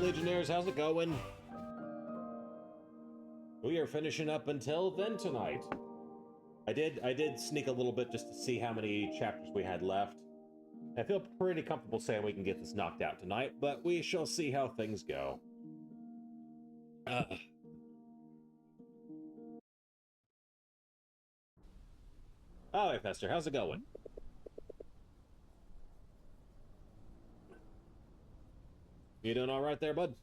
Legionnaires, how's it going? We are finishing up until then tonight. I did sneak a little bit just to see how many chapters we had left. I feel pretty comfortable saying we can get this knocked out tonight, but we shall see how things go. Oh, hey, Fester, how's it going? You doing all right there, bud?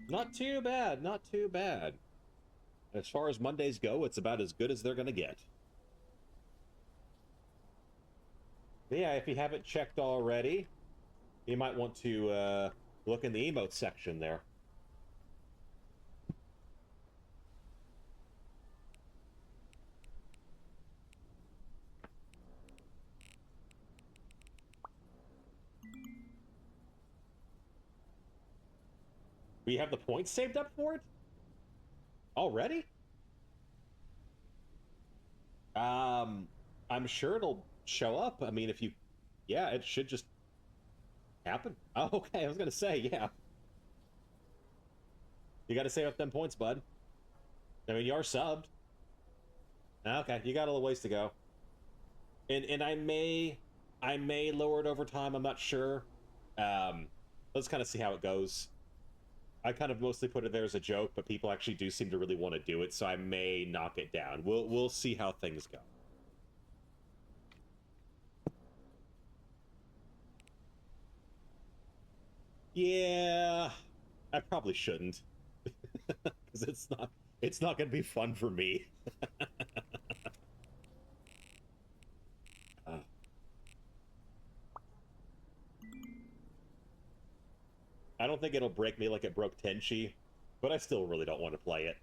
Not too bad, not too bad. As far as Mondays go, it's about as good as they're gonna get. But yeah, if you haven't checked already, you might want to look in the emote section there. We have the points saved up for it? Already? I'm sure it'll show up. I mean, if you... Yeah, it should just happen. Oh, okay, I was gonna say, yeah. You gotta save up them points, bud. I mean, you are subbed. Okay, you got a little ways to go. And I may lower it over time, I'm not sure. Let's kind of see how it goes. I kind of mostly put it there as a joke, but people actually do seem to really want to do it, so I may knock it down. We'll see how things go. Yeah, I probably shouldn't, because it's not gonna be fun for me. I don't think it'll break me like it broke Tenchi, but I still really don't want to play it.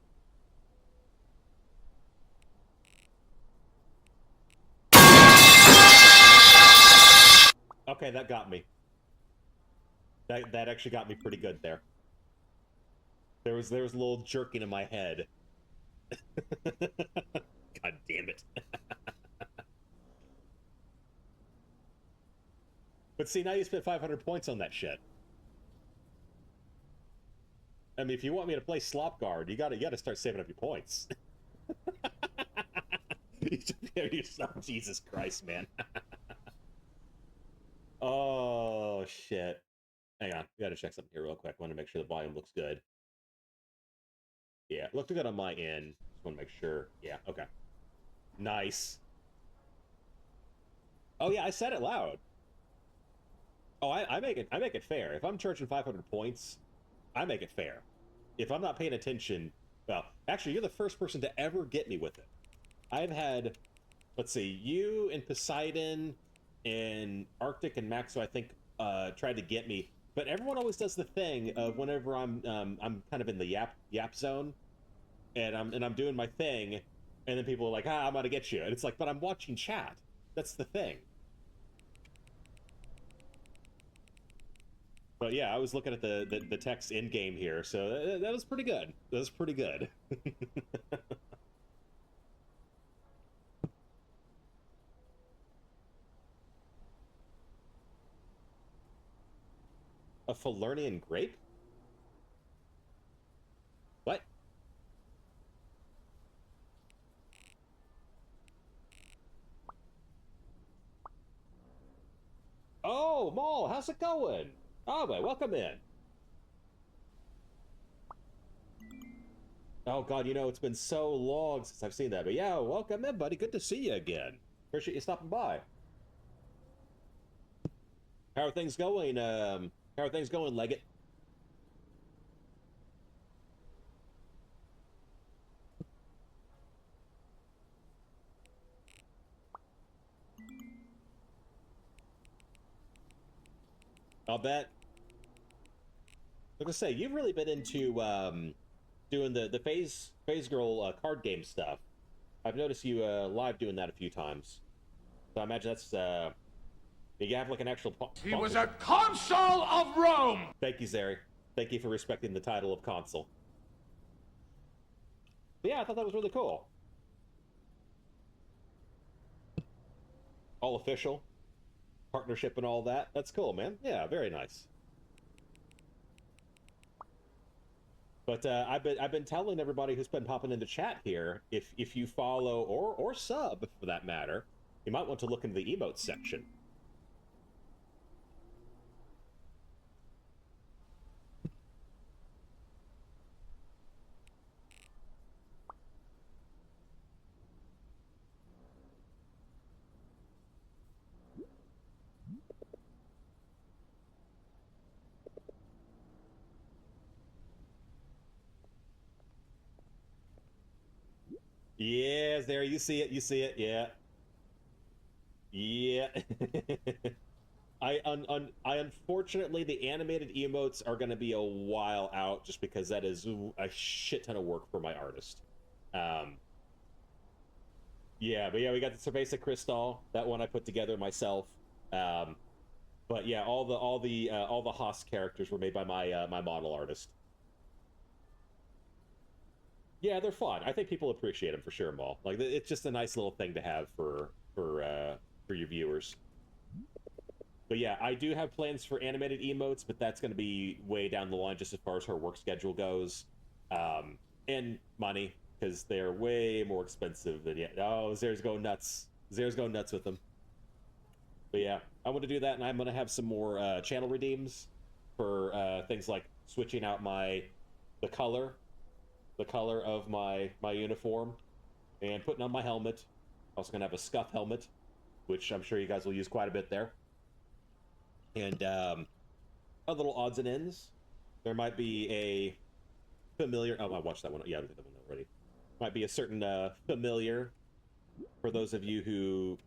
Okay, that got me. That actually got me pretty good there. There was a little jerking in my head. God damn it. But see, now you spent 500 points on that shit. I mean, if you want me to play Slop Guard, you gotta start saving up your points. Jesus Christ, man. Oh, shit. Hang on, we gotta check something here real quick. I want to make sure the volume looks good. Yeah, it looked good on my end. Just want to make sure. Yeah, okay. Nice. Oh yeah, I said it loud. Oh, I make it fair. If I'm charging 500 points, I make it fair. If I'm not paying attention, well, actually, you're the first person to ever get me with it. I've had, let's see, you and Poseidon and Arctic and Maxo, I think, tried to get me. But everyone always does the thing of whenever I'm kind of in the yap zone, and I'm doing my thing, and then people are like, I'm about to get you, and it's like, but I'm watching chat. That's the thing. But yeah, I was looking at the text in game here, so that was pretty good. That was pretty good. A Falernian grape? What? Oh, Maul, how's it going? Oh, man, welcome in. Oh, God, you know, it's been so long since I've seen that. But yeah, welcome in, buddy. Good to see you again. Appreciate you stopping by. How are things going? How are things going, Leggett? I'll bet. Like I say, you've really been into doing the Phase Girl card game stuff. I've noticed you live doing that a few times. So I imagine that's you have like an actual. He was a consul of Rome. Thank you, Zeri. Thank you for respecting the title of consul. But yeah, I thought that was really cool. All official, partnership and all that. That's cool, man. Yeah, very nice. But I've been telling everybody who's been popping into chat here, if you follow or sub for that matter, you might want to look into the emotes section. Yes, there you see it. You see it. Yeah, yeah. I unfortunately the animated emotes are going to be a while out just because that is a shit ton of work for my artist. Um, yeah, but yeah, we got the Cerveza Cristal. That one I put together myself. Um, but yeah, all the Haas characters were made by my model artist. Yeah, they're fun. I think people appreciate them for sure, Maul. Like it's just a nice little thing to have for your viewers. But yeah, I do have plans for animated emotes, but that's going to be way down the line just as far as her work schedule goes, and money because they're way more expensive than yeah. Oh, Zare's going nuts. Zare's going nuts with them. But yeah, I want to do that, and I'm going to have some more channel redeems for things like switching out the color, the color of my uniform, and putting on my helmet. Also going to have a scuff helmet, which I'm sure you guys will use quite a bit there. And a little odds and ends. There might be a familiar. Oh, I watched that one. Yeah, I did that one already. Might be a certain familiar for those of you who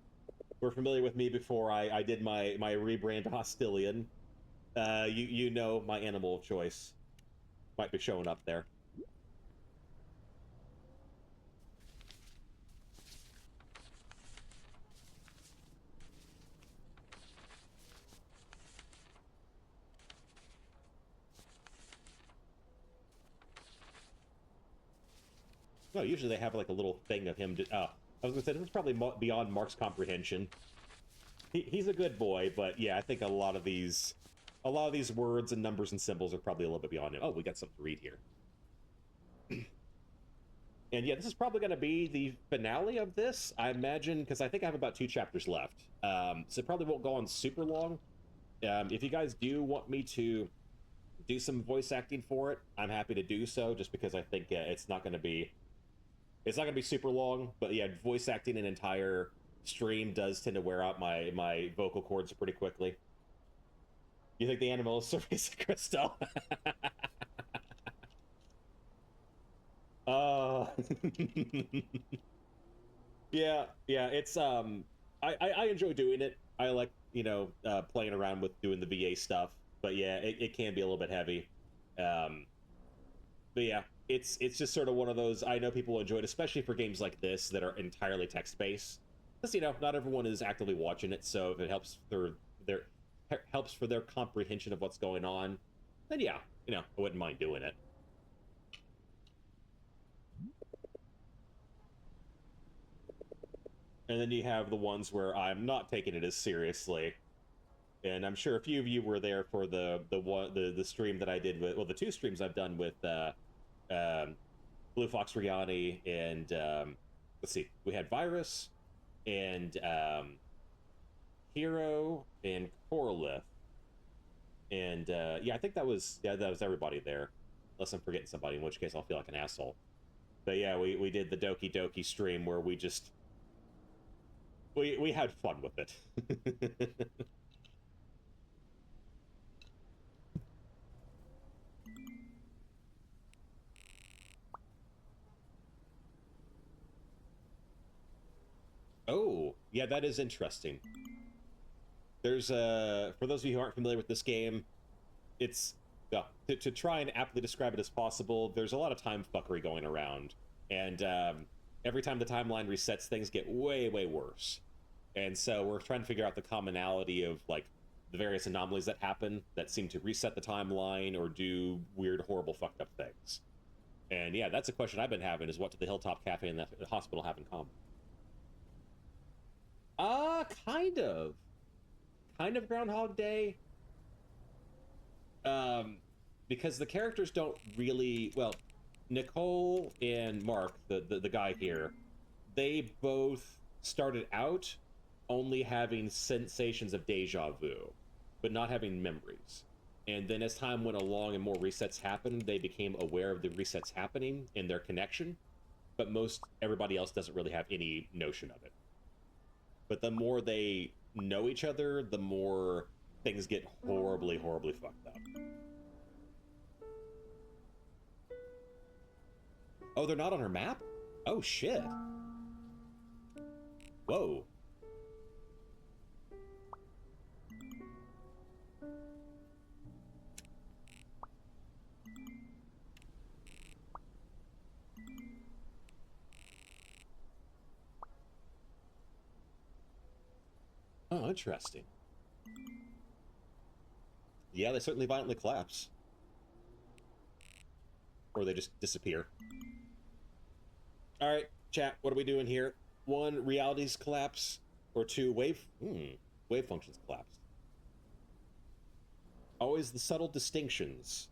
were familiar with me before I did my rebrand to Hostilian. You know my animal of choice might be showing up there. No, usually they have like a little thing of him. I was gonna say this is probably beyond Mark's comprehension. He's a good boy, but yeah, I think a lot of these words and numbers and symbols are probably a little bit beyond him. Oh, we got something to read here. And yeah, this is probably going to be the finale of this, I imagine, because I think I have about 2 chapters left. So it probably won't go on super long. If you guys do want me to do some voice acting for it, I'm happy to do so, just because I think it's not going to be super long. But yeah, voice acting an entire stream does tend to wear out my vocal cords pretty quickly. You think the animal is Cerveza Crystal? uh Yeah, yeah, it's I enjoy doing it. I like, playing around with doing the VA stuff, but yeah, it can be a little bit heavy. Um but yeah, it's just sort of one of those I know people enjoy it, especially for games like this that are entirely text-based. Because not everyone is actively watching it, so if it helps their helps for their comprehension of what's going on, then yeah, I wouldn't mind doing it. And then you have the ones where I'm not taking it as seriously. And I'm sure a few of you were there for the stream that I did with, well, the 2 streams I've done with um, Blue Fox Riani and let's see, we had Virus and Hero and Corlith, and yeah, I think that was everybody there, unless I'm forgetting somebody, in which case I'll feel like an asshole. But yeah, we did the Doki Doki stream where we had fun with it. Oh, yeah, that is interesting. There's for those of you who aren't familiar with this game, it's well, to try and aptly describe it as possible, there's a lot of time fuckery going around, and every time the timeline resets, things get way, way worse. And so we're trying to figure out the commonality of like the various anomalies that happen that seem to reset the timeline or do weird, horrible, fucked up things. And yeah, that's a question I've been having: is what do the Hilltop Cafe and the hospital have in common? Kind of. Kind of Groundhog Day. Um, because the characters don't really, well, Nicole and Mark, the guy here, they both started out only having sensations of deja vu, but not having memories. And then as time went along and more resets happened, they became aware of the resets happening and their connection. But most everybody else doesn't really have any notion of it. But the more they know each other, the more things get horribly, horribly fucked up. Oh, they're not on her map? Oh, shit. Whoa. Oh, interesting. Yeah, they certainly violently collapse. Or they just disappear. Alright, chat, what are we doing here? 1, realities collapse. Or 2, wave functions collapse. Always the subtle distinctions.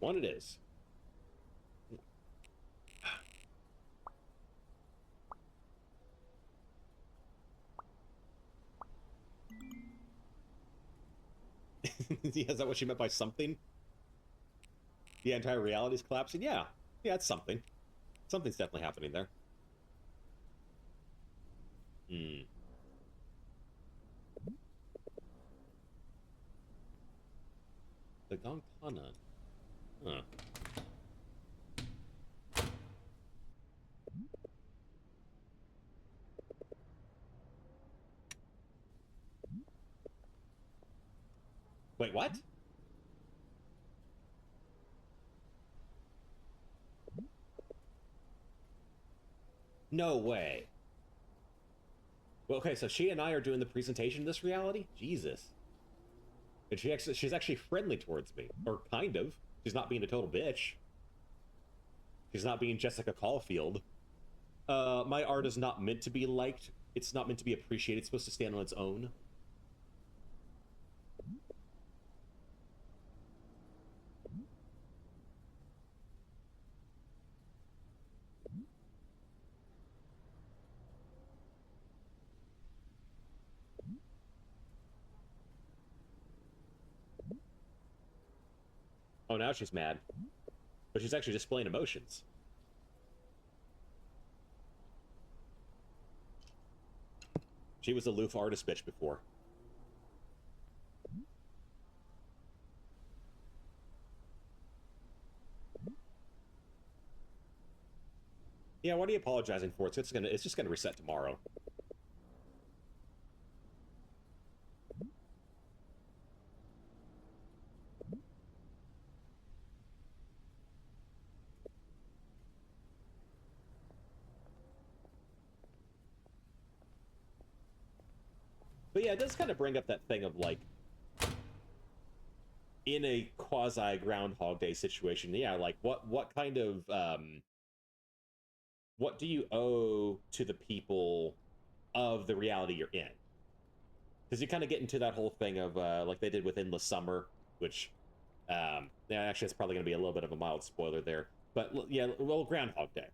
One it is. Yeah, is that what she meant by something? The entire reality's collapsing? Yeah. Yeah, it's something. Something's definitely happening there. Hmm. The Gongtana. Huh. Wait, what? No way. Well, okay, so she and I are doing the presentation of this reality? Jesus. And she's actually friendly towards me. Or kind of. She's not being a total bitch. She's not being Jessica Caulfield. My art is not meant to be liked. It's not meant to be appreciated. It's supposed to stand on its own. Oh, now she's mad. But she's actually displaying emotions. She was a aloof artist bitch before. Yeah, what are you apologizing for? It's just gonna reset tomorrow. But yeah, it does kind of bring up that thing of like, in a quasi Groundhog Day situation, yeah, like what kind of what do you owe to the people of the reality you're in? Because you kind of get into that whole thing of like they did with Endless Summer, which yeah, actually it's probably going to be a little bit of a mild spoiler there, but yeah, well, Groundhog Day.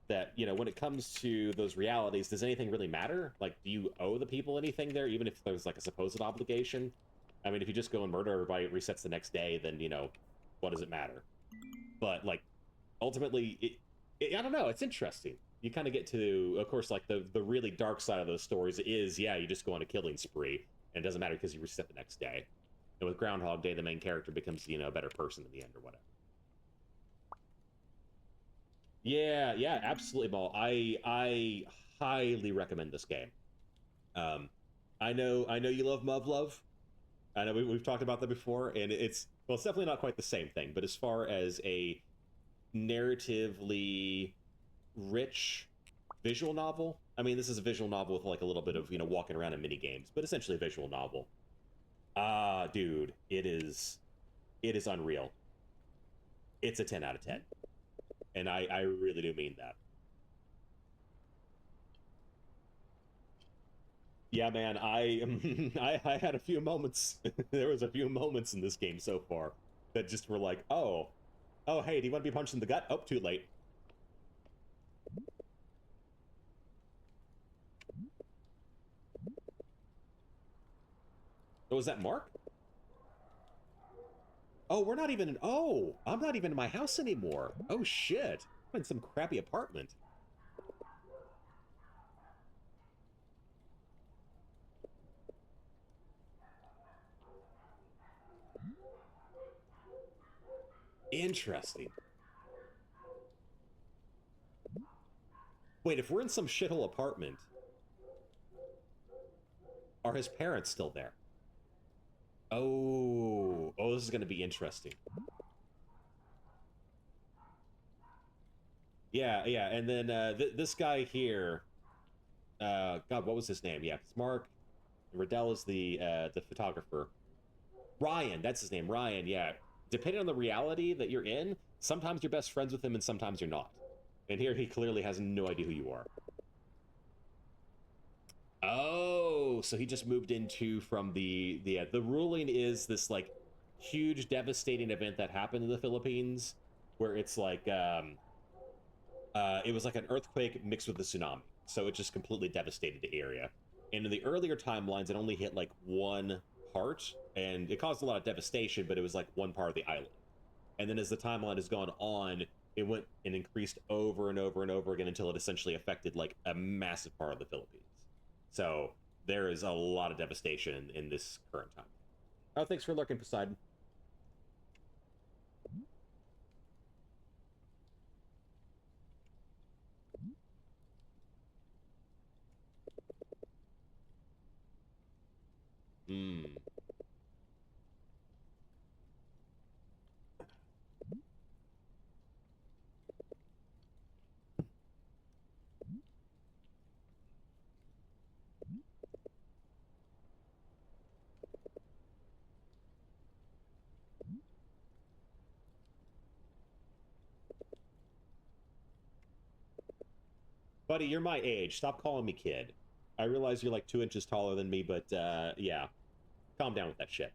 That, you know, when it comes to those realities, does anything really matter? Like, do you owe the people anything there, even if there's like a supposed obligation? I mean, if you just go and murder everybody, it resets the next day, then, you know, what does it matter? But like, ultimately, I don't know. It's interesting. You kind of get to, of course, like the really dark side of those stories is, yeah, you just go on a killing spree, and it doesn't matter because you reset the next day. And with Groundhog Day, the main character becomes, you know, a better person in the end or whatever. Yeah, yeah, absolutely, Ball. I highly recommend this game. Um, I know you love Love. I know we've talked about that before, and it's definitely not quite the same thing. But as far as a narratively rich visual novel, I mean, this is a visual novel with like a little bit of, walking around in mini games, but essentially a visual novel. Ah, dude, it is unreal. It's a 10 out of 10. And I really do mean that. Yeah, man, I had a few moments. There was a few moments in this game so far that just were like, oh, hey, do you want to be punched in the gut? Oh, too late. Oh, was that Mark? Oh, we're not even in. Oh, I'm not even in my house anymore. Oh shit, I'm in some crappy apartment. Interesting. Wait, if we're in some shithole apartment, are his parents still there? Oh, this is going to be interesting. Yeah, and then this guy here, God, what was his name? Yeah, it's Mark. Riddell is the photographer. Ryan, that's his name. Ryan. Yeah. Depending on the reality that you're in, sometimes you're best friends with him, and sometimes you're not. And here he clearly has no idea who you are. Oh, so he just moved into from the ruling is this like huge devastating event that happened in the Philippines where it's like it was like an earthquake mixed with a tsunami. So it just completely devastated the area. And in the earlier timelines, it only hit like one part, and it caused a lot of devastation, but it was like one part of the island. And then as the timeline has gone on, it went and increased over and over and over again until it essentially affected like a massive part of the Philippines. So there is a lot of devastation in this current time. Oh, thanks for lurking, Poseidon. Hmm. Buddy, you're my age. Stop calling me kid. I realize you're like 2 inches taller than me, but yeah, calm down with that shit.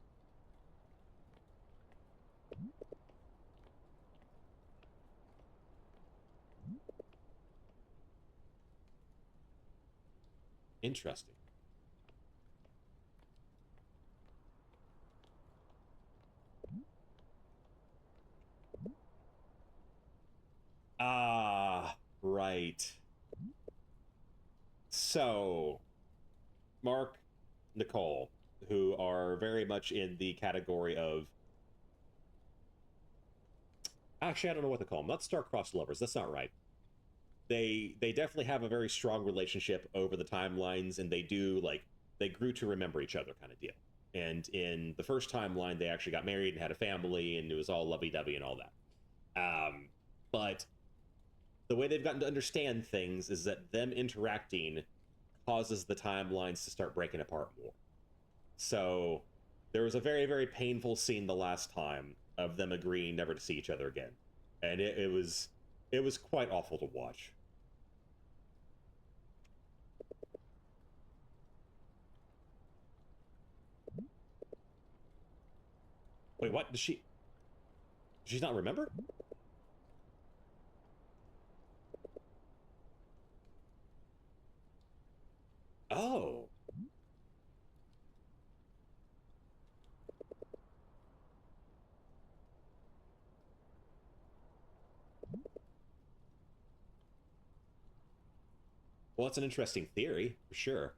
Interesting. Ah, right. So, Mark, Nicole, who are very much in the category of actually, I don't know what to call them. Not star-crossed lovers. That's not right. They definitely have a very strong relationship over the timelines, and they do like they grew to remember each other kind of deal. And in the first timeline, they actually got married and had a family, and it was all lovey-dovey and all that. But the way they've gotten to understand things is that them interacting causes the timelines to start breaking apart more. So there was a very, very painful scene the last time of them agreeing never to see each other again, and it was quite awful to watch. Wait, what? Does she? She's not remember? Oh, well, that's an interesting theory for sure.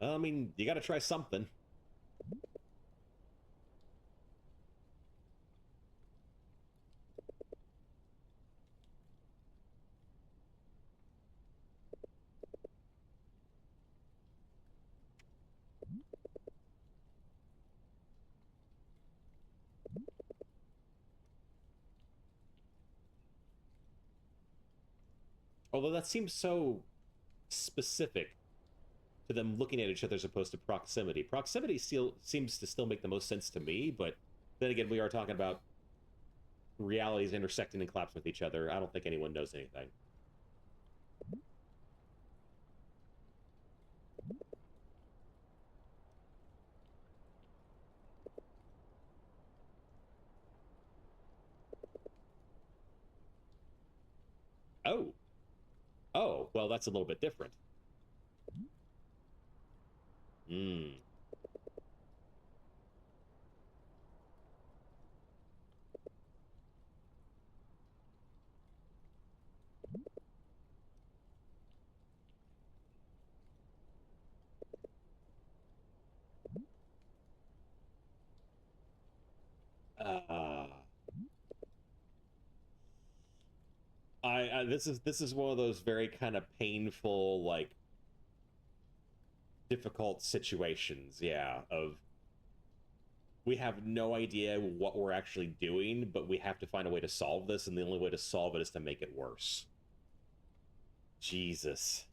I mean, you got to try something. Although that seems so specific to them looking at each other as opposed to proximity. Proximity still seems to still make the most sense to me, but then again, we are talking about realities intersecting and collapsing with each other. I don't think anyone knows anything. Oh. Oh, well, that's a little bit different. Hmm. Uh, this is one of those very kind of painful, like difficult situations, yeah, of we have no idea what we're actually doing, but we have to find a way to solve this, and the only way to solve it is to make it worse. Jesus.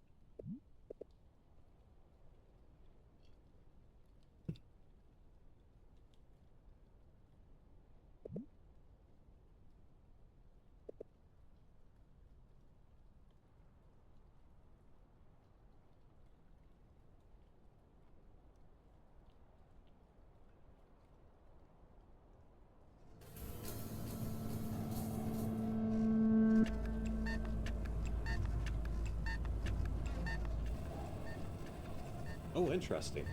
Oh, interesting.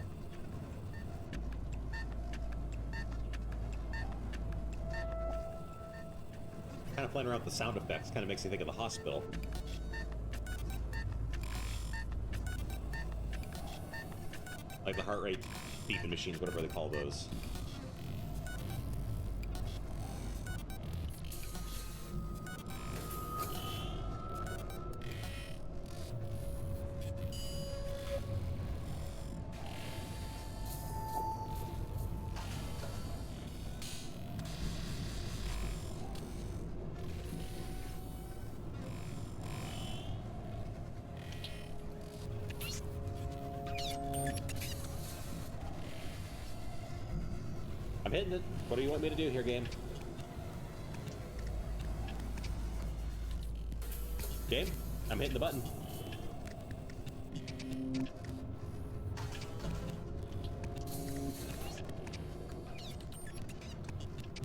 Kind of playing around with the sound effects kind of makes me think of the hospital. Like the heart rate beeping machines, whatever they call those. I'm hitting it. What do you want me to do here, game? Game? I'm hitting the button.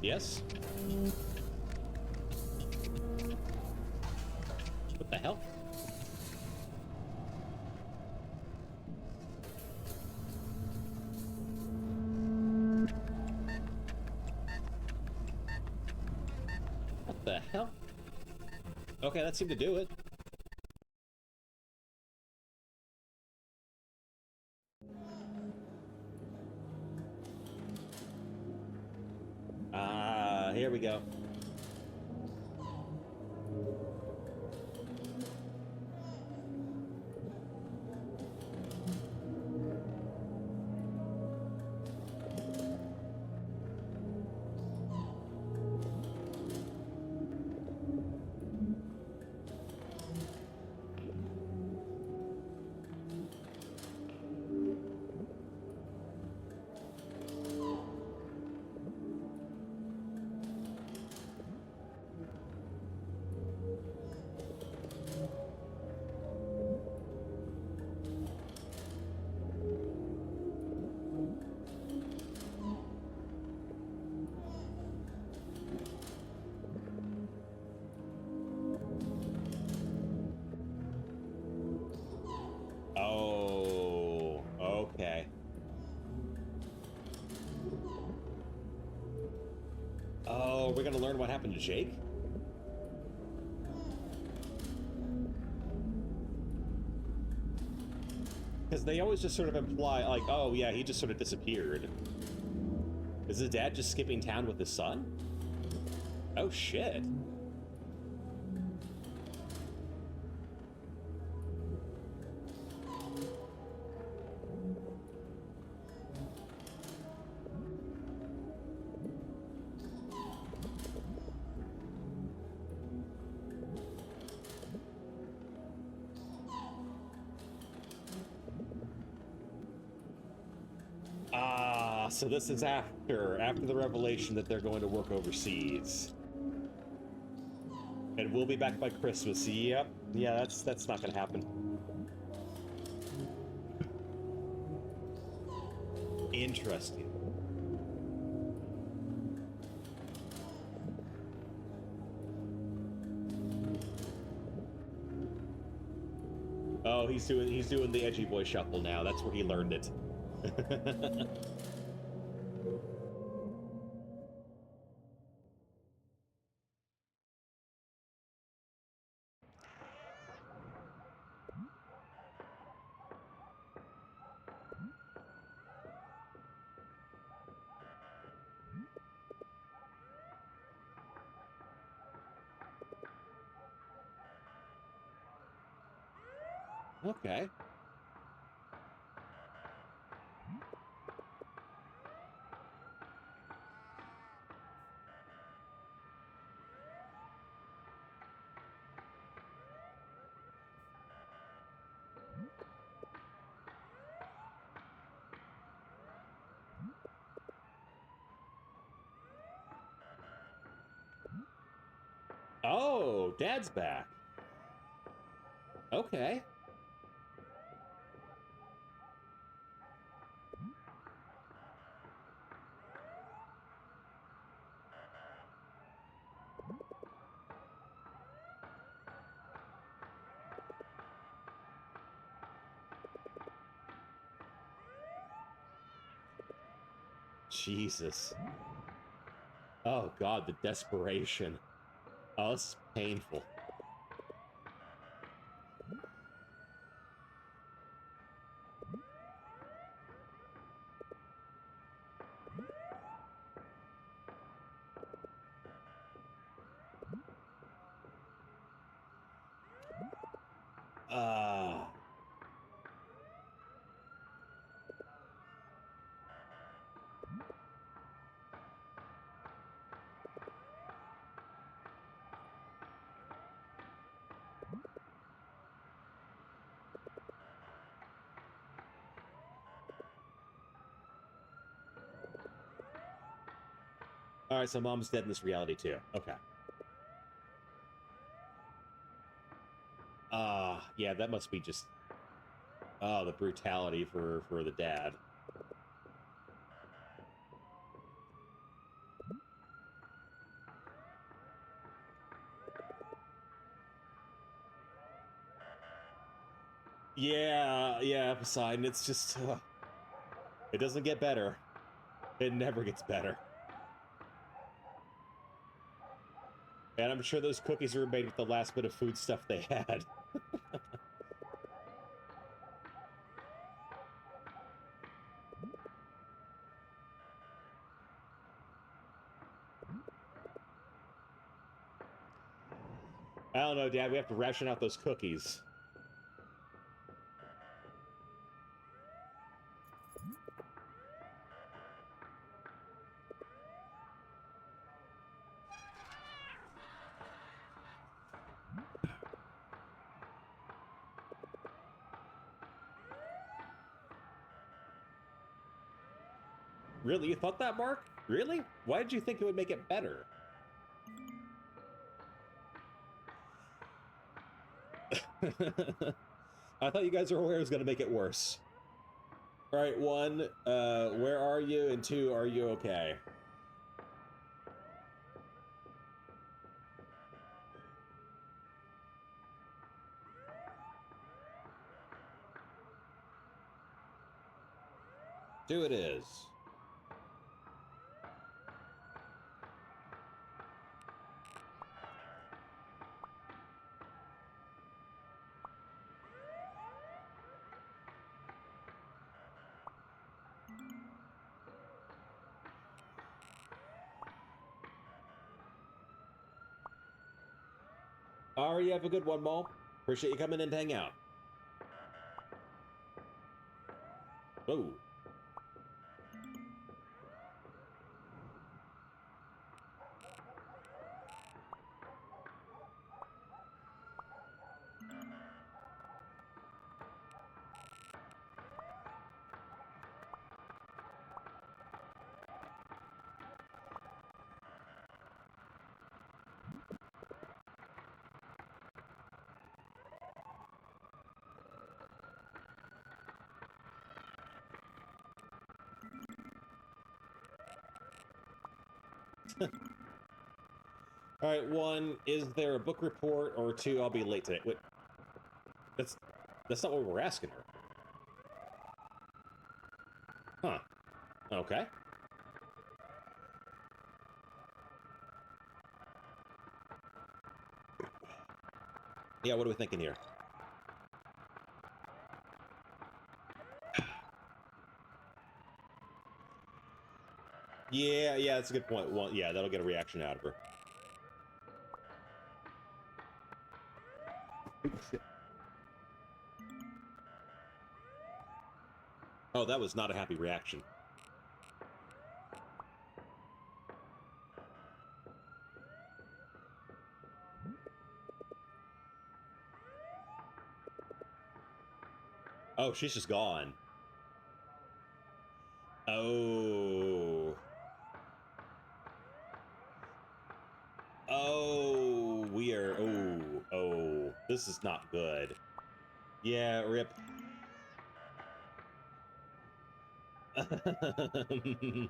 Yes? What the hell? What the hell? Okay, that seemed to do it. Here we go. Oh, okay. Oh, we're gonna learn what happened to Jake? Because they always just sort of imply, like, oh, yeah, he just sort of disappeared. Is his dad just skipping town with his son? Oh, shit. So this is after the revelation that they're going to work overseas. And we'll be back by Christmas. Yep. Yeah, that's not gonna happen. Interesting. Oh, he's doing the edgy boy shuffle now. That's where he learned it. Okay. Oh, Dad's back. Okay. Jesus. Oh, God, the desperation. Oh, this is painful. Uh... All right, so Mom's dead in this reality too. Okay. Yeah, that must be just... Oh, the brutality for the dad. Yeah, Poseidon, it's just... it doesn't get better. It never gets better. And I'm sure those cookies were made with the last bit of food stuff they had. I don't know, Dad. We have to ration out those cookies. Really? You thought that, Mark? Really? Why did you think it would make it better? I thought you guys were aware it was going to make it worse. All right, one, where are you? And two, are you okay? Two it is. All right, you have a good one, Mo. Appreciate you coming in to hang out. Whoa. All right, 1, is there a book report? Or 2, I'll be late today. Wait, that's not what we're asking her. Huh. Okay. Yeah, what are we thinking here? Yeah, that's a good point. Well, yeah, that'll get a reaction out of her. Oh, that was not a happy reaction. Oh, she's just gone. Oh. Oh, we are... Oh. This is not good. Yeah, rip.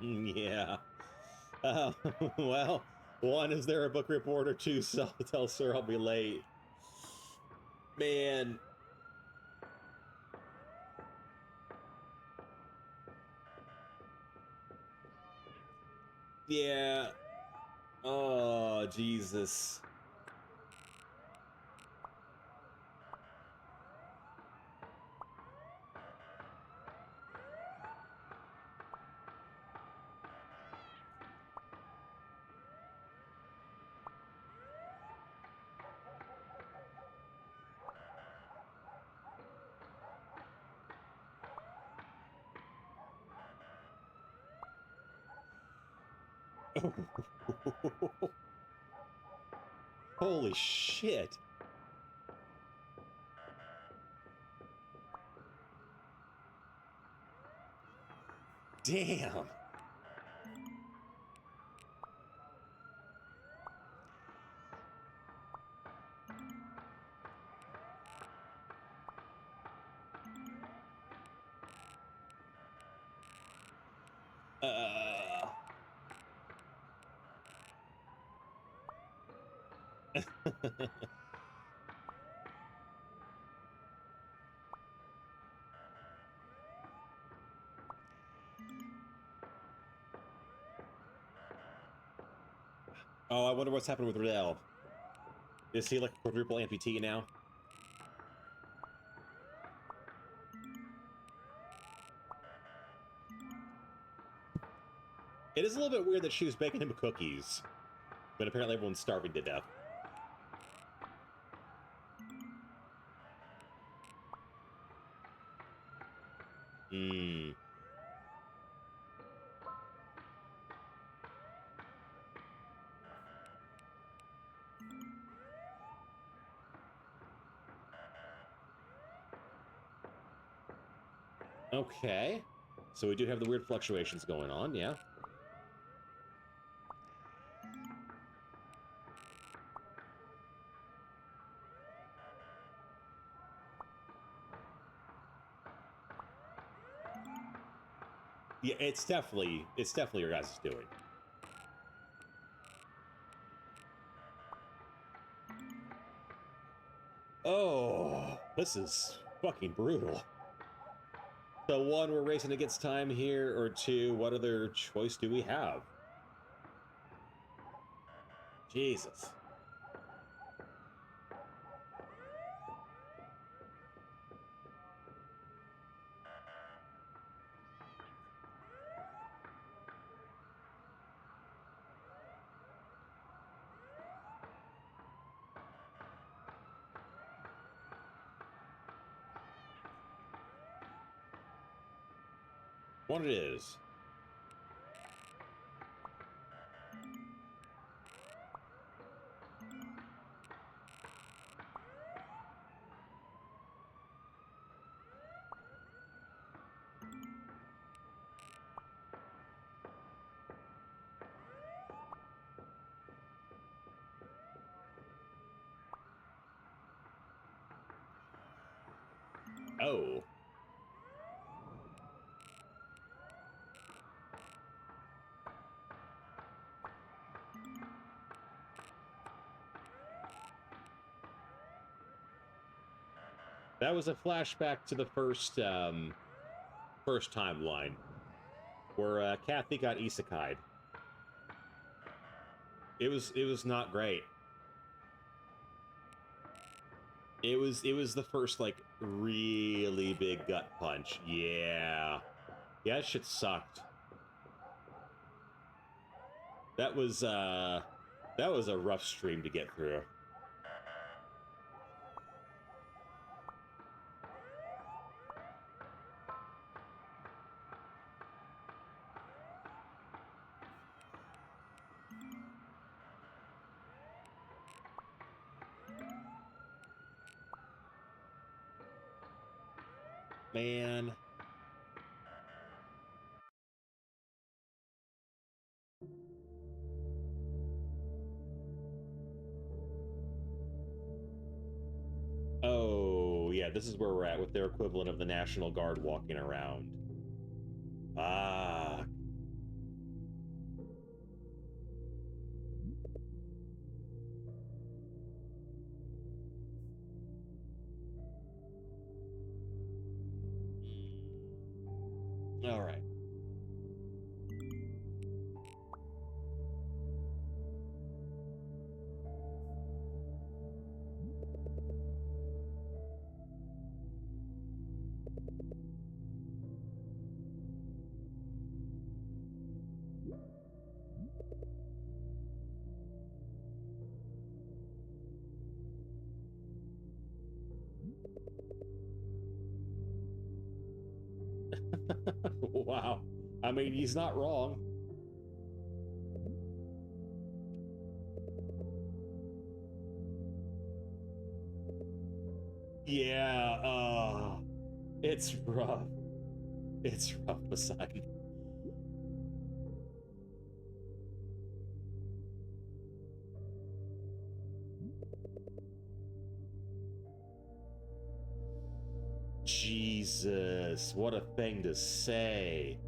Yeah. Well, 1, is there a book report? Or 2, so tell sir I'll be late. Man. Yeah. Oh, Jesus. Holy shit. Damn. Uh. Oh, I wonder what's happened with Riddell. Is he like a quadruple amputee now? It is a little bit weird that she was baking him cookies, but apparently everyone's starving to death. Hmm. Okay. So we do have the weird fluctuations going on, yeah. Yeah, it's definitely your guys' doing. Oh, this is fucking brutal. So 1, we're racing against time here, or 2, what other choice do we have? Jesus. What it is. Oh. That was a flashback to the first timeline, where Kathy got isekai'd. It was not great. It was the first, like, really big gut punch. Yeah. Yeah, that shit sucked. That was a rough stream to get through. Man. Oh, yeah, this is where we're at with their equivalent of the National Guard walking around. Ah. All right. Wow. I mean, he's not wrong. Yeah, it's rough. It's rough, Poseidon. Jesus, what a thing to say.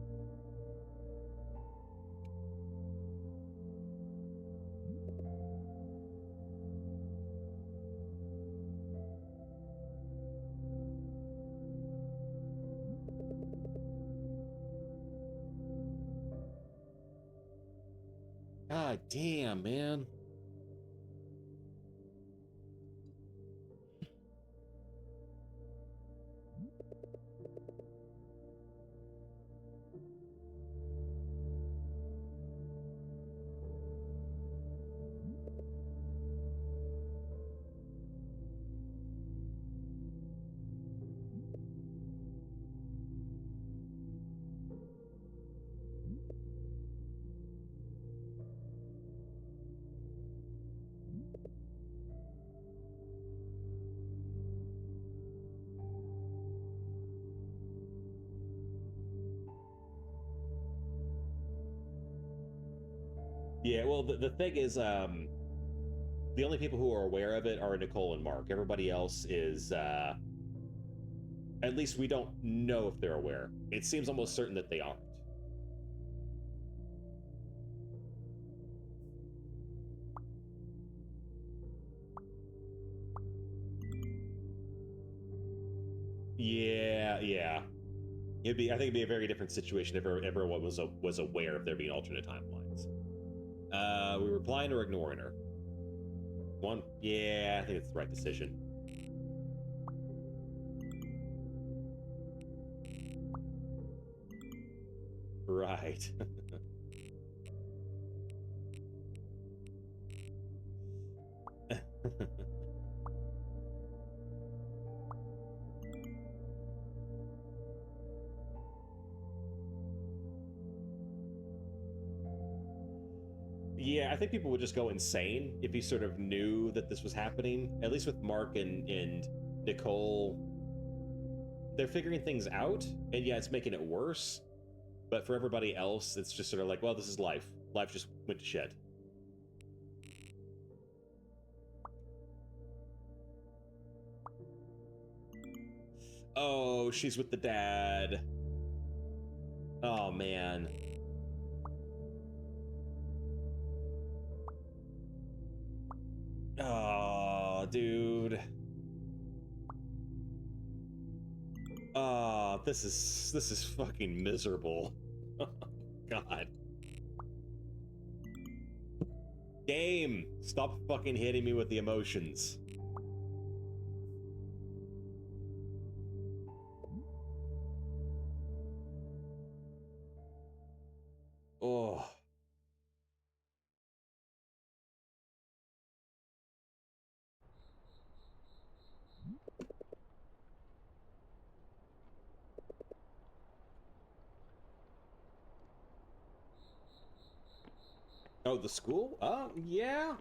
God damn, man. Yeah, well, the thing is, the only people who are aware of it are Nicole and Mark. Everybody else is, at least we don't know if they're aware. It seems almost certain that they aren't. Yeah, yeah. I think it'd be a very different situation if everyone was aware of there being alternate timelines. We were replying or ignoring her. One, yeah, I think it's the right decision. Right. Yeah, I think people would just go insane if he sort of knew that this was happening. At least with Mark and Nicole, they're figuring things out, and yeah, it's making it worse. But for everybody else, it's just sort of like, well, this is life. Life just went to shit. Oh, she's with the dad. Oh, man. Oh, dude. This is fucking miserable. God. Game, stop fucking hitting me with the emotions. Oh. Oh, the school? Yeah.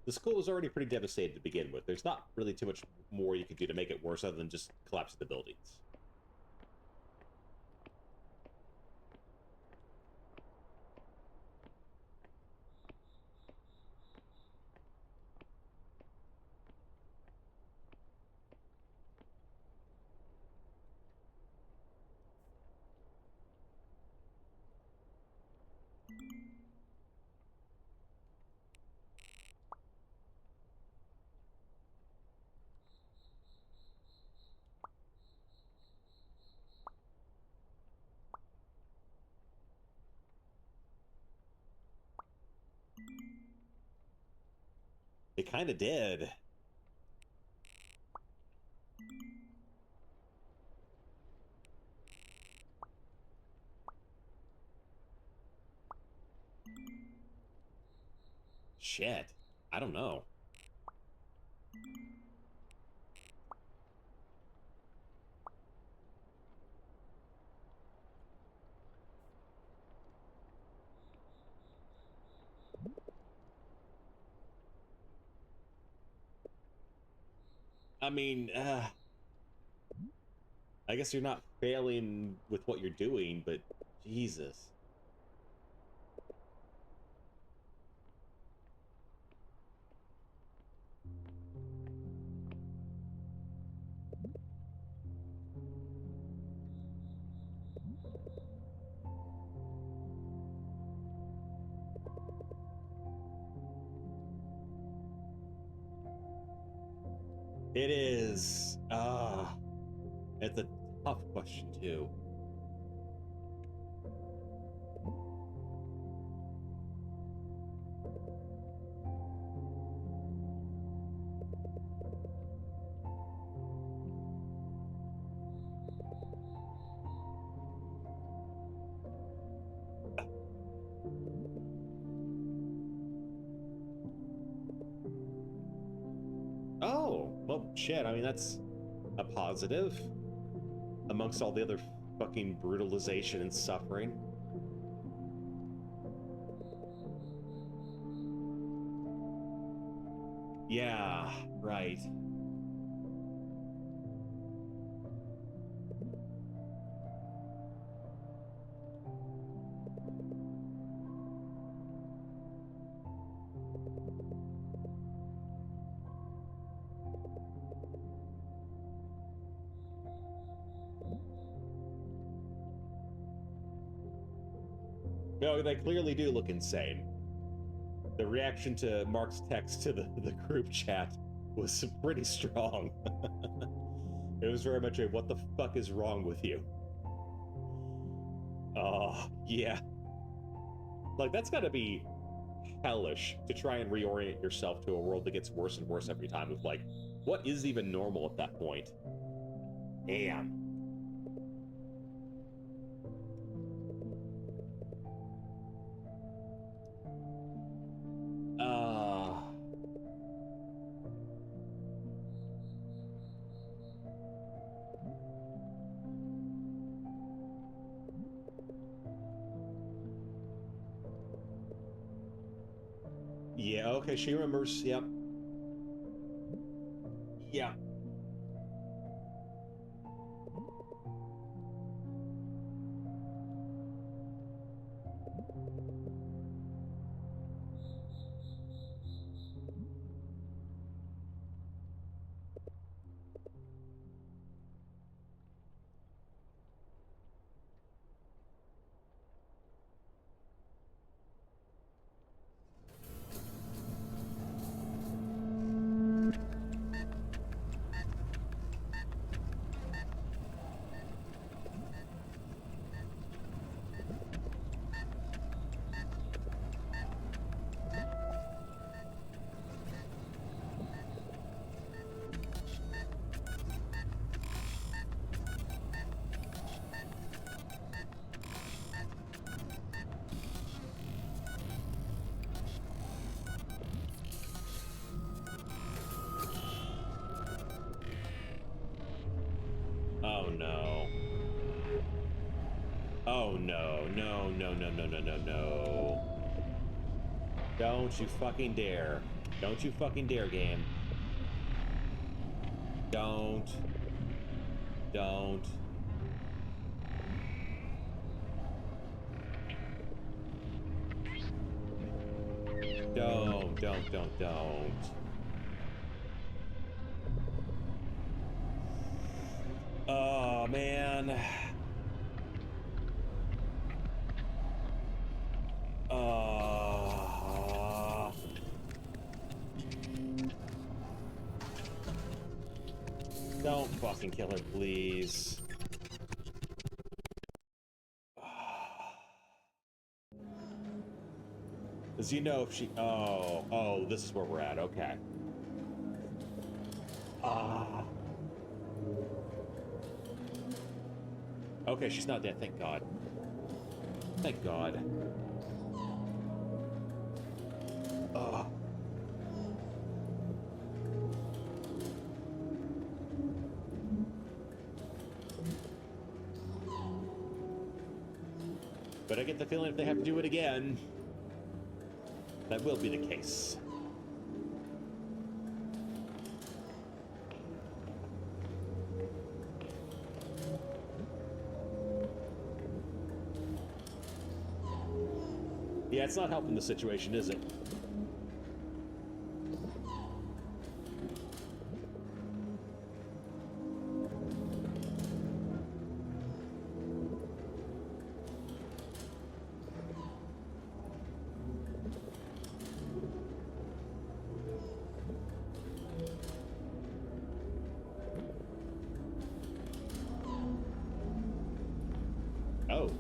The school was already pretty devastated to begin with. There's not really too much more you could do to make it worse other than just collapse the buildings. They kind of did. Shit. I don't know. I mean, I guess you're not failing with what you're doing, but Jesus. It is. It's a tough question, too. Oh, well, shit. I mean, that's a positive amongst all the other fucking brutalization and suffering. Yeah, right. No, they clearly do look insane. The reaction to Mark's text to the group chat was pretty strong. It was very much a what the fuck is wrong with you? Oh, yeah. Like, that's gotta be hellish to try and reorient yourself to a world that gets worse and worse every time of like, what is even normal at that point? Damn. Uh, yeah, okay, she remembers. Yep. Yeah. Oh no, no, no, no, no, no, no, no. Don't you fucking dare. Don't you fucking dare, game. Don't. Don't. Don't. Oh, man. Don't fucking kill her, please. Does you know if she... Oh, this is where we're at. Okay. Okay, she's not dead. Thank God. Thank God. But I get the feeling if they have to do it again, that will be the case. Yeah, it's not helping the situation, is it? Oh.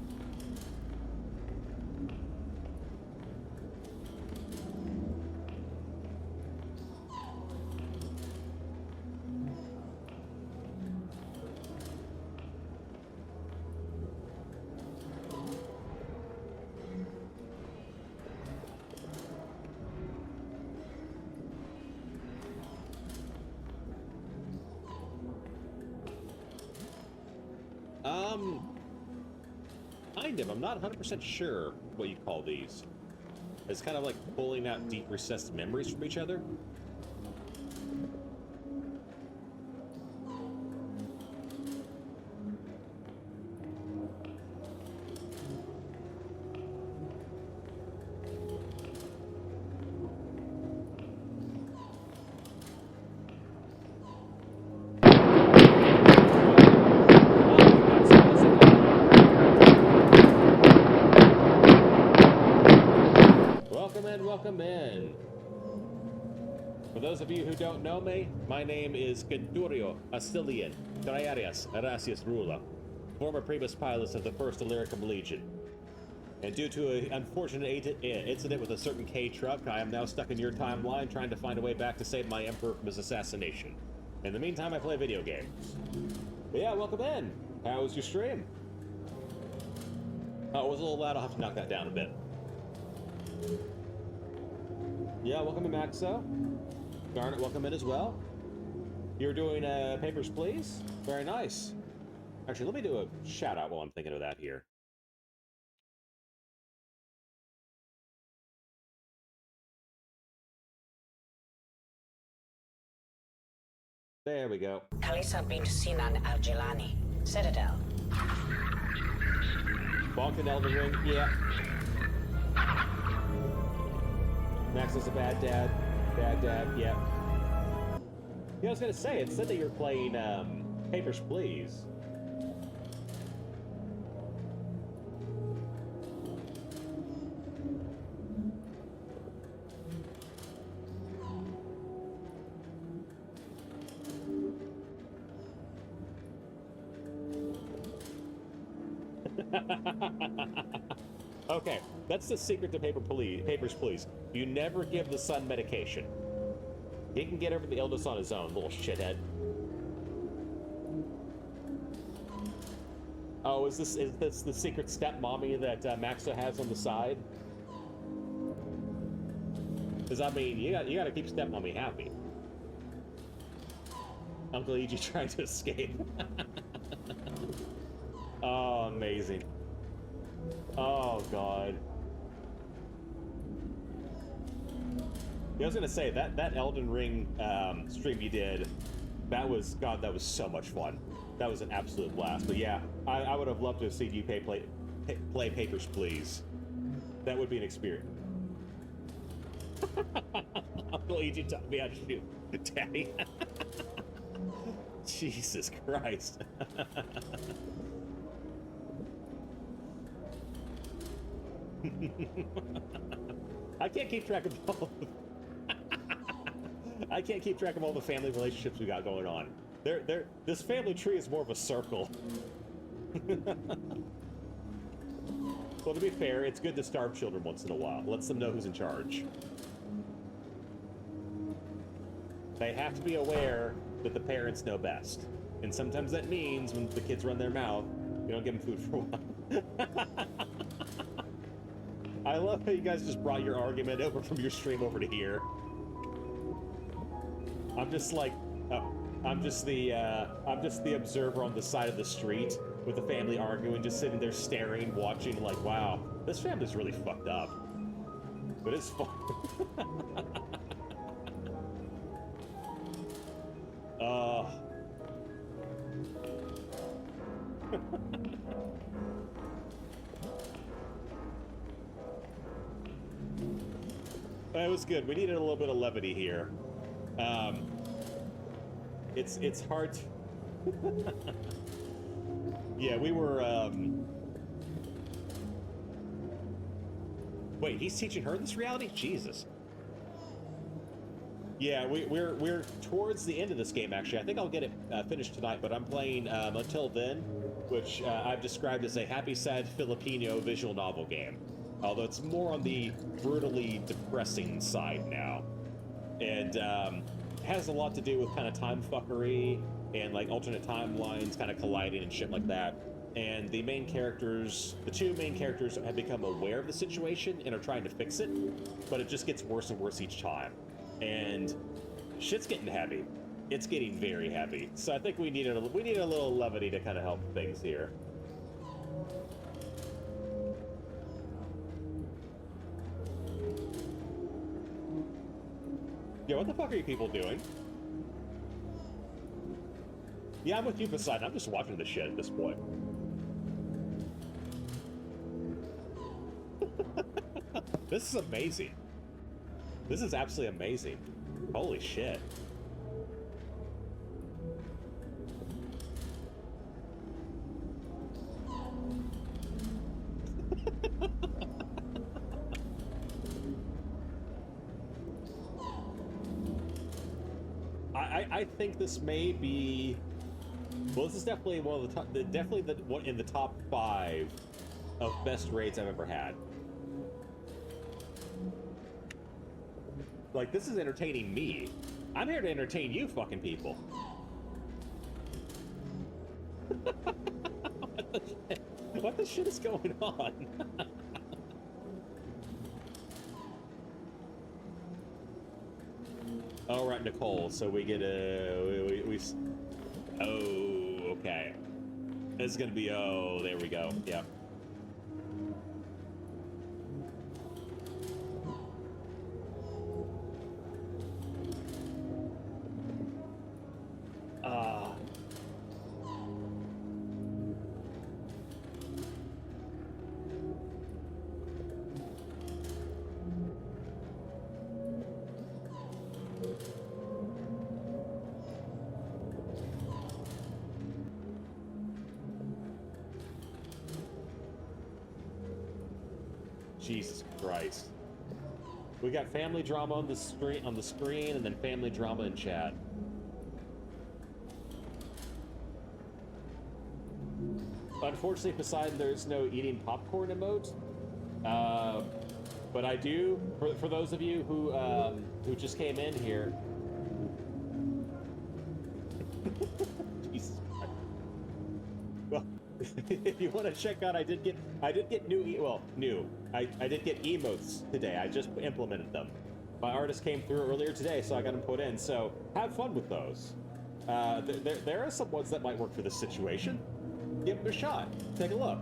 Kind of. I'm not 100% sure what you call these. It's kind of like pulling out deep recessed memories from each other. Welcome in. For those of you who don't know me, my name is Centurio Astilian Triarias Erasius Rula, former Primus Pilot of the 1st Illyricum Legion. And due to an unfortunate incident with a certain K-truck, I am now stuck in your timeline trying to find a way back to save my Emperor from his assassination. In the meantime, I play video games. But yeah, welcome in. How was your stream? Oh, it was a little loud. I'll have to knock that down a bit. Yeah, welcome to Maxo. Garnet, welcome in as well. You're doing Papers, Please? Very nice. Actually, let me do a shout out while I'm thinking of that here. There we go. Kalisa bint Sinan Al-Jilani, Citadel. Bonkin Elden Ring, yeah. Max is a bad dad. Bad dad, yeah. Yeah, I was gonna say, it said that you're playing Papers, Please. Okay, that's the secret to Papers, Please. You never give the son medication. He can get over the illness on his own, little shithead. Oh, is this the secret stepmommy that Maxo has on the side? Because I mean, you got to keep stepmommy happy. Uncle E.G. trying to escape. Oh, amazing. Oh, God. Yeah, I was gonna say, that Elden Ring stream you did, that was, God, that was so much fun. That was an absolute blast. But yeah, I would have loved to have seen you play Papers, Please. That would be an experience. I'm glad you taught me how to shoot, Daddy. Jesus Christ. I can't keep track of all I can't keep track of all the family relationships we got going on. This family tree is more of a circle. Well, to be fair, it's good to starve children once in a while. Lets them know who's in charge. They have to be aware that the parents know best. And sometimes that means when the kids run their mouth, you don't give them food for a while. I love how you guys just brought your argument over from your stream over to here. I'm just like, I'm just the observer on the side of the street with the family arguing, just sitting there staring, watching, like, wow, this family's really fucked up. But it's fun. It was good. We needed a little bit of levity here. It's hard to... Yeah, we were, Wait, he's teaching her this reality? Jesus. Yeah, we're towards the end of this game, actually. I think I'll get it finished tonight, but I'm playing Until Then, which I've described as a happy, sad Filipino visual novel game. Although it's more on the brutally depressing side now. And has a lot to do with kind of time fuckery and like alternate timelines kind of colliding and shit like that. And the main characters, the two main characters have become aware of the situation and are trying to fix it, but it just gets worse and worse each time. And shit's getting heavy. It's getting very heavy. So I think we need a little levity to kind of help things here. Yeah, what the fuck are you people doing? Yeah, I'm with you, Poseidon. I'm just watching this shit at this point. This is amazing. This is absolutely amazing. Holy shit. I think this may be... Well, this is definitely one of the top... Definitely the one in the top 5 of best raids I've ever had. Like, this is entertaining me. I'm here to entertain you fucking people. What the shit? What the shit is going on? Oh, right, Nicole. So we get a... Oh, okay. This is gonna be... Oh, there we go. Yeah. Jesus Christ. We got family drama on the screen, and then family drama in chat. Unfortunately, Poseidon, there's no eating popcorn emote. But I do, for those of you who just came in here. Jesus Christ. Well, if you want to check out, I did get new. I did get emotes today. I just implemented them. My artist came through earlier today, so I got them put in. So have fun with those. There are some ones that might work for this situation. Give them a shot. Take a look.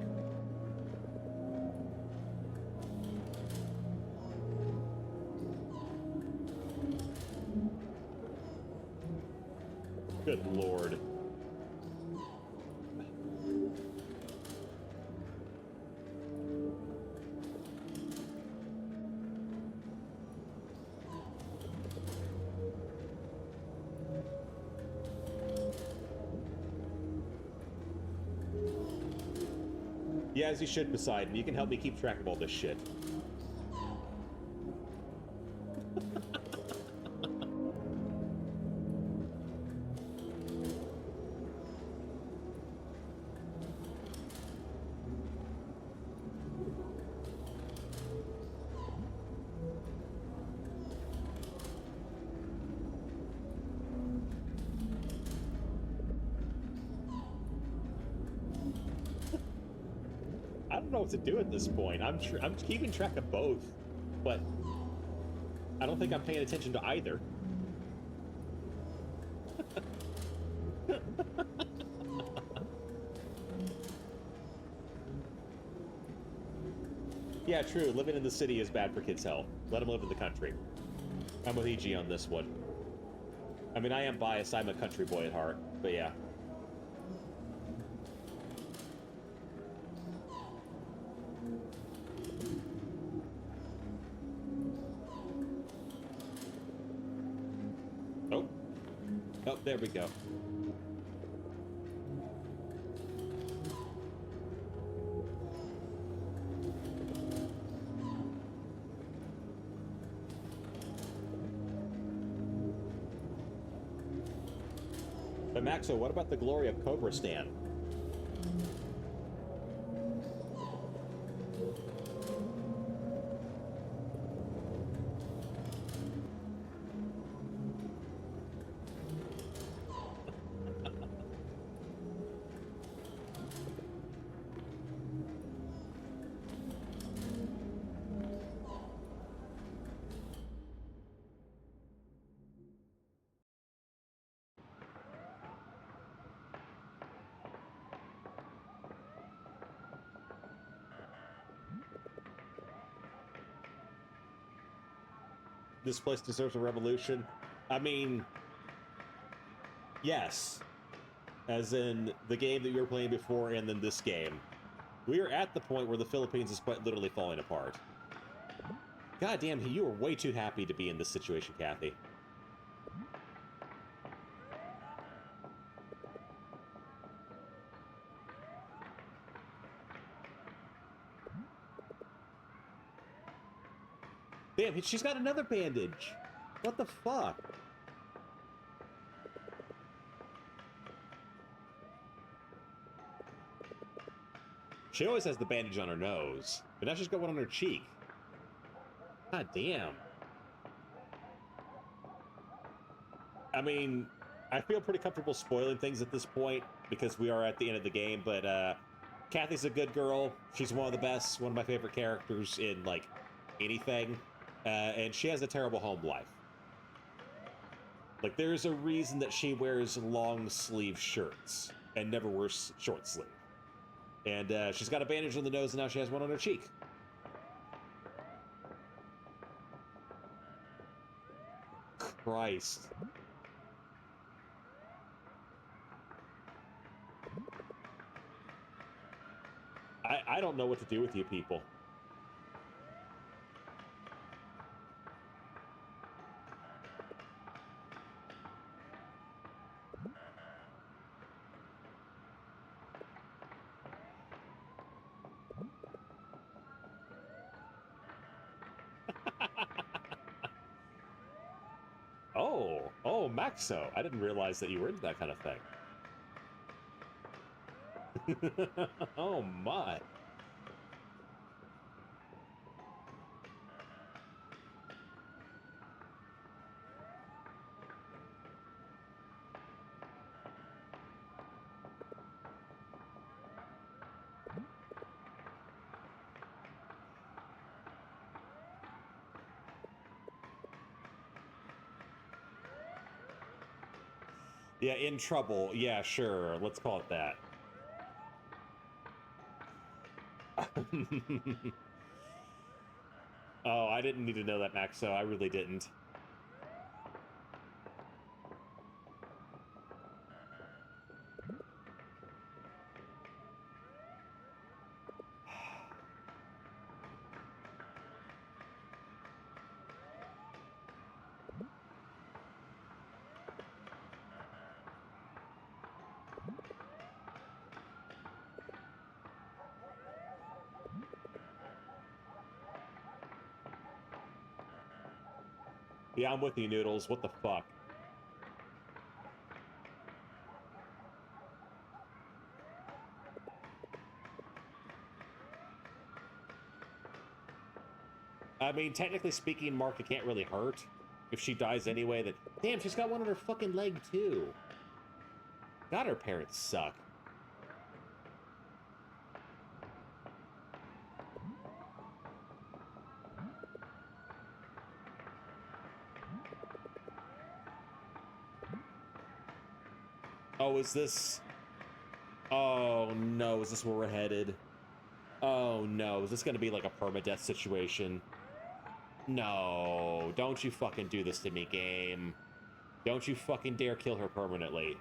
Good lord. Yeah, as you should, Poseidon. You can help me keep track of all this shit. I don't know what to do at this point. I'm keeping track of both, but I don't think I'm paying attention to either. Yeah, true. Living in the city is bad for kids' health. Let them live in the country. I'm with EG on this one. I mean, I am biased. I'm a country boy at heart, but yeah. Oh. Oh, there we go. But Maxo, what about the glory of Cobra Stan? This place deserves a revolution. I mean, yes. As in the game that you were playing before and then this game. We are at the point where the Philippines is quite literally falling apart. God damn, you are way too happy to be in this situation, Kathy. Damn, she's got another bandage. What the fuck? She always has the bandage on her nose, but now she's got one on her cheek. God damn. I mean, I feel pretty comfortable spoiling things at this point because we are at the end of the game, but Kathy's a good girl. She's one of the best, one of my favorite characters in, like, anything. And she has a terrible home life. Like, there's a reason that she wears long sleeve shirts and never wears short sleeve. And she's got a bandage on the nose, and now she has one on her cheek. Christ. I don't know what to do with you people. Oh, Maxo. I didn't realize that you were into that kind of thing. Oh, my. Yeah, in trouble. Yeah, sure. Let's call it that. Oh, I didn't need to know that, Maxo. I really didn't. Yeah, I'm with you, Noodles. What the fuck? I mean, technically speaking, Mark, it can't really hurt. If she dies anyway, then... Damn, she's got one on her fucking leg, too. God, her parents suck. Oh, is this... Oh, no. Is this where we're headed? Oh, no. Is this going to be like a permadeath situation? No. Don't you fucking do this to me, game. Don't you fucking dare kill her permanently.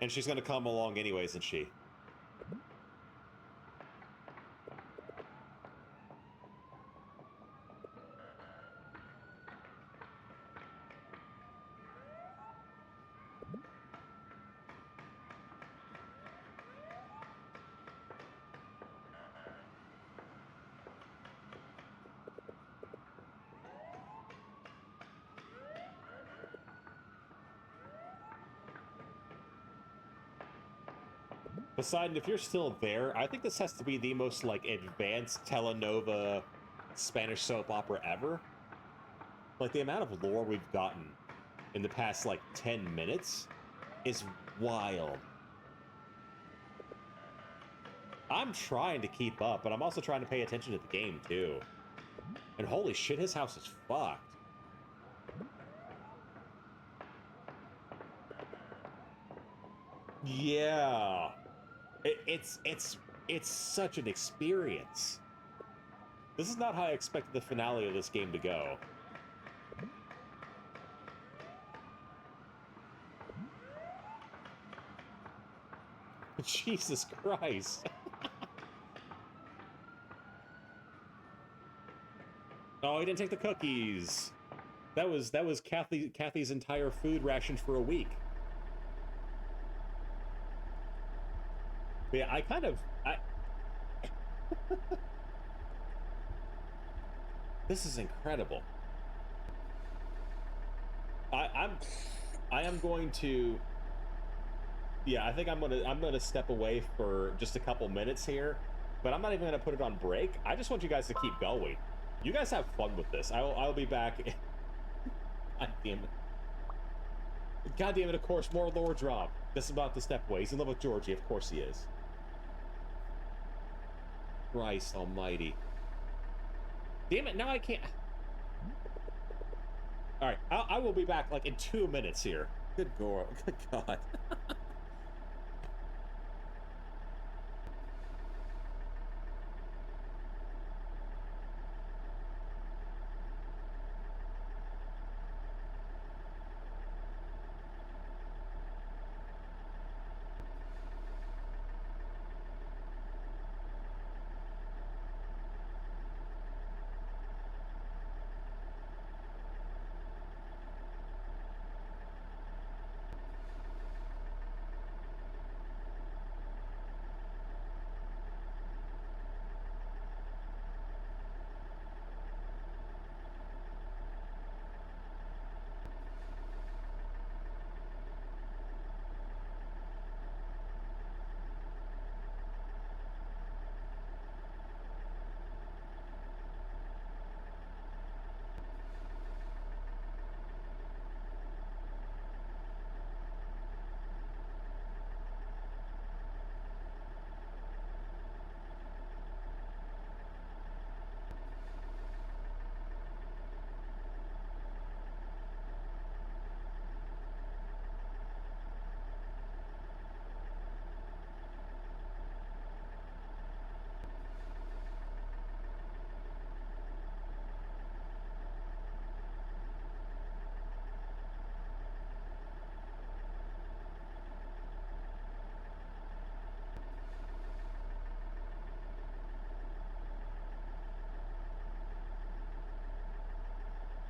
And she's going to come along anyways, isn't she? Poseidon, if you're still there, I think this has to be the most, like, advanced telenova Spanish soap opera ever. Like, the amount of lore we've gotten in the past, like, 10 minutes is wild. I'm trying to keep up, but I'm also trying to pay attention to the game, too. And holy shit, his house is fucked. Yeah. It's such an experience. This is not how I expected the finale of this game to go. Jesus Christ. Oh, he didn't take the cookies. That was Kathy's entire food ration for a week. But yeah, This is incredible. I am going to... Yeah, I think I'm gonna step away for just a couple minutes here, but I'm not even gonna put it on break. I just want you guys to keep going. You guys have fun with this. I'll be back. God damn it. God damn it, of course, more lore drop. This is about to step away. He's in love with Georgie, of course he is. Christ almighty. Damn it, now I can't... Alright, I will be back, like, in 2 minutes here. Good God. Good God.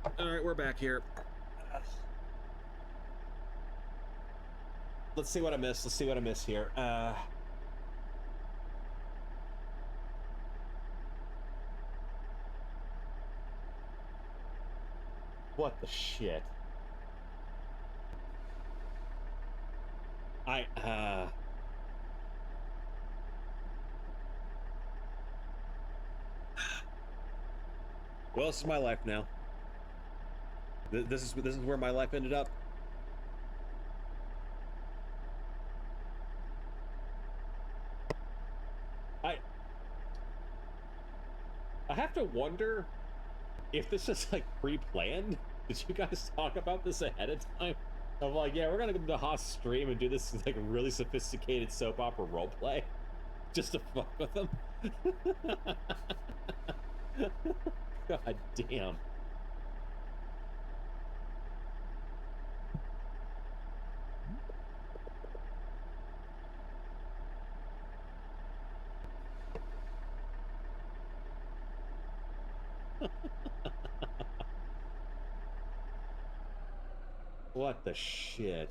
All right, we're back here. Let's see what I missed. Let's see what I missed here. What the shit? Well, this is my life now. This is where my life ended up. I have to wonder if this is like pre-planned. Did you guys talk about this ahead of time? Of like, yeah, we're gonna go to Haas stream and do this like really sophisticated soap opera roleplay just to fuck with them. God damn. What the shit?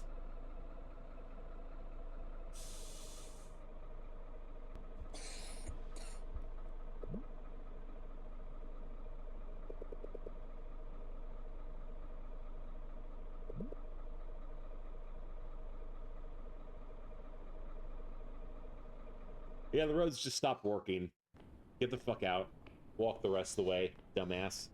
Yeah, the roads just stopped working. Get the fuck out. Walk the rest of the way, dumbass.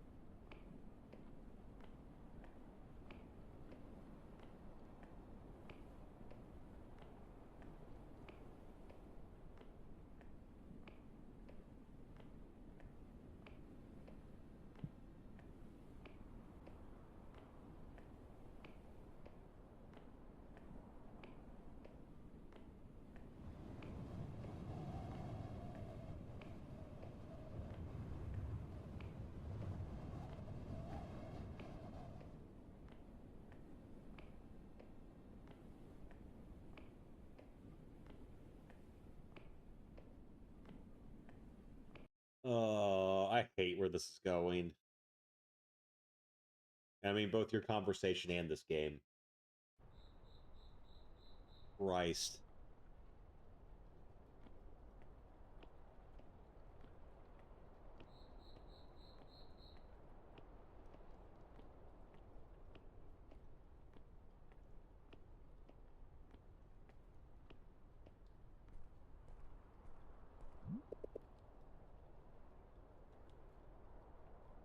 Oh, I hate where this is going. I mean, both your conversation and this game. Christ.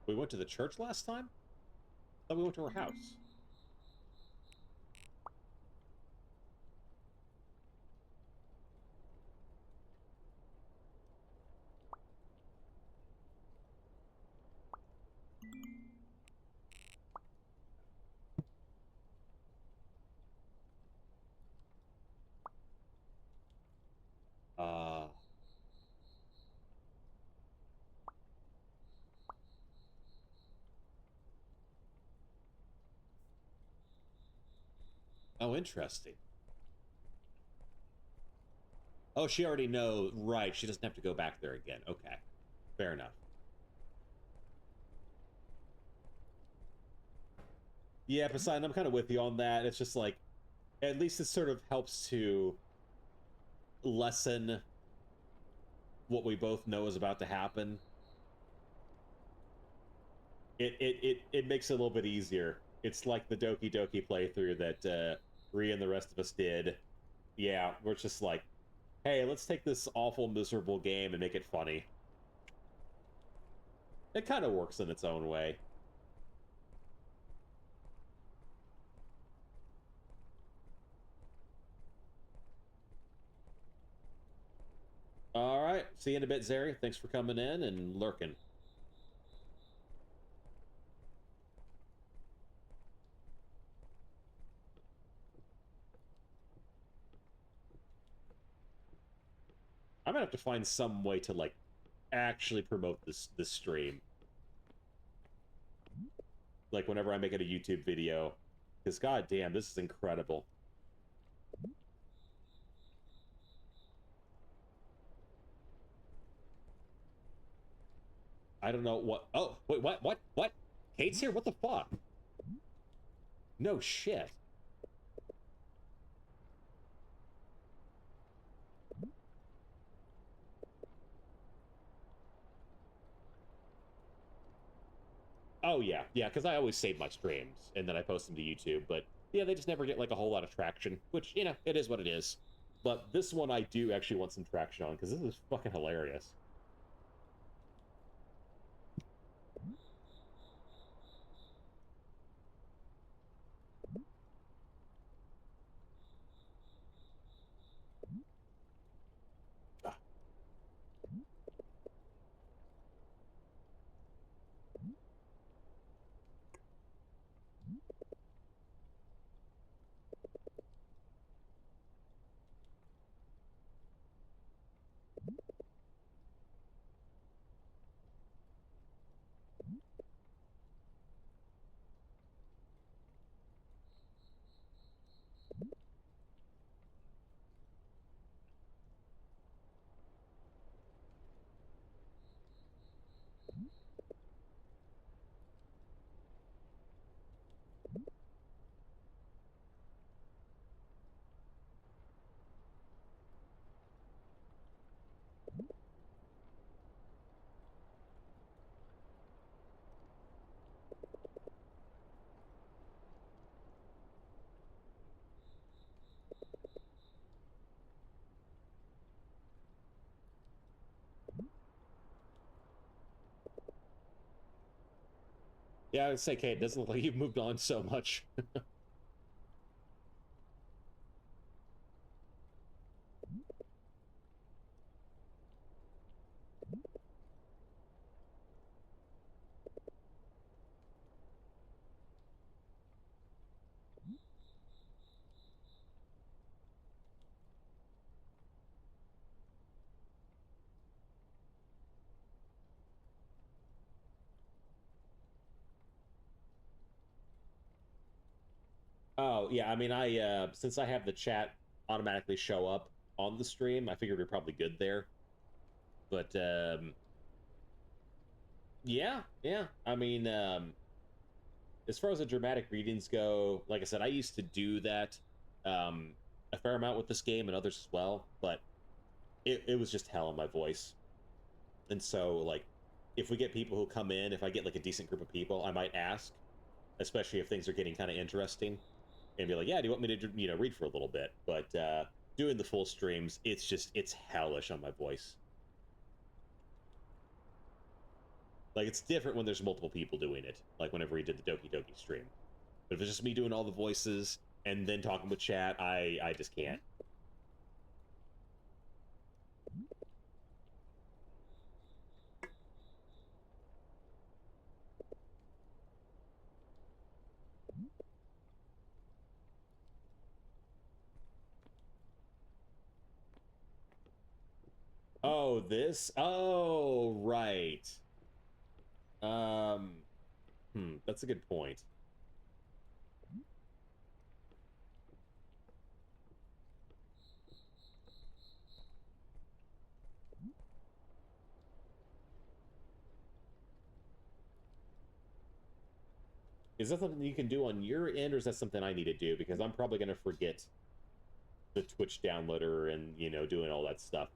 We went to the church last time? I thought we went to her house. Uh... Oh, interesting. Oh, she already knows. Right, she doesn't have to go back there again. Okay. Fair enough. Yeah, Poseidon, I'm kind of with you on that. It's just like, at least it sort of helps to lessen what we both know is about to happen. It makes it a little bit easier. It's like the Doki Doki playthrough that Rhea and the rest of us did. Yeah, we're just like, hey, let's take this awful, miserable game and make it funny. It kind of works in its own way. All right, see you in a bit, Zeri. Thanks for coming in and lurking. I'm gonna have to find some way to like actually promote this stream. Like whenever I make it a YouTube video, because goddamn, this is incredible. I don't know what. Oh, wait, what? Kate's here? What the fuck? No shit. Oh, yeah. Yeah, because I always save my streams, and then I post them to YouTube, but yeah, they just never get, like, a whole lot of traction, which, you know, it is what it is. But this one I do actually want some traction on, because this is fucking hilarious. Ah. Yeah, I would say, Kate, it doesn't look like you've moved on so much. Oh, yeah, I mean, since I have the chat automatically show up on the stream, I figured we're probably good there. But, yeah, yeah. I mean, as far as the dramatic readings go, like I said, I used to do that um, a fair amount with this game and others as well, but it was just hell on my voice. And so, like, if we get people who come in, if I get like a decent group of people, I might ask, especially if things are getting kind of interesting, and be like, "Yeah, do you want me to, read for a little bit?" But doing the full streams, it's hellish on my voice. Like, it's different when there's multiple people doing it, like whenever we did the Doki Doki stream. But if it's just me doing all the voices and then talking with chat, I just can't. Oh, this? Oh, right. Um, that's a good point. Is that something you can do on your end, or is that something I need to do? Because I'm probably going to forget the Twitch downloader and, doing all that stuff.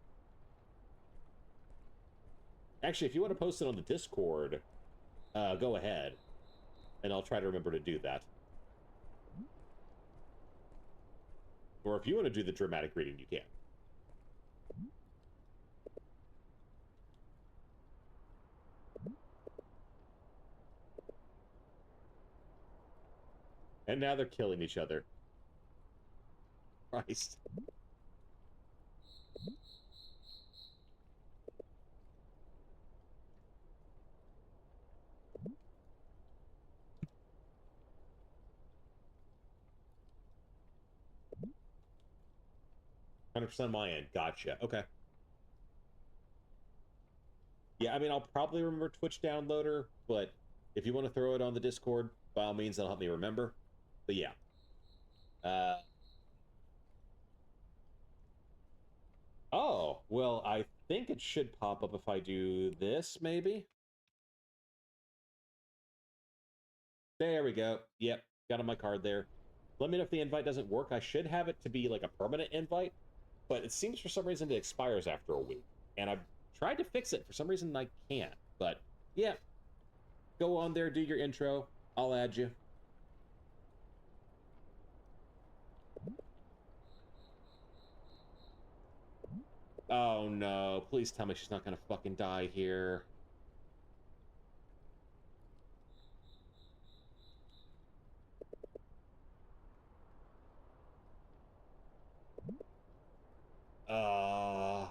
Actually, if you want to post it on the Discord, go ahead, and I'll try to remember to do that. Or if you want to do the dramatic reading, you can. And now they're killing each other. Christ. 100% my end. Gotcha. Okay. Yeah, I mean, I'll probably remember Twitch downloader, but if you want to throw it on the Discord, by all means, that'll help me remember. But yeah. Uh, oh, well, I think it should pop up if I do this, maybe? There we go. Yep, got on my card there. Let me know if the invite doesn't work. I should have it to be like a permanent invite, but it seems for some reason it expires after a week. And I've tried to fix it. For some reason I can't. But yeah, go on there, do your intro. I'll add you. Oh no, please tell me she's not gonna fucking die here. Uh...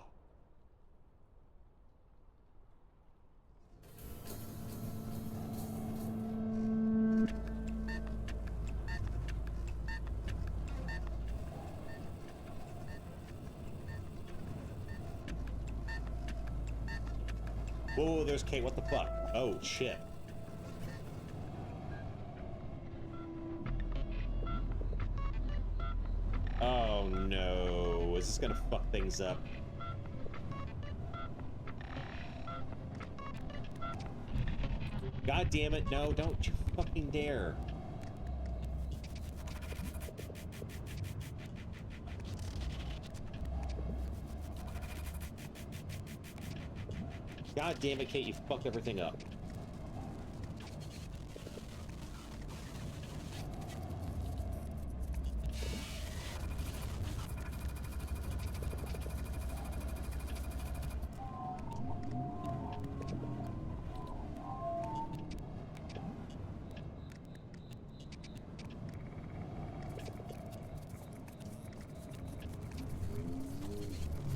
Whoa, there's Kate, what the fuck? Oh, shit. Oh no, is this gonna fuck things up? God damn it, no, don't you fucking dare. God damn it, Kate, you fucked everything up.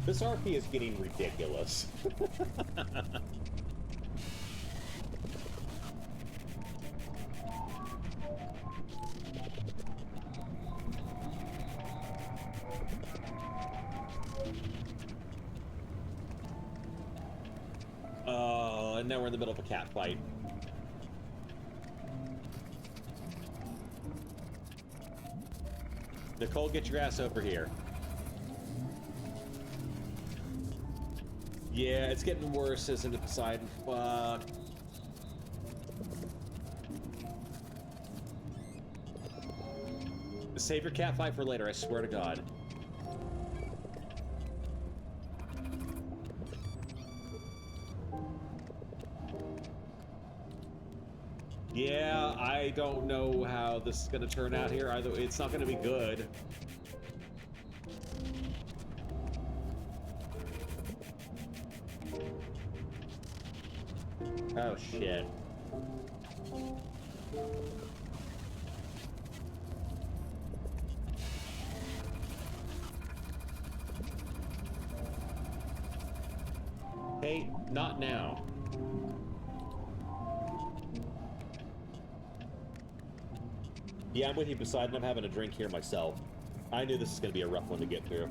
This RP is getting ridiculous. And now we're in the middle of a cat fight. Nicole, get your ass over here. Yeah, it's getting worse, isn't it, Poseidon? Fuck. Save your cat fight for later, I swear to God. Yeah, I don't know how this is going to turn out here. Either it's not going to be good. Oh, shit. Hey, not now. Yeah, I'm with you, Poseidon. I'm having a drink here myself. I knew this was going to be a rough one to get through.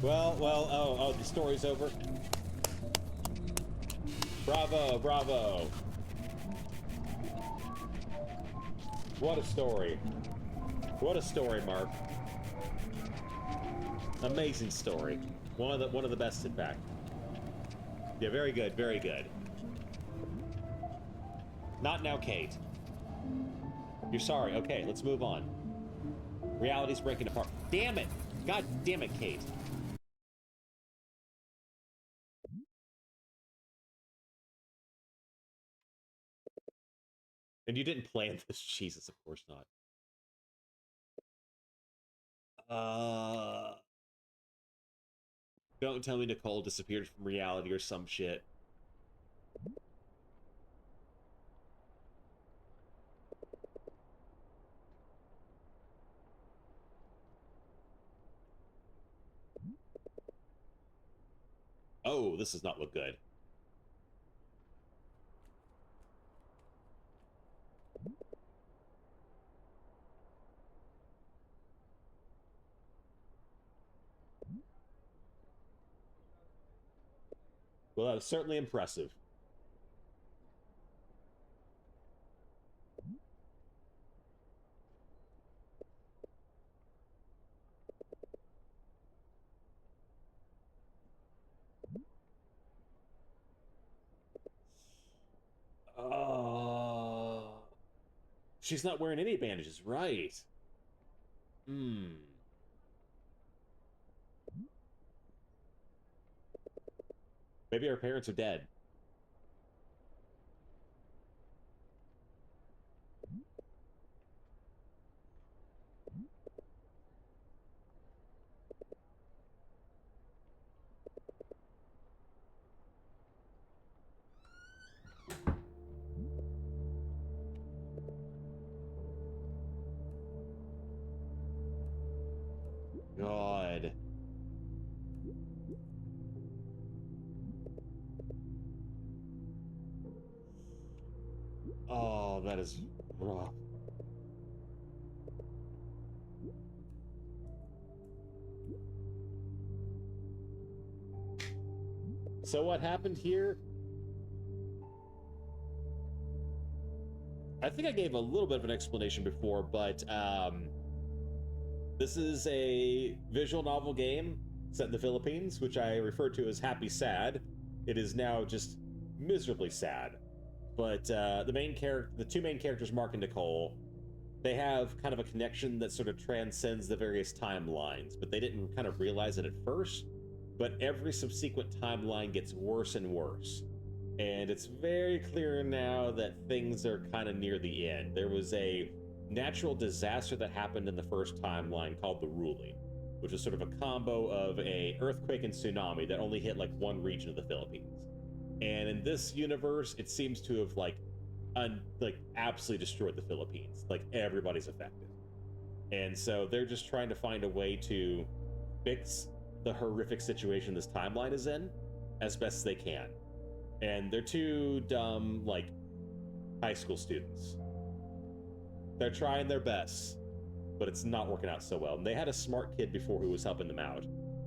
Well, oh, the story's over. Bravo, bravo. What a story. What a story, Mark. Amazing story. One of the best, in fact. Yeah, very good, very good. Not now, Kate. You're sorry. Okay, let's move on. Reality's breaking apart. Damn it! God damn it, Kate. And you didn't plan this. Jesus, of course not. Don't tell me Nicole disappeared from reality or some shit. Oh, this does not look good. Well, that was certainly impressive. She's not wearing any bandages, right? Hmm. Maybe her parents are dead. God. Oh, that is rough. So what happened here? I think I gave a little bit of an explanation before, but this is a visual novel game set in the Philippines, which I refer to as Happy Sad. It is now just miserably sad. But the two main characters, Mark and Nicole, they have kind of a connection that sort of transcends the various timelines, but they didn't kind of realize it at first. But every subsequent timeline gets worse and worse. And it's very clear now that things are kind of near the end. There was a natural disaster that happened in the first timeline called the Ruling, which was sort of a combo of a earthquake and tsunami that only hit like one region of the Philippines. And in this universe, it seems to have like absolutely destroyed the Philippines. Like everybody's affected. And so they're just trying to find a way to fix the horrific situation this timeline is in as best as they can. And they're two dumb, like, high school students. They're trying their best, but it's not working out so well. And they had a smart kid before who was helping them out.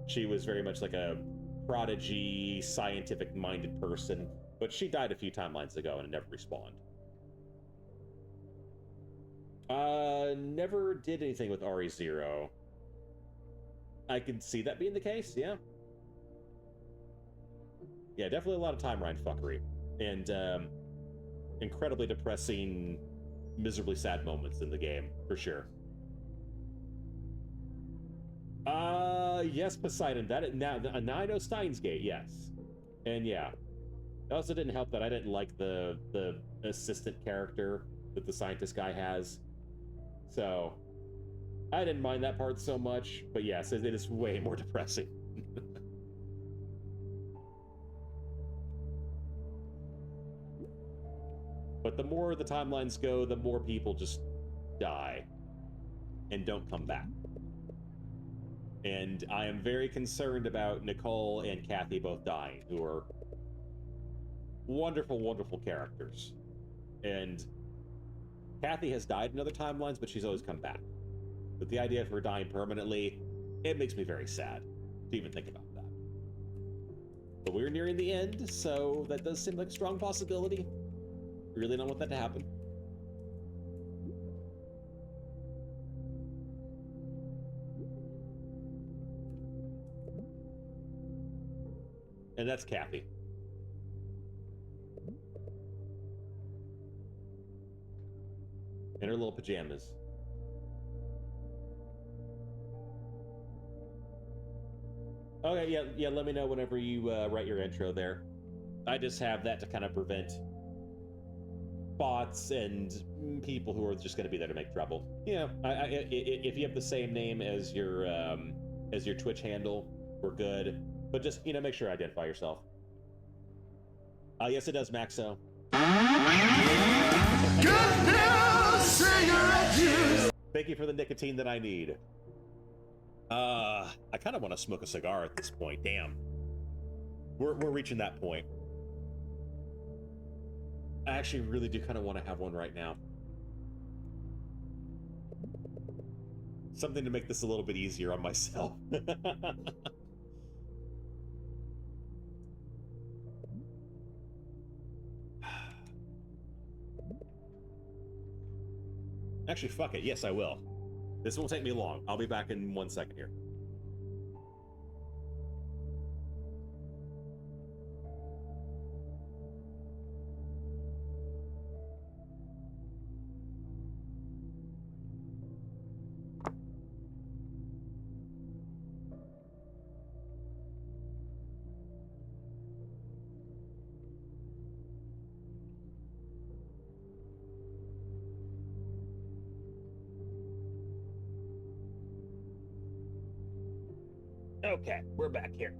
She was very much like a prodigy, scientific-minded person, but she died a few timelines ago and it never respawned. Never did anything with RE0. I could see that being the case, yeah. Yeah, definitely a lot of timeline fuckery. And incredibly depressing, miserably sad moments in the game, for sure. Yes, Poseidon. Now I know Steins Gate, yes. And yeah. It also didn't help that I didn't like the assistant character that the scientist guy has. So I didn't mind that part so much, but yes, it is way more depressing. But the more the timelines go, the more people just die and don't come back. And I am very concerned about Nicole and Kathy both dying, who are wonderful, wonderful characters. And Kathy has died in other timelines, but she's always come back. But the idea of her dying permanently, it makes me very sad to even think about that. But we're nearing the end, so that does seem like a strong possibility. Really don't want that to happen. And that's Kathy. In her little pajamas. Okay, yeah, let me know whenever you write your intro there. I just have that to kind of prevent bots and people who are just going to be there to make trouble. Yeah, if you have the same name as your Twitch handle, we're good. But just, make sure you identify yourself. Yes, it does, Maxo. Good news, cigarette juice. Thank you for the nicotine that I need. I kind of want to smoke a cigar at this point. Damn. We're reaching that point. I actually really do kind of want to have one right now. Something to make this a little bit easier on myself. Actually, fuck it. Yes, I will. This won't take me long. I'll be back in 1 second here. Okay, we're back here.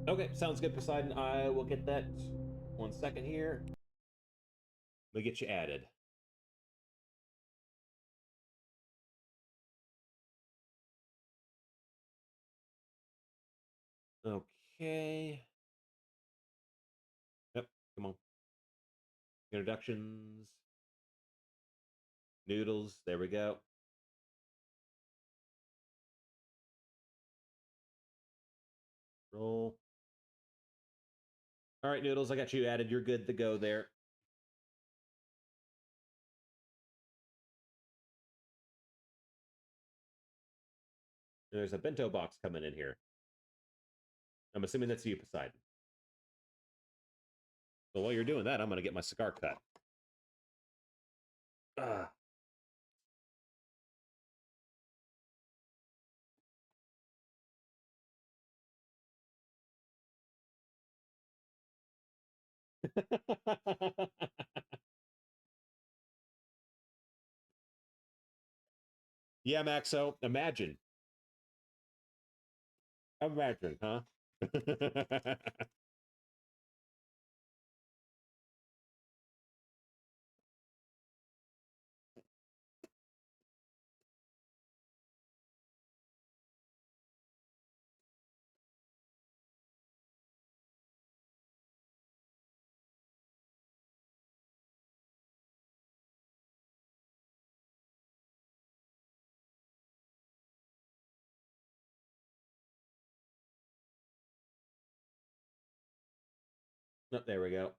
Okay, sounds good, Poseidon. I will get that. 1 second here. Let me get you added. Okay. Yep, come on. Introductions. Noodles. There we go. Roll. All right, Noodles, I got you added. You're good to go there. There's a bento box coming in here. I'm assuming that's you, Poseidon. So while you're doing that, I'm going to get my cigar cut. Ah. Yeah, Maxo, imagine. Imagine, huh? Oh, there we go.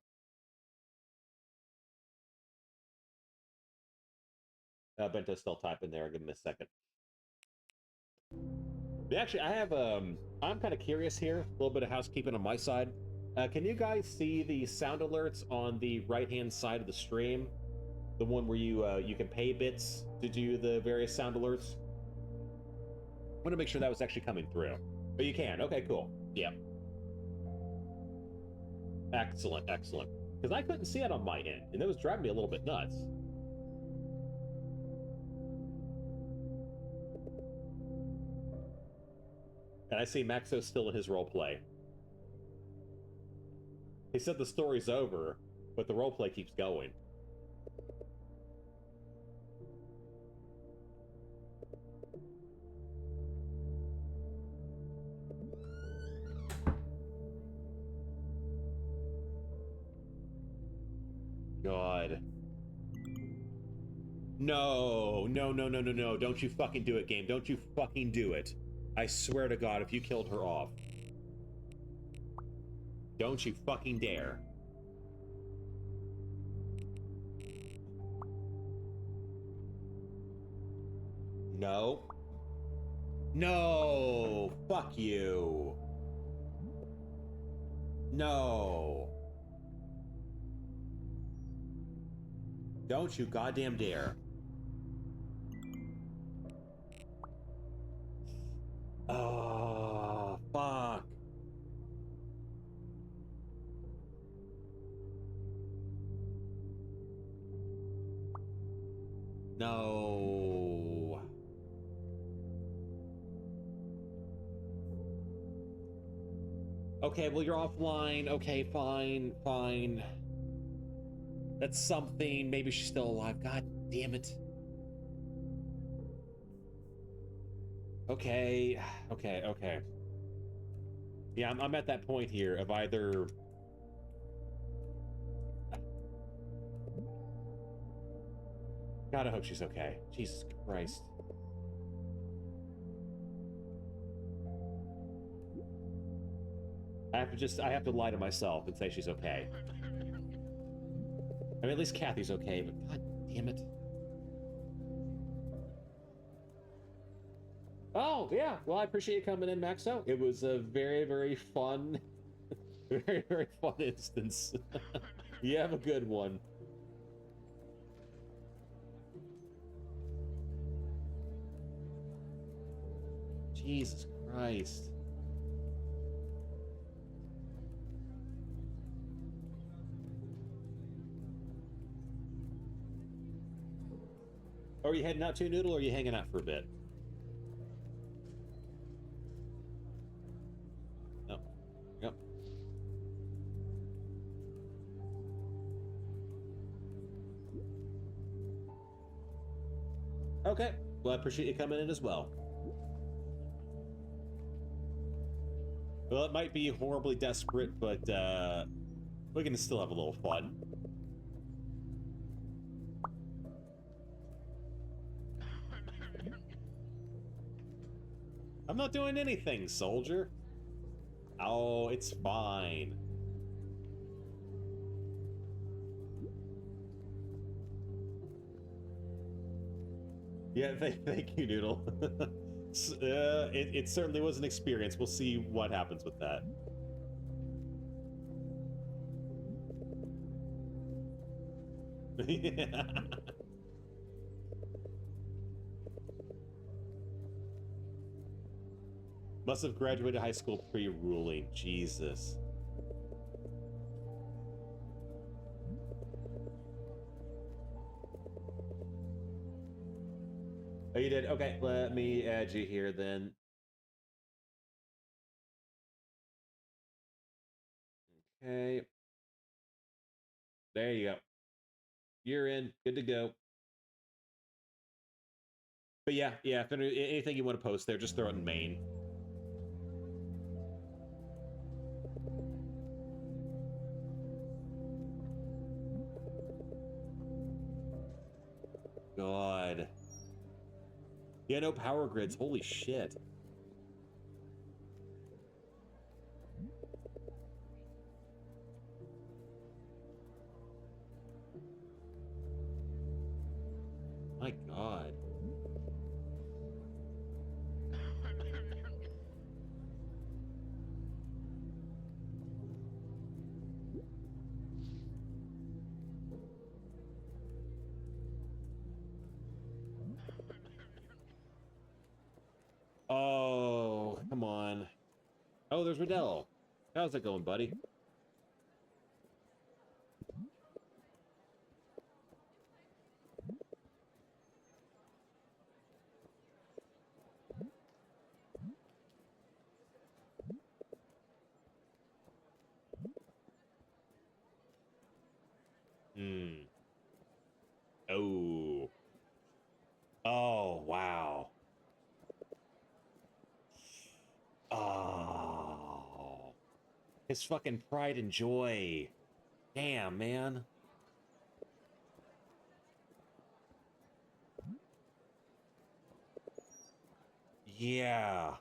Bento's still typing there. Give him a second. Actually, I have I'm kind of curious here. A little bit of housekeeping on my side. Can you guys see the sound alerts on the right-hand side of the stream? The one where you can pay bits to do the various sound alerts. I want to make sure that was actually coming through. But you can. Okay, cool. Yeah. Excellent, excellent. Because I couldn't see it on my end, and it was driving me a little bit nuts. And I see Maxo still in his role play. He said the story's over, but the role play keeps going. God. No, no, no, no, no, no. Don't you fucking do it, game. Don't you fucking do it. I swear to God, if you killed her off. Don't you fucking dare. No. No. Fuck you. No. Don't you goddamn dare. Oh, fuck. No. Okay, well, you're offline. Okay, fine, fine. That's something. Maybe she's still alive. God damn it. Okay, okay, okay. Yeah, I'm at that point here of either... God, I hope she's okay. Jesus Christ. I have to lie to myself and say she's okay. I mean, at least Kathy's okay, but God damn it. Oh, yeah. Well, I appreciate you coming in, Maxo. It was a very, very fun, very, very fun instance. You have a good one. Jesus Christ. Or are you heading out to a Noodle, or are you hanging out for a bit? No. Yep. Okay. Well, I appreciate you coming in as well. Well, it might be horribly desperate, but we can still have a little fun. I'm not doing anything, soldier. Oh, it's fine. Yeah, thank you, Noodle. It certainly was an experience. We'll see what happens with that. Yeah. Must have graduated high school pre-ruling. Jesus. Oh, you did? Okay, let me add you here then. Okay. There you go. You're in. Good to go. But yeah, if anything you want to post there, just throw it in main. God. Yeah, no power grids. Holy shit. My God. Oh, come on. Oh, there's Riddell. How's it going, buddy? Hmm. Oh. Oh, wow. Oh. His fucking pride and joy. Damn, man. Yeah.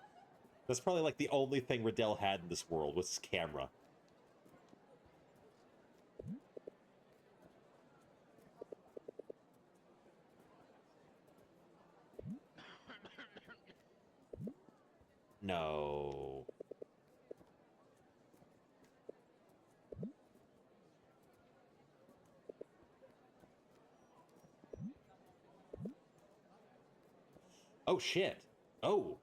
That's probably like the only thing Riddell had in this world was his camera. No. Oh, shit. Oh.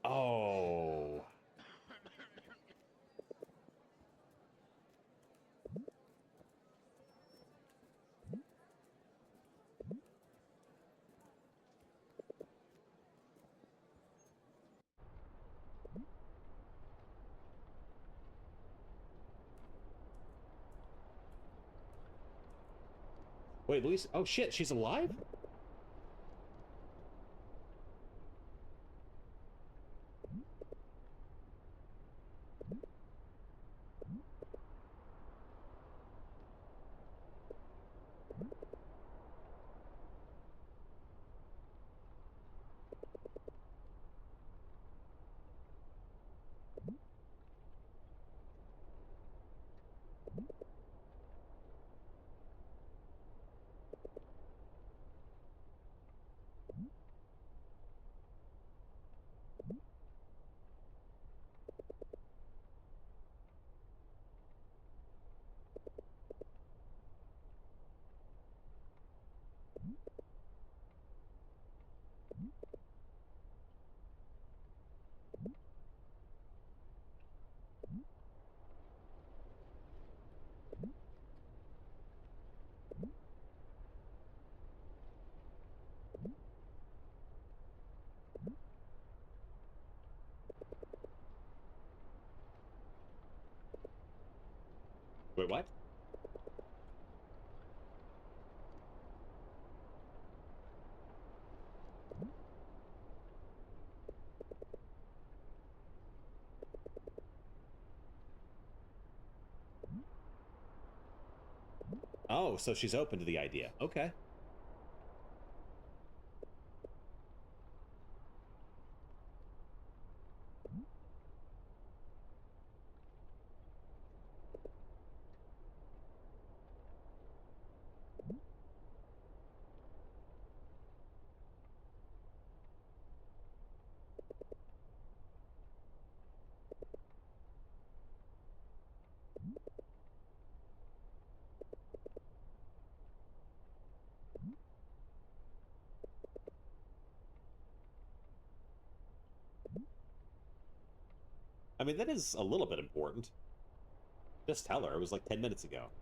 Oh. Wait, Luis. Oh, shit. She's alive? Wait, what? Oh, so she's open to the idea. Okay. I mean, that is a little bit important. Just tell her. It was like 10 minutes ago.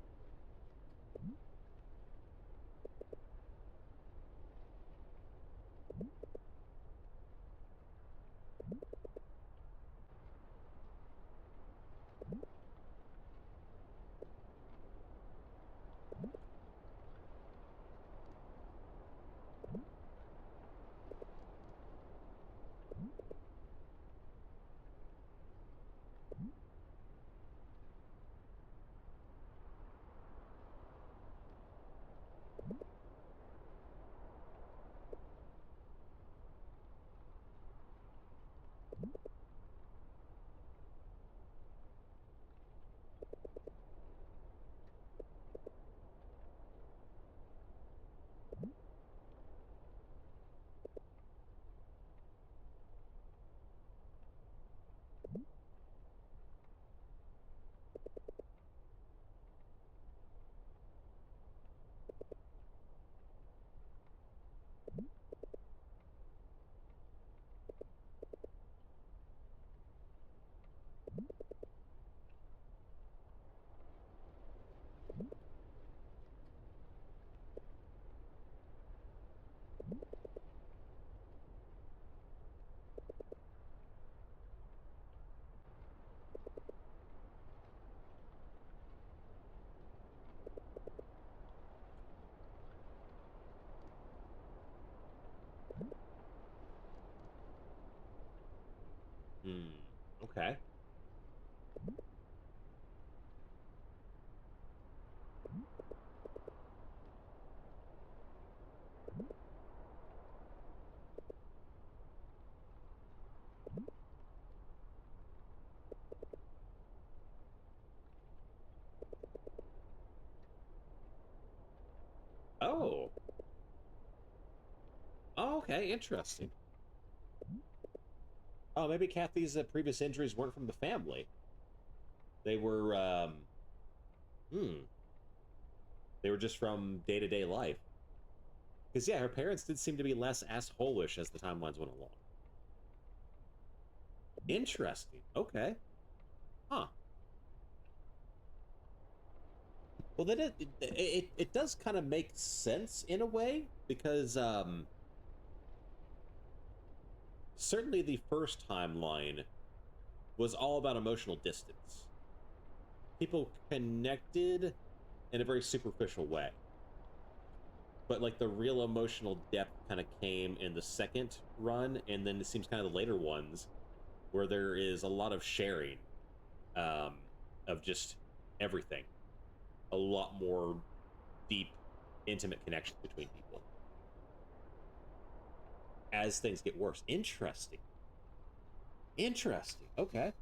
Hmm. Okay. Oh. Oh, okay. Interesting. Oh, maybe Kathy's previous injuries weren't from the family. They were, hmm. They were just from day to day life. Because, yeah, her parents did seem to be less assholish as the timelines went along. Interesting. Okay. Huh. Well, then it does kind of make sense in a way because certainly the first timeline was all about emotional distance. People connected in a very superficial way, but like the real emotional depth kind of came in the second run, and then it seems kind of the later ones where there is a lot of sharing um, of just everything, a lot more deep, intimate connections between people as things get worse. Interesting. Interesting. Okay.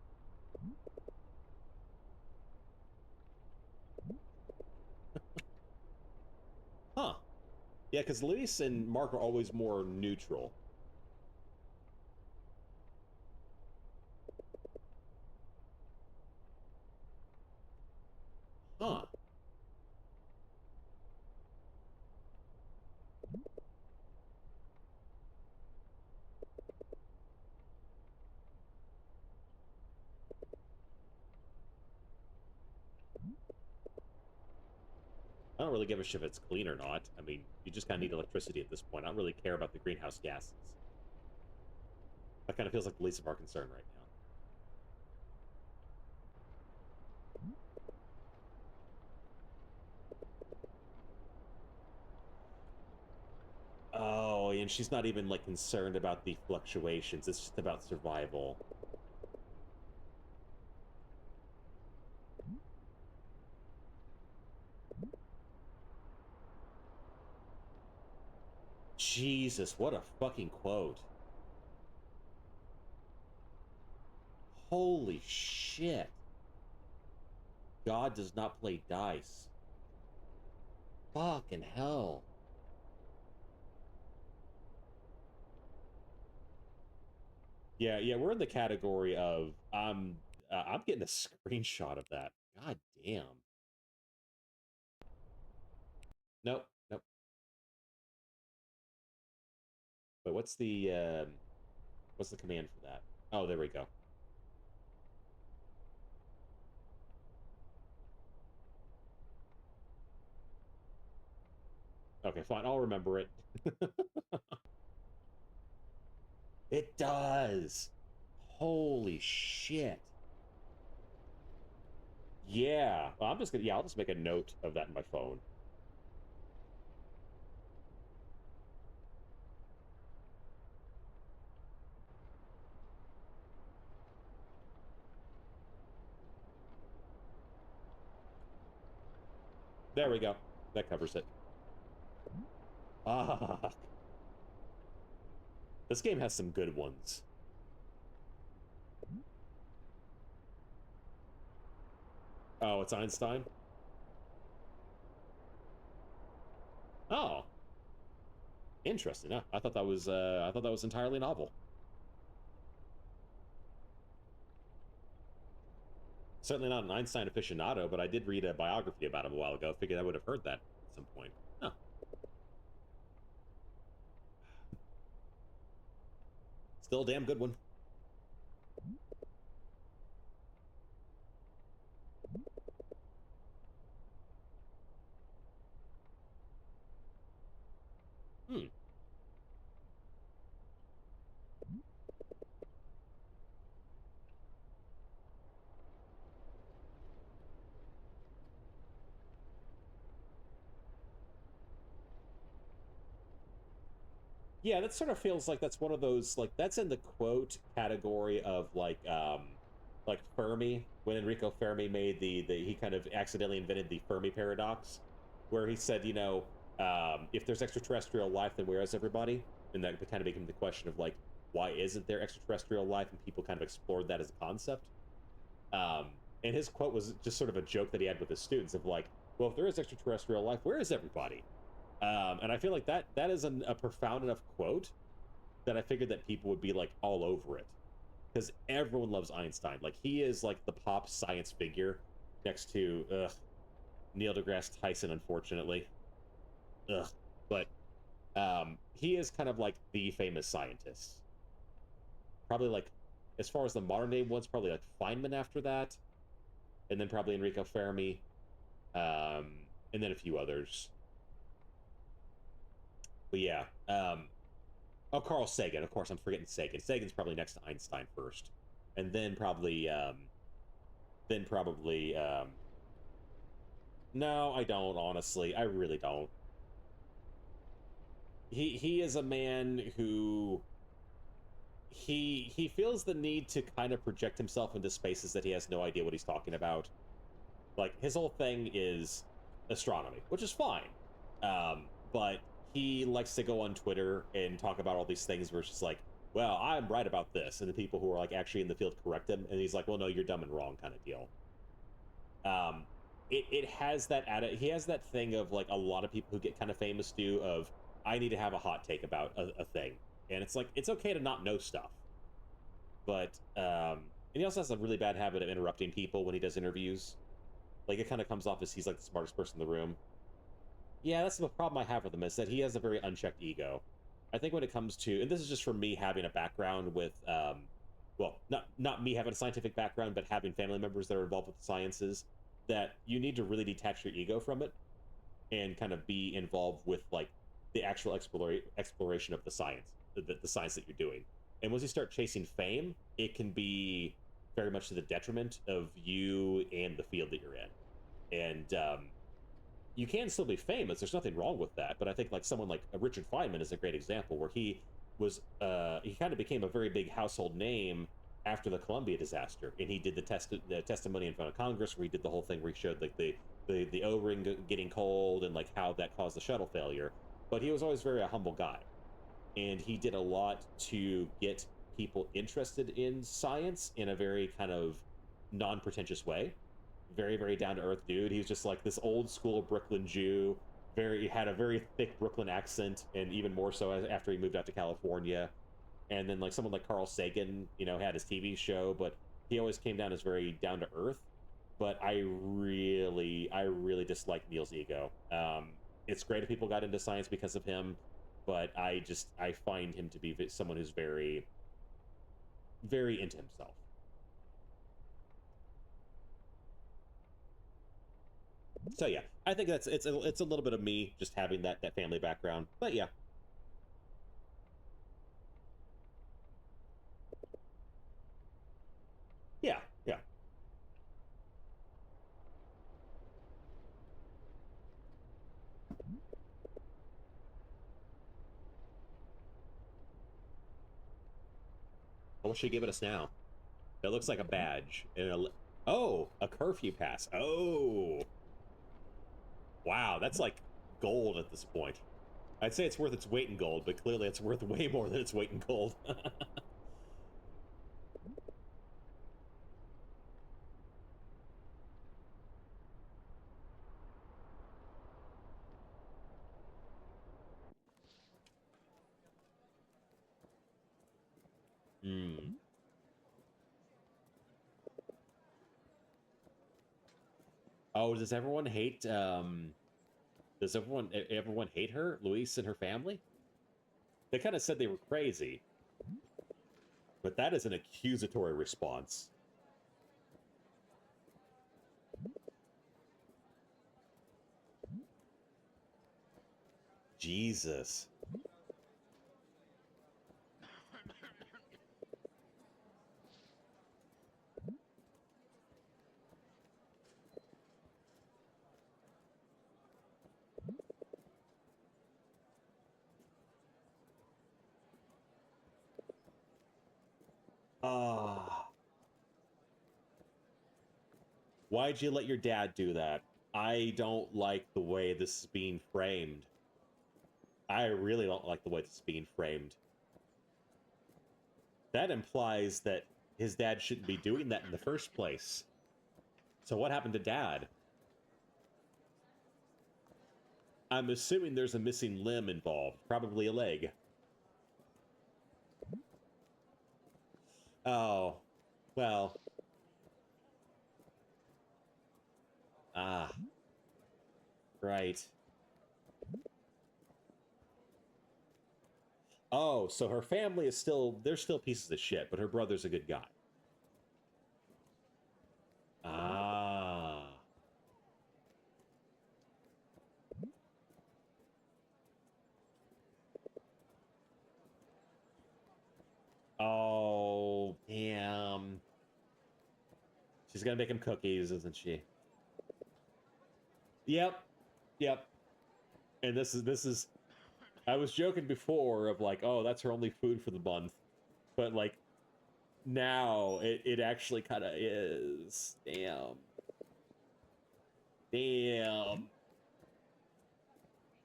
Huh. Yeah, because Luis and Mark are always more neutral. Huh. I don't really give a shit if it's clean or not. I mean, you just kind of need electricity at this point. I don't really care about the greenhouse gases. That kind of feels like the least of our concern right now. boy, and she's not even like concerned about the fluctuations. It's just about survival. Jesus, what a fucking quote. Holy shit. God does not play dice. Fucking hell. Yeah, we're in the category of I'm getting a screenshot of that. God damn. Nope, nope. But what's the command for that? Oh, there we go. Okay, fine. I'll remember it. It does. Holy shit. Yeah. Well, I'll just make a note of that in my phone. There we go. That covers it. Ah. This game has some good ones. Oh, it's Einstein? Oh. Interesting. Huh? I thought that was entirely novel. Certainly not an Einstein aficionado, but I did read a biography about him a while ago. Figured I would have heard that at some point. Huh. Still a damn good one. Hmm. Yeah, that sort of feels like that's one of those like that's in the quote category of like Fermi when Enrico Fermi made the he kind of accidentally invented the Fermi paradox, where he said, if there's extraterrestrial life, then where is everybody? And that kind of became the question of like, why isn't there extraterrestrial life? And people kind of explored that as a concept. Um, and his quote was just sort of a joke that he had with his students of like, well, if there is extraterrestrial life, where is everybody? And I feel like that is a profound enough quote that I figured that people would be like all over it because everyone loves Einstein. Like he is like the pop science figure next to Neil deGrasse Tyson, unfortunately. Ugh. But he is kind of like the famous scientist. Probably like as far as the modern day ones, probably like Feynman after that, and then probably Enrico Fermi, um, and then a few others. But yeah, oh, Carl Sagan. Of course, I'm forgetting Sagan. Sagan's probably next to Einstein first, and then probably. No, I don't. Honestly, I really don't. He is a man who he feels the need to kind of project himself into spaces that he has no idea what he's talking about. Like his whole thing is astronomy, which is fine. But he likes to go on Twitter and talk about all these things where it's just like, well, I'm right about this, and the people who are like actually in the field correct him, and he's like, well, no, you're dumb and wrong, kind of deal. Um, it has that he has that thing of like a lot of people who get kind of famous do of I need to have a hot take about a thing, and it's like it's okay to not know stuff, but and he also has a really bad habit of interrupting people when he does interviews. Like it kind of comes off as he's like the smartest person in the room. Yeah, that's the problem I have with him is that he has a very unchecked ego. I think when it comes to, and this is just for me having a background with, well, not me having a scientific background, but having family members that are involved with the sciences, that you need to really detach your ego from it and kind of be involved with like the actual exploration of the science, the science that you're doing. And once you start chasing fame, it can be very much to the detriment of you and the field that you're in. And you can still be famous. There's nothing wrong with that. But I think like someone like Richard Feynman is a great example where he kind of became a very big household name after the Columbia disaster, and he did the testimony in front of Congress where he did the whole thing where he showed like the O-ring getting cold and like how that caused the shuttle failure. But he was always very a humble guy, and he did a lot to get people interested in science in a very kind of non-pretentious way. Very, very down-to-earth dude. He was just like this old school Brooklyn Jew. He had a very thick Brooklyn accent, and even more so after he moved out to California. And then like someone like Carl Sagan, had his TV show, but he always came down as very down-to-earth. But I really dislike Neil's ego. It's great if people got into science because of him, but I find him to be someone who's very, very into himself. So yeah, I think it's a little bit of me just having that family background, but yeah. Yeah, yeah. What should you give us now? It looks like a badge. Oh, a curfew pass. Oh, wow, that's like gold at this point. I'd say it's worth its weight in gold, but clearly it's worth way more than its weight in gold. Hmm. Oh, does everyone hate does everyone hate her, Luis and her family? They kind of said they were crazy, but that is an accusatory response. Jesus. Ah. Why'd you let your dad do that? I don't like the way this is being framed. I really don't like the way this is being framed. That implies that his dad shouldn't be doing that in the first place. So what happened to dad? I'm assuming there's a missing limb involved, probably a leg. Oh, well. Ah, right. Oh, so her family is they're still pieces of shit, but her brother's a good guy. Ah. Oh, damn. She's gonna make him cookies, isn't she? Yep. Yep. And this is I was joking before of like, oh, that's her only food for the month. But like now it actually kind of is. Damn. Damn.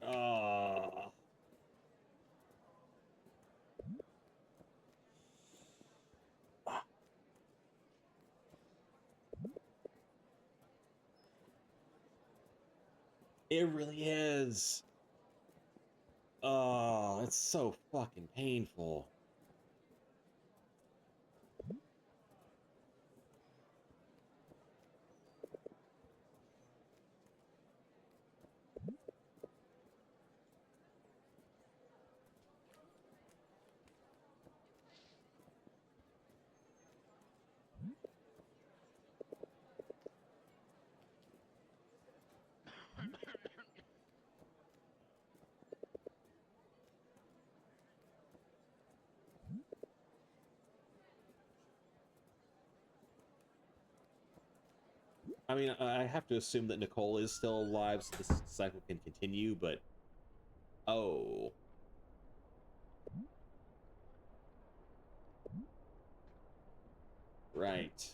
Ah. It really is. Oh, it's so fucking painful. I mean, I have to assume that Nicole is still alive, so this cycle can continue, but... Oh. Right.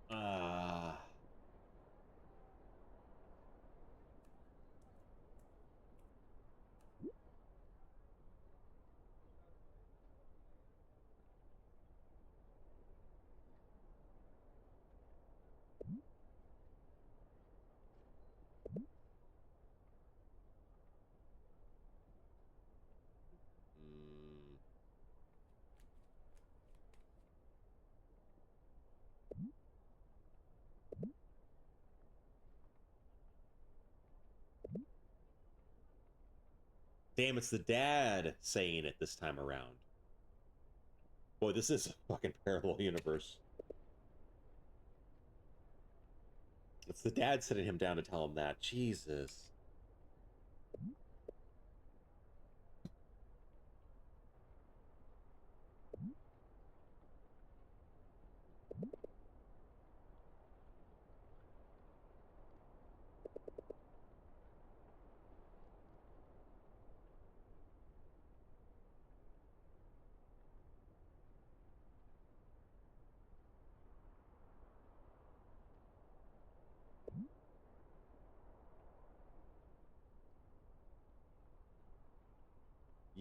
Uh... mm. Damn, it's the dad saying it this time around. Boy, this is a fucking parallel universe. It's the dad sitting him down to tell him that. Jesus.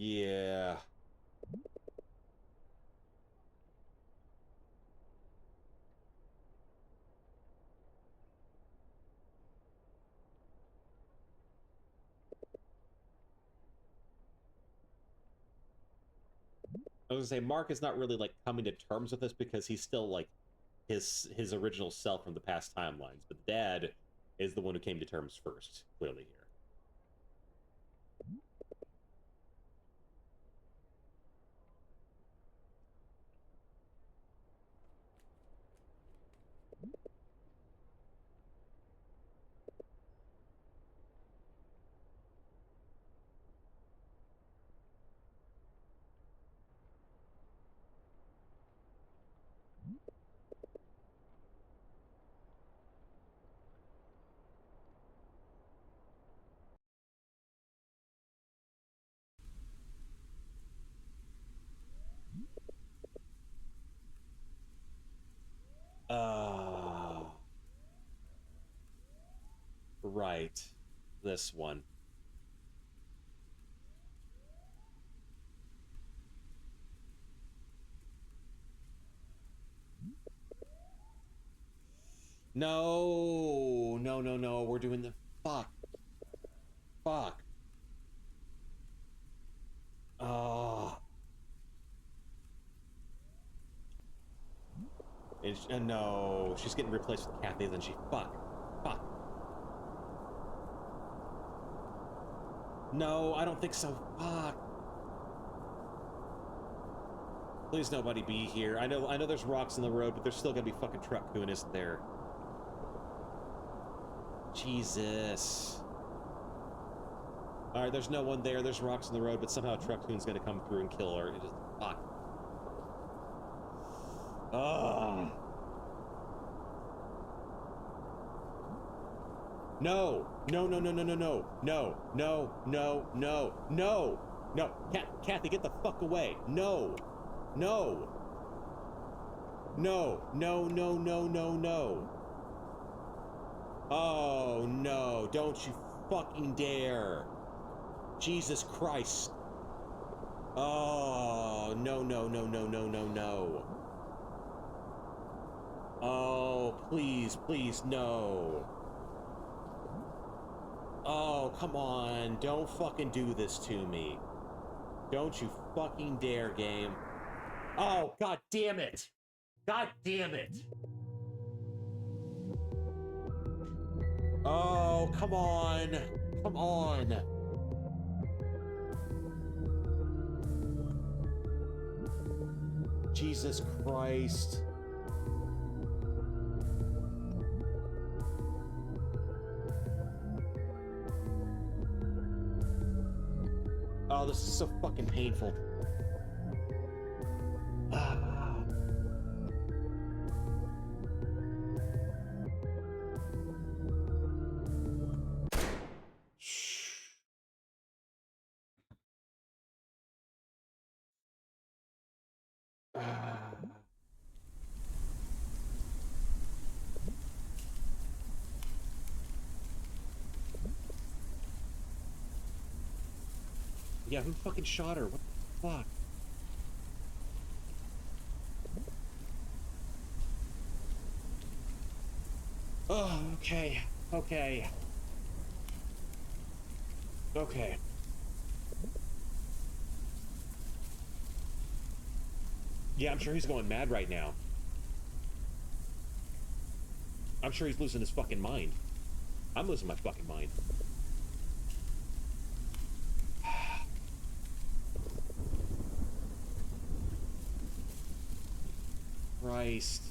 Yeah. I was gonna say Mark is not really like coming to terms with this because he's still like his original self from the past timelines, but the dad is the one who came to terms first, clearly here. Uh right. This one. No, no, no, no. We're doing the fuck. Fuck. Oh. No, she's getting replaced with Kathy, then she fuck. Fuck. No, I don't think so. Fuck. Please nobody be here. I know there's rocks in the road, but there's still gonna be fucking truck coon, isn't there? Jesus. Alright, there's no one there. There's rocks in the road, but somehow truck coon's gonna come through and kill her. It just fuck. Ugh. No. No, no, no, no, no, no. No. No. No. No. No. No. Kathy, get the fuck away. No. No. No. No, no, no, no, no. Oh, no. Don't you fucking dare. Jesus Christ. Oh, no, no, no, no, no, no, no. Oh, please, please, no. Oh, come on. Don't fucking do this to me. Don't you fucking dare, game. Oh, god damn it. God damn it. Oh, come on. Come on. Jesus Christ. Oh, this is so fucking painful. Yeah, who fucking shot her? What the fuck? Oh, okay. Okay. Okay. Yeah, I'm sure he's going mad right now. I'm sure he's losing his fucking mind. I'm losing my fucking mind. Christ.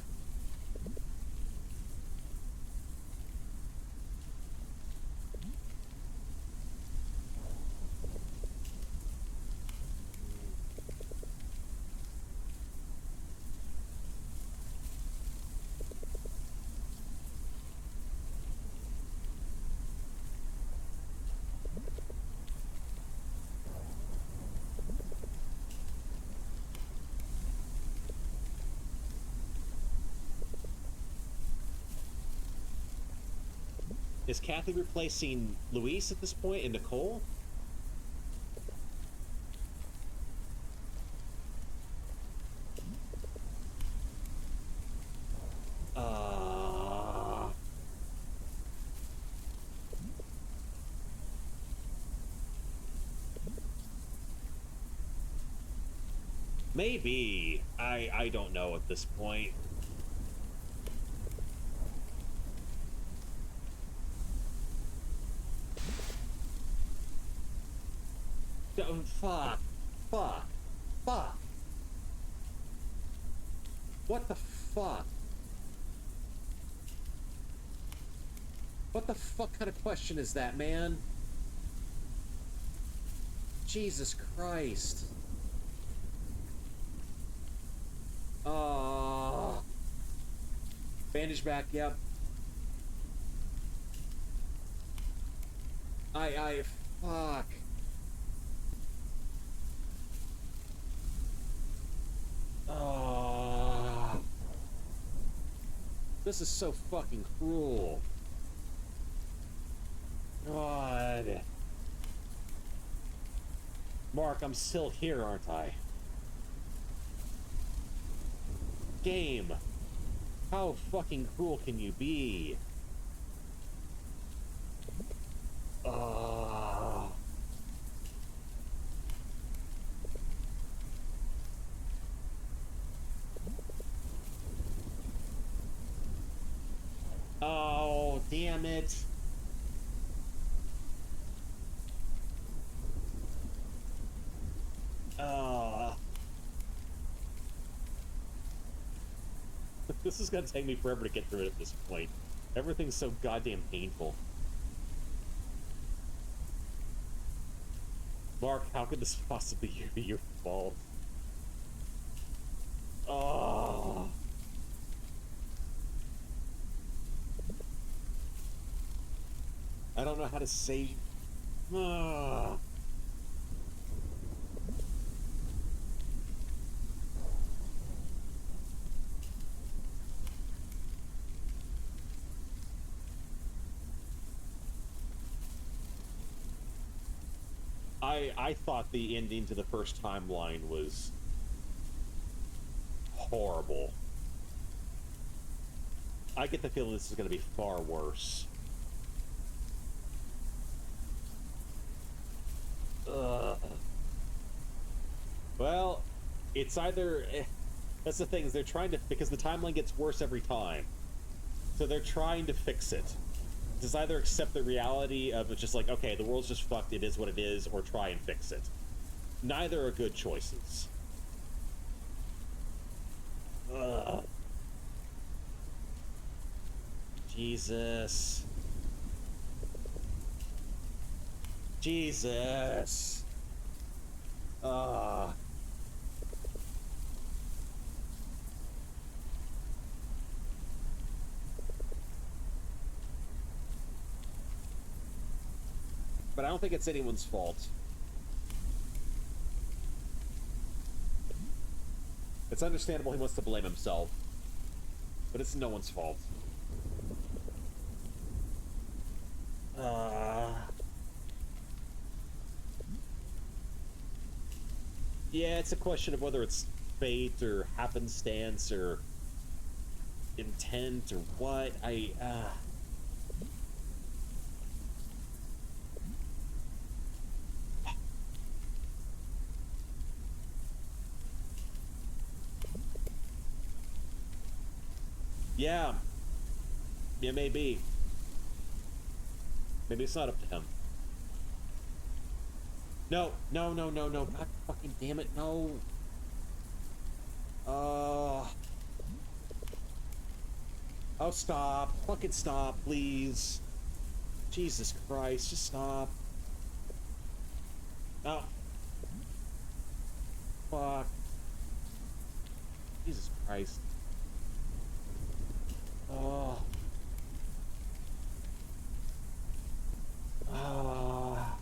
Is Kathy replacing Luis at this point and Nicole? Maybe. I don't know at this point. Fuck. Fuck. Fuck. What the fuck? What the fuck kind of question is that, man? Jesus Christ. Bandage back, yep. Fuck. This is so fucking cruel. God. Mark, I'm still here, aren't I? Game. How fucking cruel can you be? Oh, damn it. This is gonna take me forever to get through it at this point. Everything's so goddamn painful. Mark, how could this possibly be your fault? Oh. I don't know how to say. I thought the ending to the first timeline was horrible. I get the feeling this is going to be far worse. Well, it's either... That's the thing, is they're trying to... Because the timeline gets worse every time. So they're trying to fix it. Just either accept the reality of it's just like, okay, the world's just fucked, it is what it is, or try and fix it. Neither are good choices. Ugh. Jesus. Jesus. Uh, but I don't think it's anyone's fault. It's understandable he wants to blame himself, but it's no one's fault. Yeah, it's a question of whether it's fate or happenstance or intent or what. Yeah. Yeah, maybe. Maybe it's not up to him. No, no, no, no, no. God fucking damn it, no. Oh, stop. Fucking stop, please. Jesus Christ, just stop. Oh. Fuck. Jesus Christ. Oh. Ah.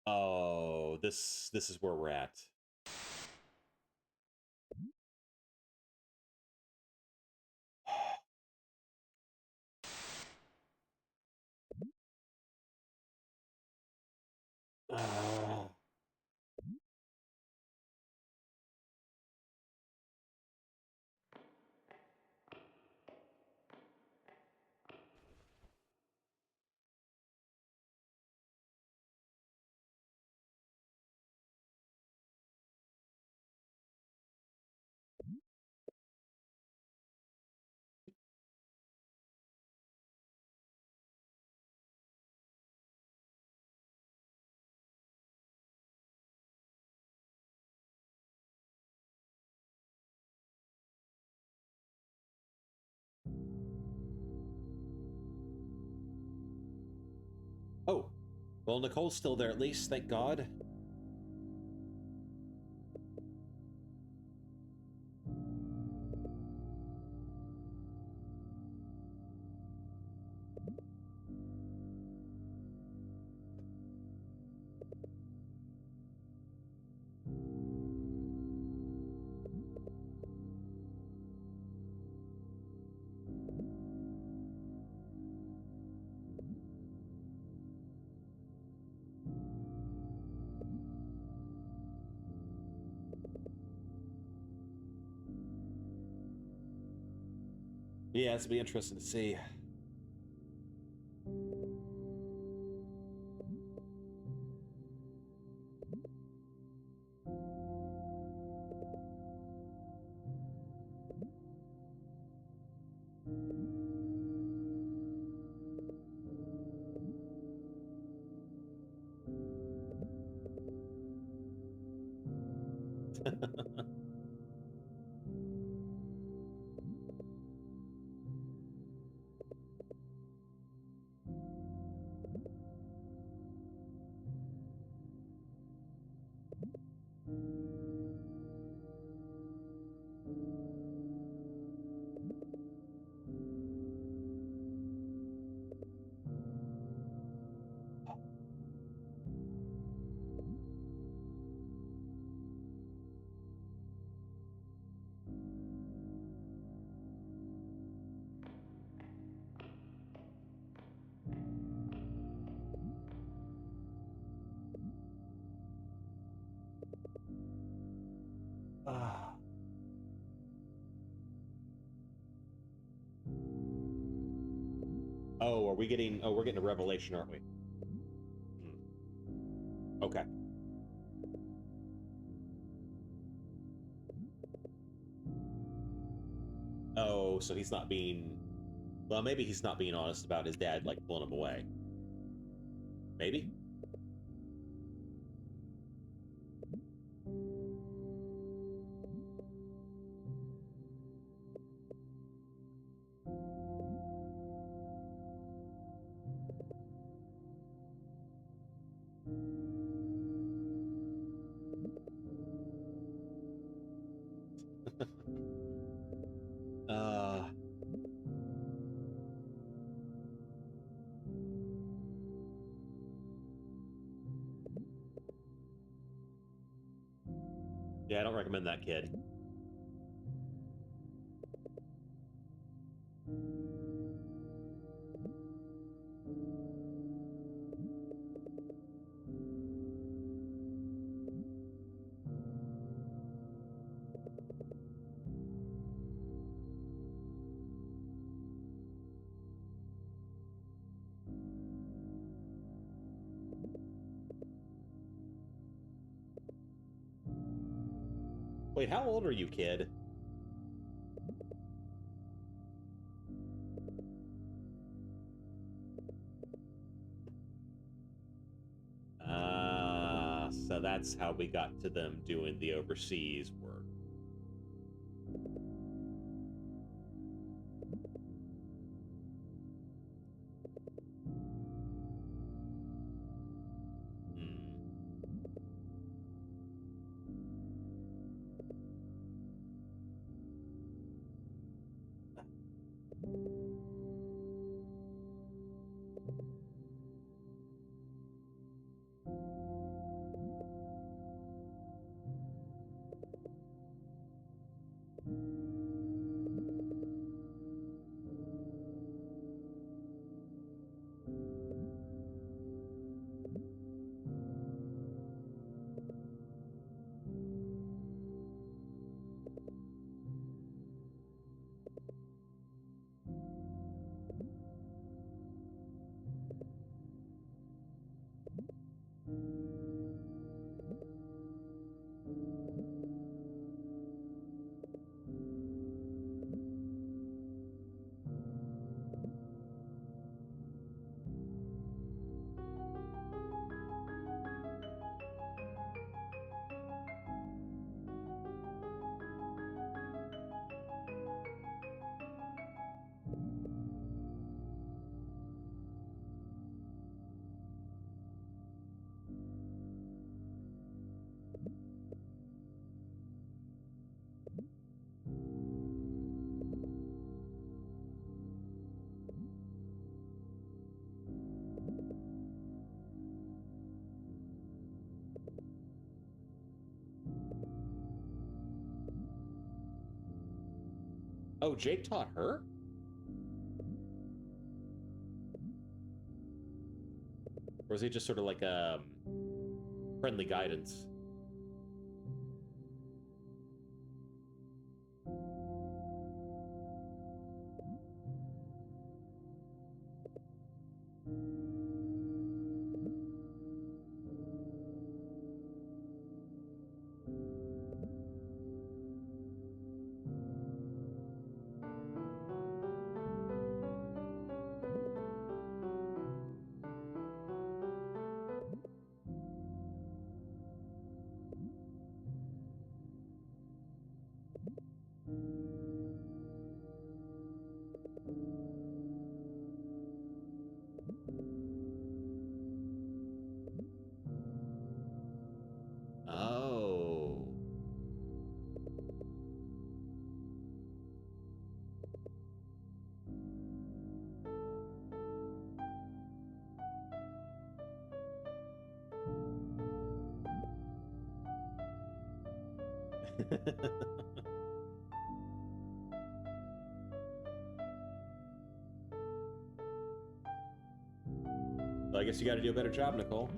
Oh, this is where we're at. Uh, oh, well, Nicole's still there at least, thank God. Yeah, this will be interesting to see. Oh, are we getting... Oh, we're getting a revelation, aren't we? Okay. Oh, Oh, so he's not being... Well, maybe he's not being honest about his dad, like, pulling him away. Maybe? uh... Yeah, I don't recommend that kid. Wait, how old are you, kid? So that's how we got to them doing the overseas work. Oh, Jake taught her? Or was he just sort of like friendly guidance? Oh. Well, I guess you got to do a better job, Nicole.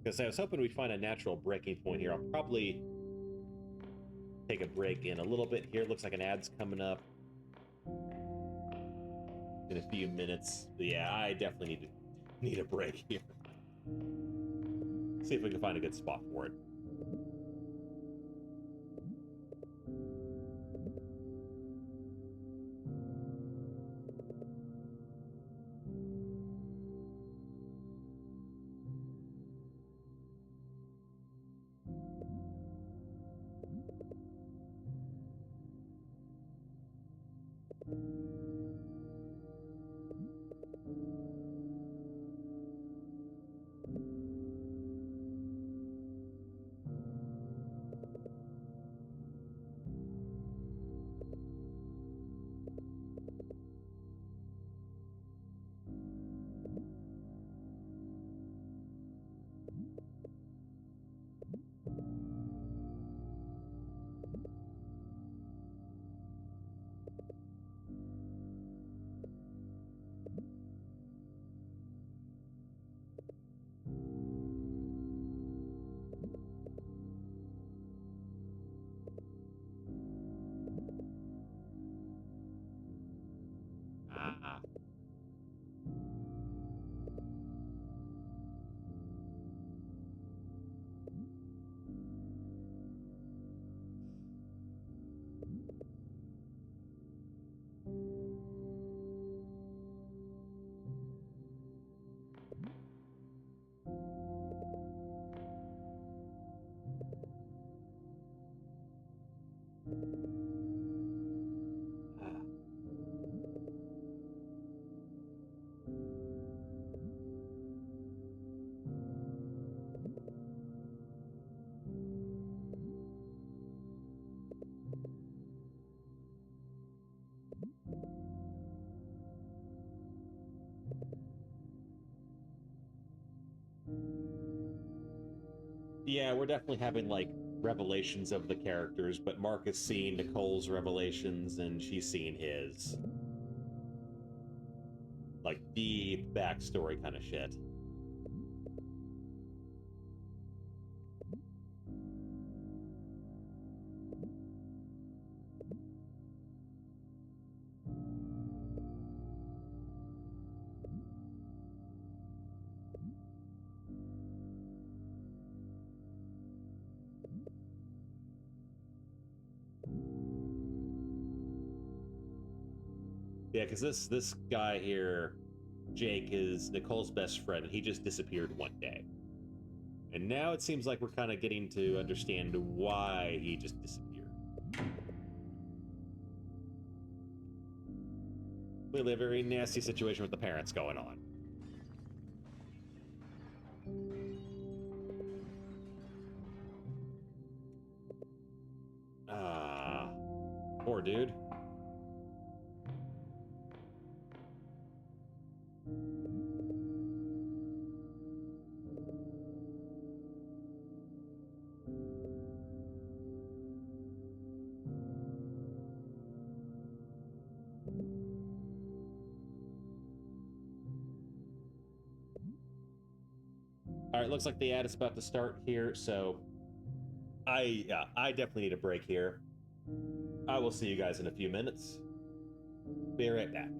Because I was hoping we'd find a natural breaking point here. I'll probably take a break in a little bit here. Looks like an ad's coming up in a few minutes. But yeah, I definitely need a break here. See if we can find a good spot for it. Ah. Yeah, we're definitely having like revelations of the characters, but Mark is seeing Nicole's revelations and she's seeing his. Like deep backstory kind of shit. Yeah, because this guy here, Jake, is Nicole's best friend, and he just disappeared one day. And now it seems like we're kind of getting to understand why he just disappeared. Clearly a very nasty situation with the parents going on. Ah, poor dude. All right, looks like the ad is about to start here, so I definitely need a break here. I will see you guys in a few minutes. Be right back.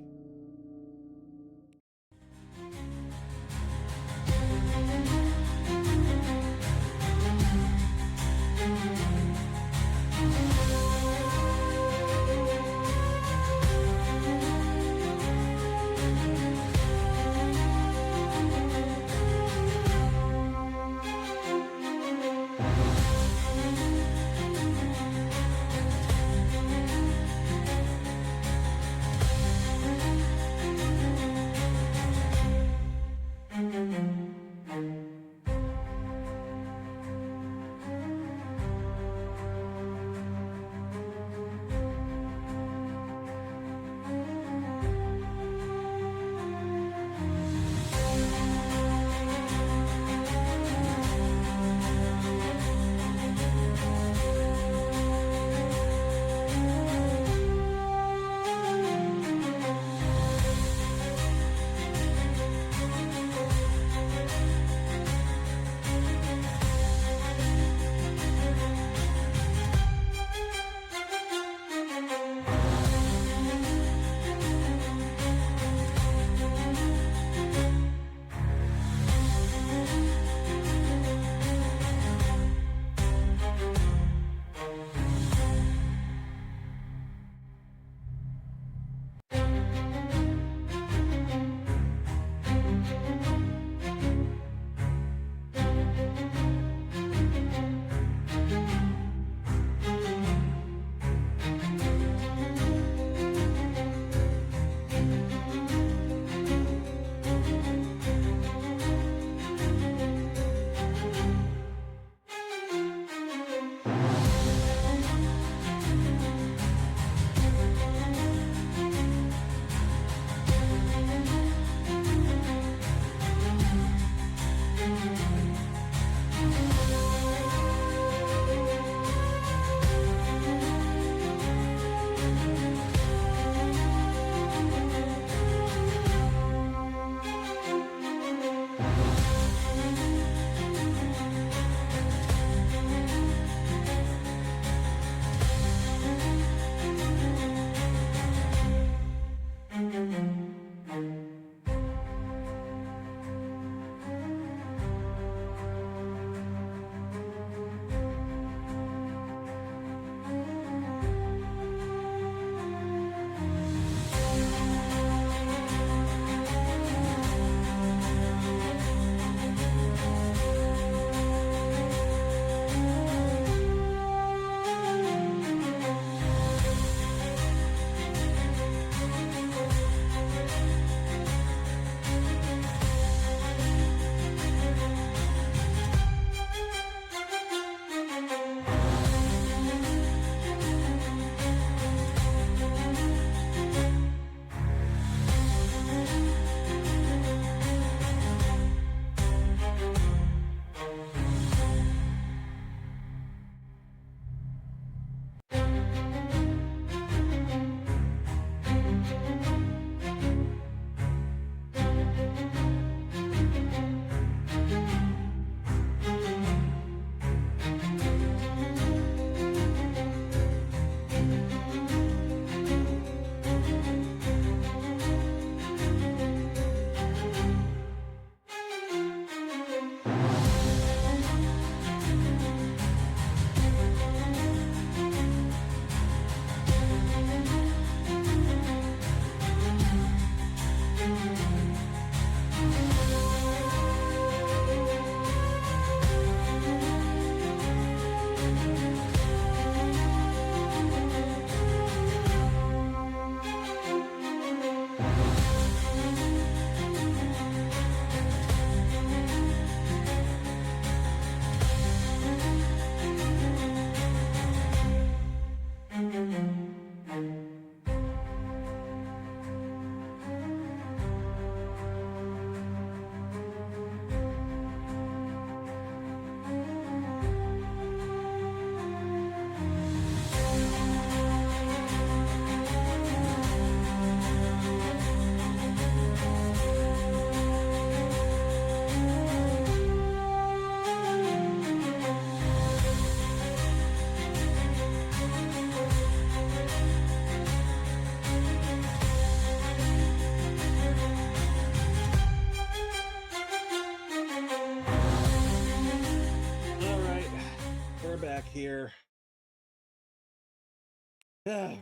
Alright.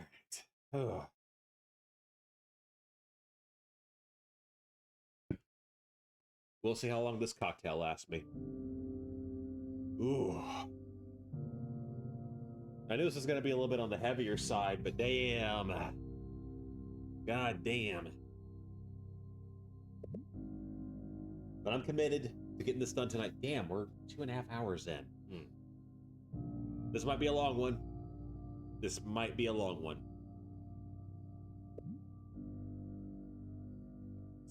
Oh. We'll see how long this cocktail lasts me. Ooh. I knew this was going to be a little bit on the heavier side, but damn. God damn. But I'm committed to getting this done tonight. Damn, we're 2.5 hours in. This might be a long one. This might be a long one.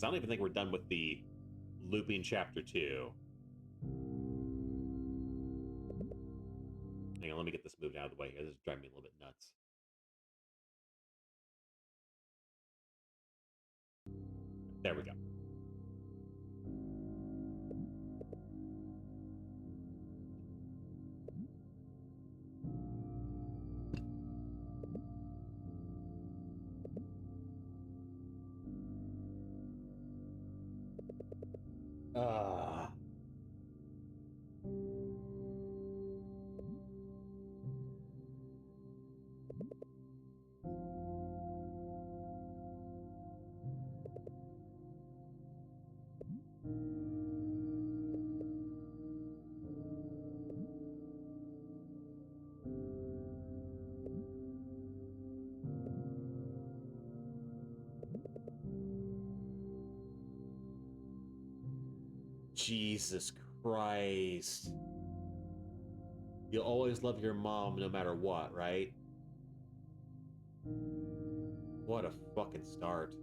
I don't even think we're done with the looping chapter 2. Hang on, let me get this moved out of the way here. This is driving me a little bit nuts. There we go. Jesus Christ. You'll always love your mom no matter what, right? What a fucking start.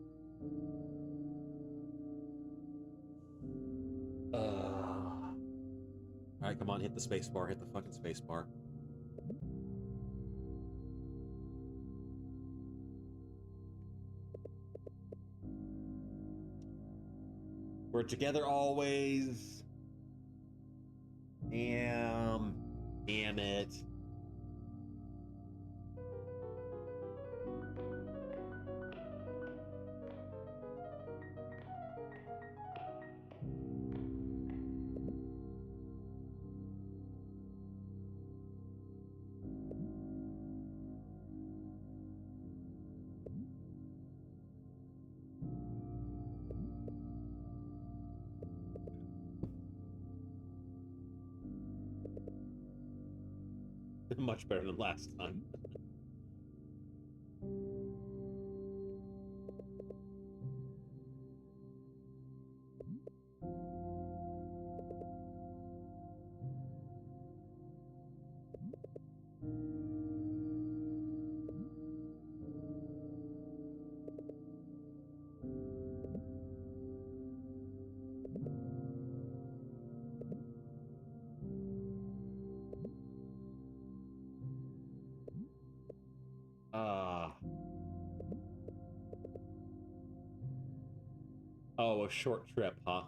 Alright, come on, hit the space bar. Hit the fucking space bar. We're together always. Damn it. Much better than last time. Oh, a short trip, huh?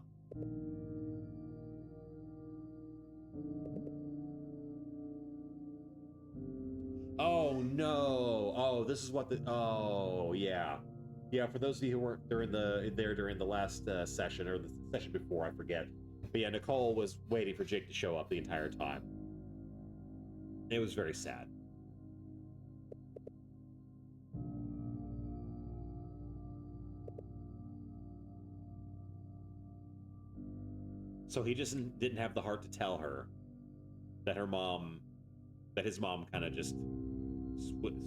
Oh no! Oh, this is what the. Oh yeah, yeah. For those of you who weren't during the last session or the session before, I forget. But yeah, Nicole was waiting for Jake to show up the entire time. It was very sad. So he just didn't have the heart to tell her that his mom kind of just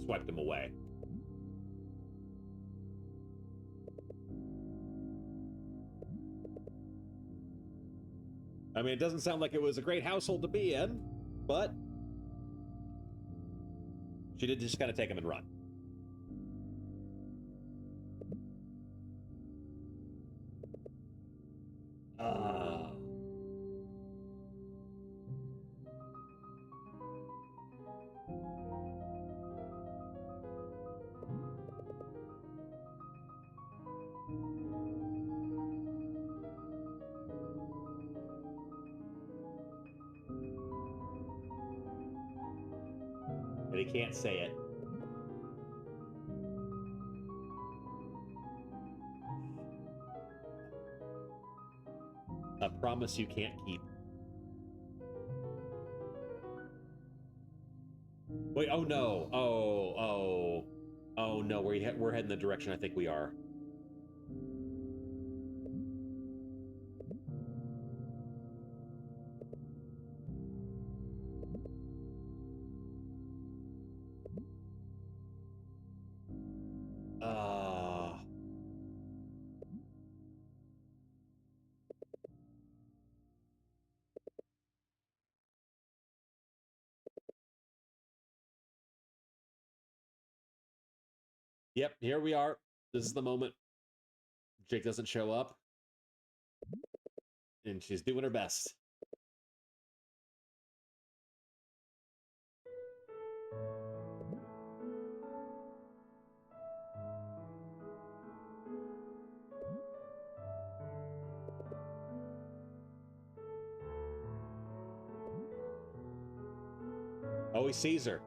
swiped him away. I mean, it doesn't sound like it was a great household to be in, but she did just kind of take him and run. And he can't say it. A promise you can't keep. Wait, oh no. Oh. Oh no, we're heading the direction I think we are. Uh, yep, here we are. This is the moment. Jake doesn't show up, and she's doing her best. Oh, he sees her.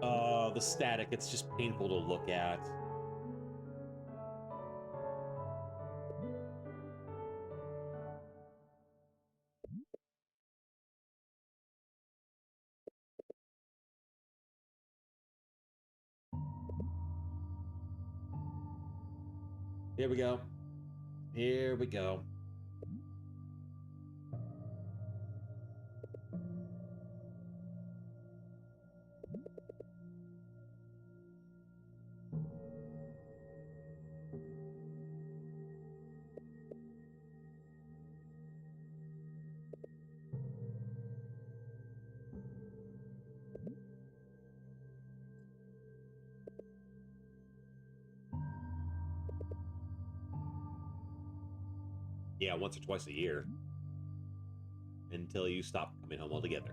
Oh, the static. It's just painful to look at. Here we go. Here we go. Yeah, once or twice a year. Until you stop coming home altogether.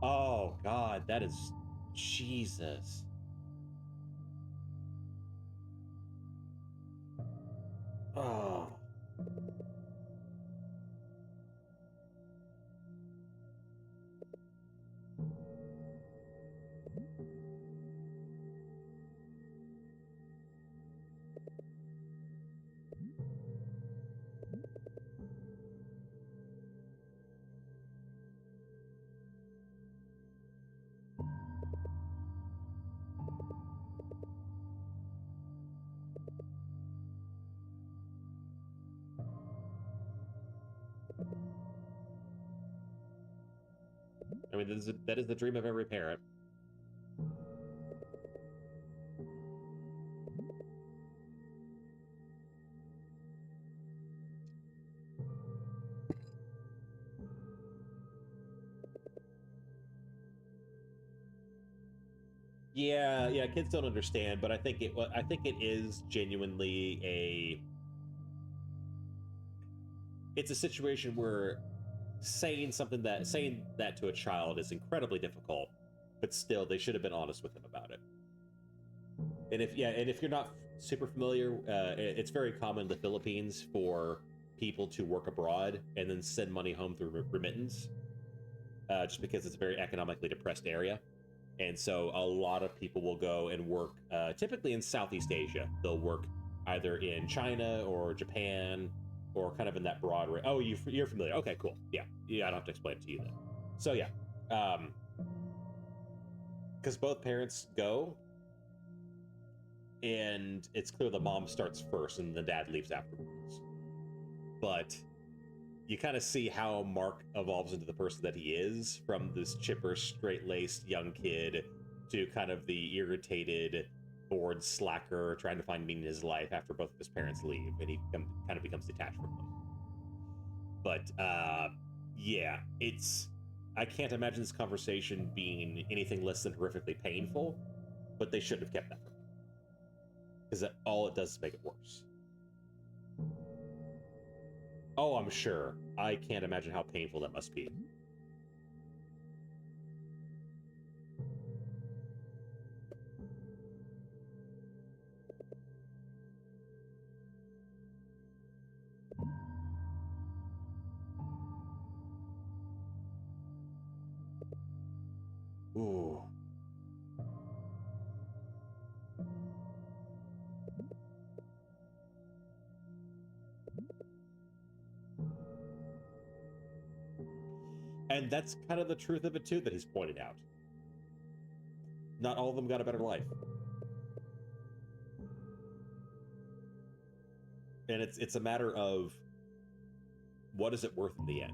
Oh, God, that is... Jesus. Oh. I mean, that is the dream of every parent. Yeah, yeah, kids don't understand, but I think it is genuinely a it's a situation where saying that to a child is incredibly difficult, but still they should have been honest with him about it. And if you're not super familiar, it's very common in the Philippines for people to work abroad and then send money home through remittance, just because it's a very economically depressed area. And so a lot of people will go and work, typically in Southeast Asia. They'll work either in China or Japan or kind of in that broad range. Oh, you're familiar. Okay, cool. Yeah. Yeah, I don't have to explain it to you then. So, yeah. Because both parents go, and it's clear the mom starts first and the dad leaves afterwards. But you kind of see how Mark evolves into the person that he is, from this chipper, straight-laced young kid to kind of the irritated, bored slacker trying to find meaning in his life after both of his parents leave, and he kind of becomes detached from them. But yeah, it's I can't imagine this conversation being anything less than horrifically painful, but they shouldn't have kept that from me. Because all it does is make it worse. Oh, I'm sure. I can't imagine how painful that must be. Ooh. And that's kind of the truth of it, too, that he's pointed out. Not all of them got a better life. And it's a matter of what is it worth in the end?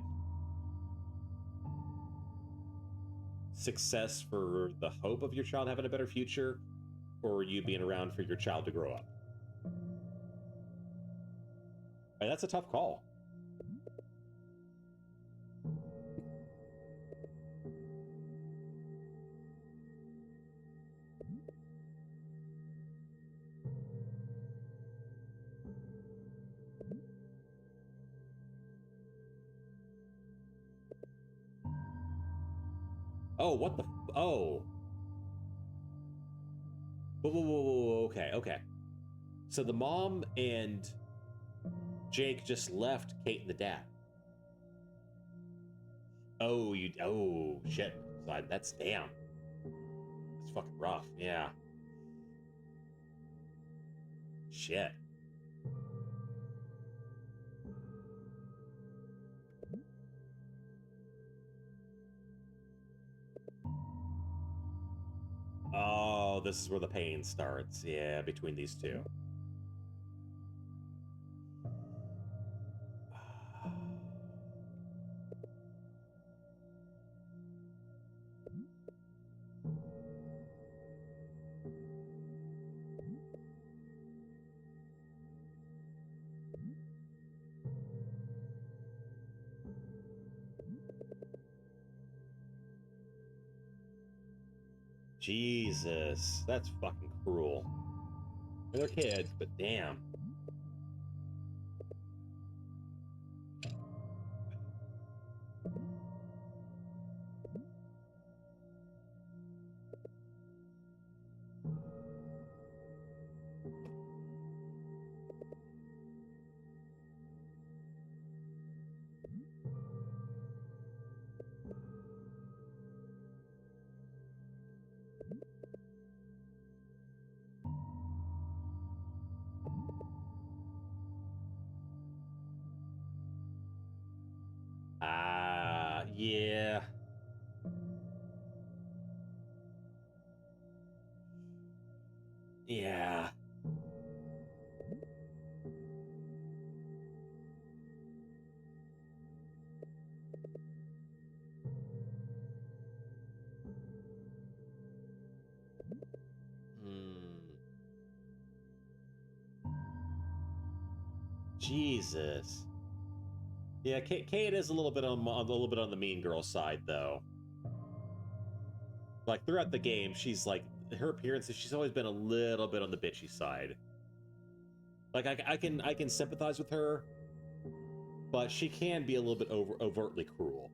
Success for the hope of your child having a better future, or you being around for your child to grow up? And that's a tough call. Oh, what the... Oh. Whoa, okay. So the mom and Jake just left Kate and the dad. Oh, shit. That's damn. That's fucking rough, yeah. Shit. Oh, this is where the pain starts. Yeah, between these two. Jesus, that's fucking cruel. They're kids, but damn. Yeah. Yeah. Jesus. Yeah, Kate is a little bit on the mean girl side, though. Like throughout the game, she's like her appearances. She's always been a little bit on the bitchy side. Like I can sympathize with her, but she can be a little bit overtly cruel.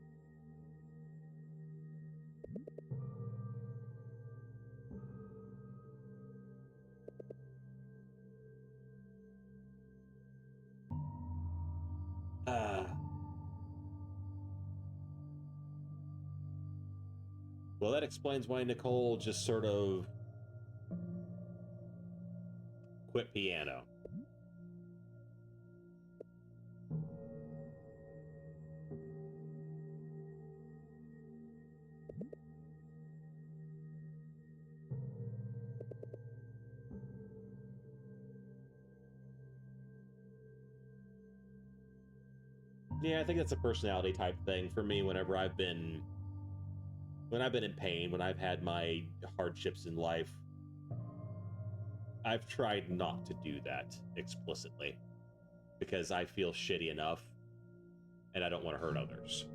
Well, that explains why Nicole just sort of quit piano. Yeah, I think that's a personality type thing for me. Whenever I've been in pain, when I've had my hardships in life, I've tried not to do that explicitly because I feel shitty enough and I don't want to hurt others.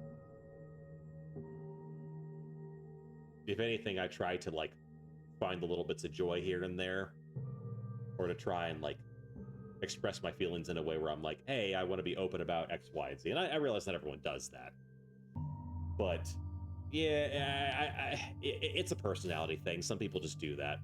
if anything, I try to like find the little bits of joy here and there, or to try and like express my feelings in a way where I'm like, hey, I want to be open about X, Y, and Z. And I realize not everyone does that, but yeah, it's a personality thing. Some people just do that.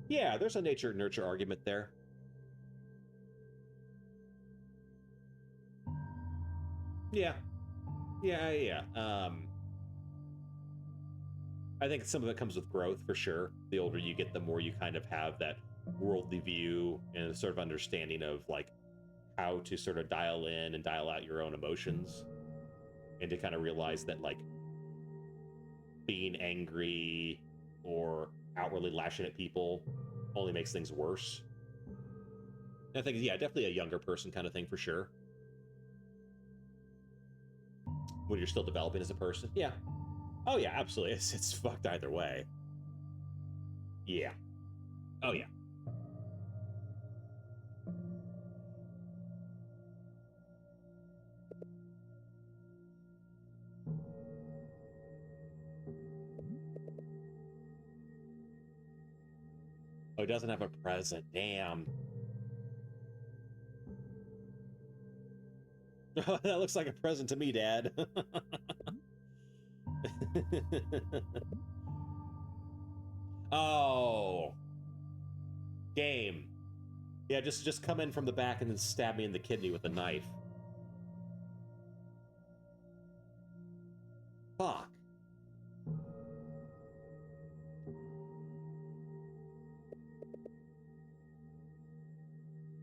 Yeah, there's a nature nurture argument there. Yeah, yeah. I think some of it comes with growth for sure. The older you get, the more you kind of have that worldly view and a sort of understanding of like how to sort of dial in and dial out your own emotions, and to kind of realize that like being angry or outwardly lashing at people only makes things worse. And I think, yeah, definitely a younger person kind of thing for sure. When you're still developing as a person. Yeah. Oh, yeah, absolutely. It's fucked either way. Yeah. Oh, yeah. Oh, it doesn't have a present. Damn. That looks like a present to me, Dad. Oh. Game. Yeah, just come in from the back and then stab me in the kidney with a knife. Fuck.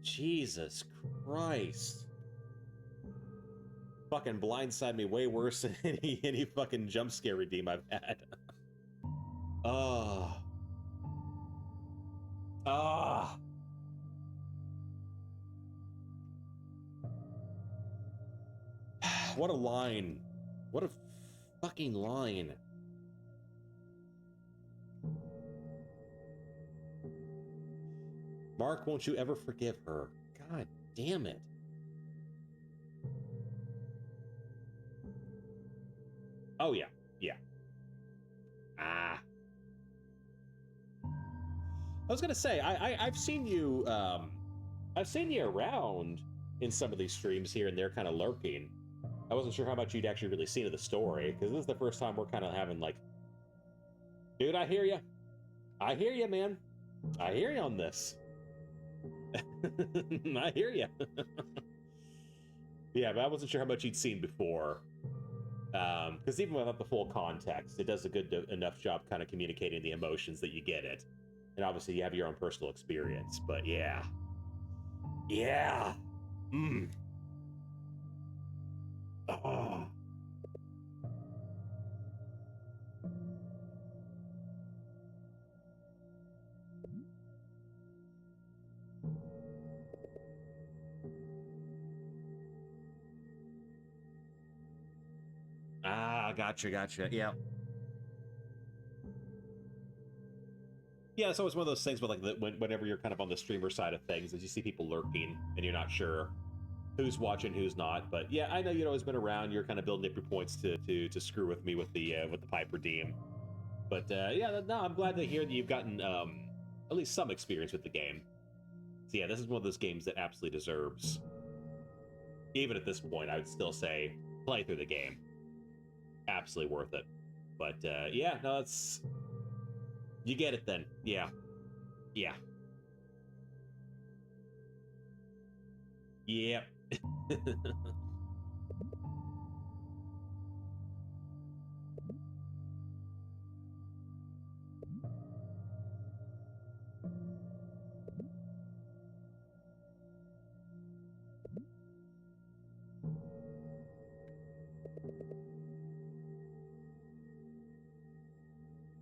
Jesus Christ. Fucking blindside me way worse than any fucking jump scare redeem I've had. Oh. Ah. What a line. What a fucking line. Mark, won't you ever forgive her? God damn it. Oh, yeah. Yeah. Ah. I was gonna say, I've seen you, I've seen you around in some of these streams here and there, kind of lurking. I wasn't sure how much you'd actually really seen of the story, because this is the first time we're kind of having like, dude, I hear you. I hear you, man. I hear you on this. I hear you. Yeah, but I wasn't sure how much you'd seen before. Because even without the full context, it does a good enough job kind of communicating the emotions that you get it. And obviously you have your own personal experience, but yeah. Yeah. Mm. Oh. Ah, gotcha. Yeah. Yeah, it's always one of those things with like whenever you're kind of on the streamer side of things, as you see people lurking and you're not sure who's watching, who's not. But yeah, I know you'd always been around. You're kind of building up your points to screw with me with the pipe redeem. But yeah, no, I'm glad to hear that you've gotten at least some experience with the game. So yeah, this is one of those games that absolutely deserves. Even at this point, I would still say play through the game. Absolutely worth it. But yeah, no, it's you get it then. Yeah. Yeah. Yep.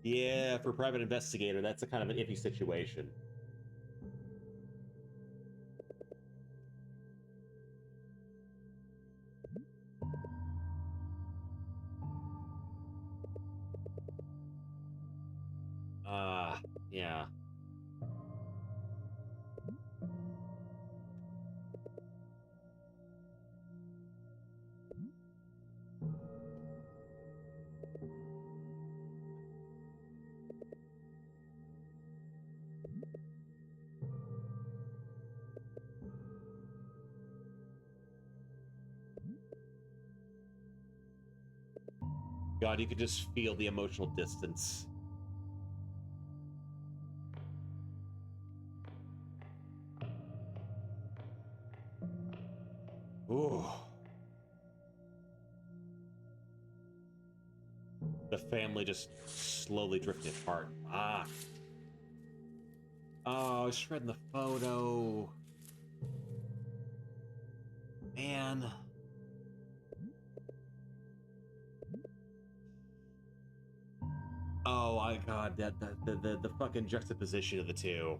Yeah, for private investigator, that's a kind of an iffy situation. Yeah. God, you could just feel the emotional distance. Ooh. The family just slowly drifting apart. Ah. Oh, shredding the photo. Man. Oh my god, the fucking juxtaposition of the two.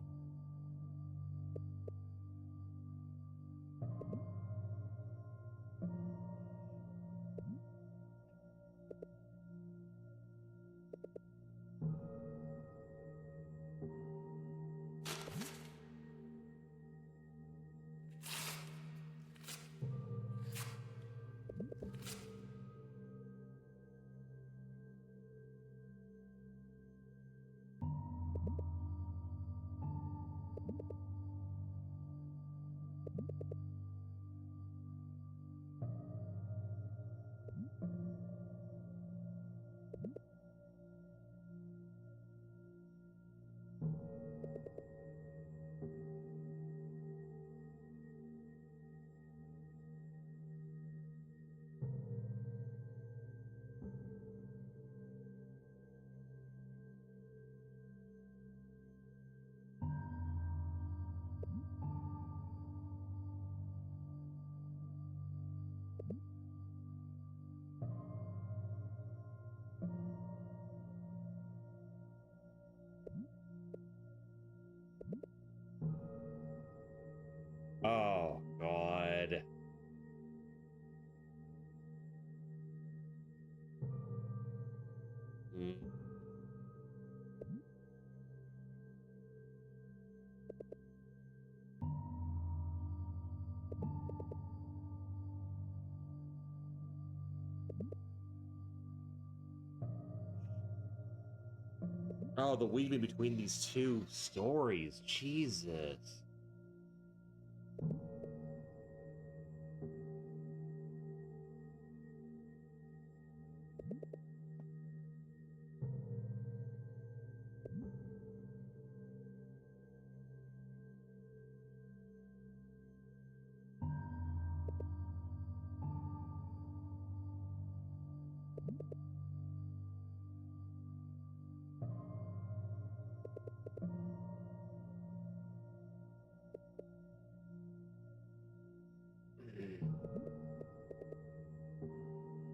Oh god. Mm. Oh, the weaving between these two stories. Jesus.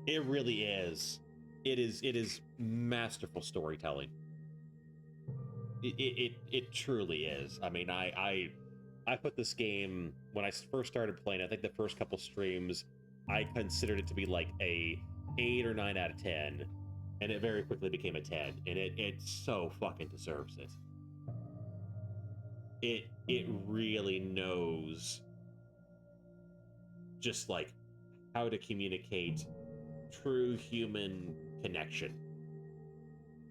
It really is. It is masterful storytelling. It truly is. I mean, I put this game when I first started playing. I think the first couple streams, I considered it to be like a 8 or 9 out of 10, and it very quickly became a 10. And it so fucking deserves it. It really knows just like how to communicate true human connection,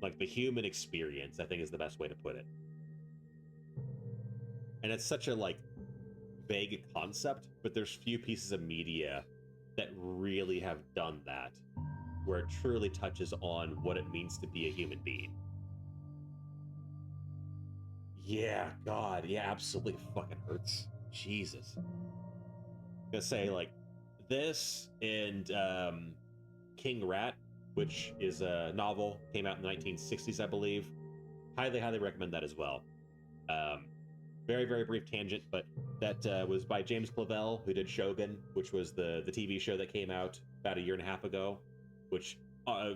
like the human experience. I think is the best way to put it. And it's such a like vague concept, but there's few pieces of media that really have done that, where it truly touches on what it means to be a human being. Yeah, God, yeah, absolutely fucking hurts. Jesus. I'm gonna say like this and King Rat, which is a novel, came out in the 1960s, I believe. Highly, highly recommend that as well. Um, very, very brief tangent, but that was by James Clavell, who did Shogun, which was the TV show that came out about a year and a half ago, which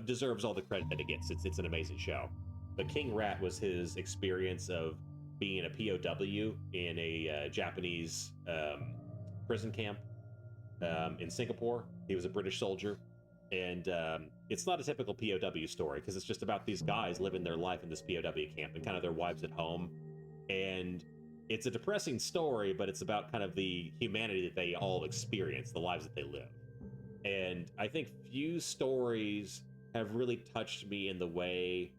deserves all the credit that it gets. It's an amazing show. But King Rat was his experience of being a POW in a Japanese prison camp in Singapore. He was a British soldier, And it's not a typical POW story because it's just about these guys living their life in this POW camp and kind of their wives at home. And it's a depressing story, but it's about kind of the humanity that they all experience, the lives that they live. And I think few stories have really touched me in the way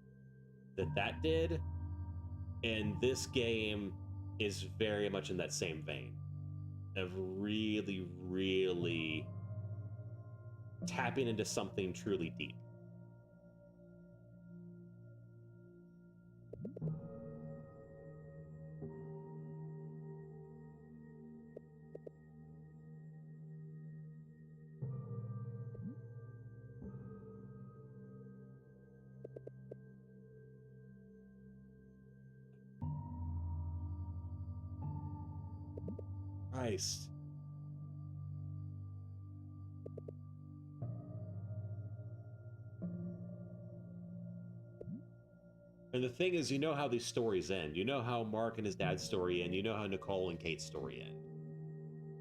that did. And this game is very much in that same vein of really, really tapping into something truly deep. Christ. And the thing is, you know how these stories end. You know how Mark and his dad's story end. You know how Nicole and Kate's story end.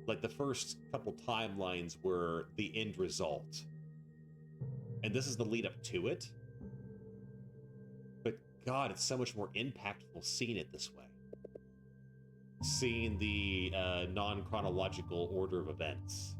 Like the first couple timelines were the end result. And this is the lead up to it. But God, it's so much more impactful seeing it this way. Seeing the non chronological order of events.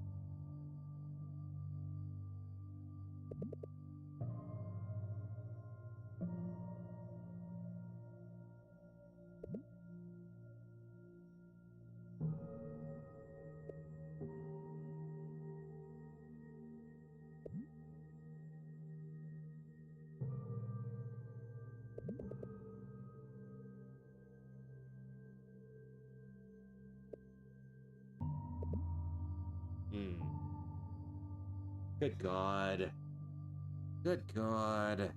Hmm. Good God. Good God.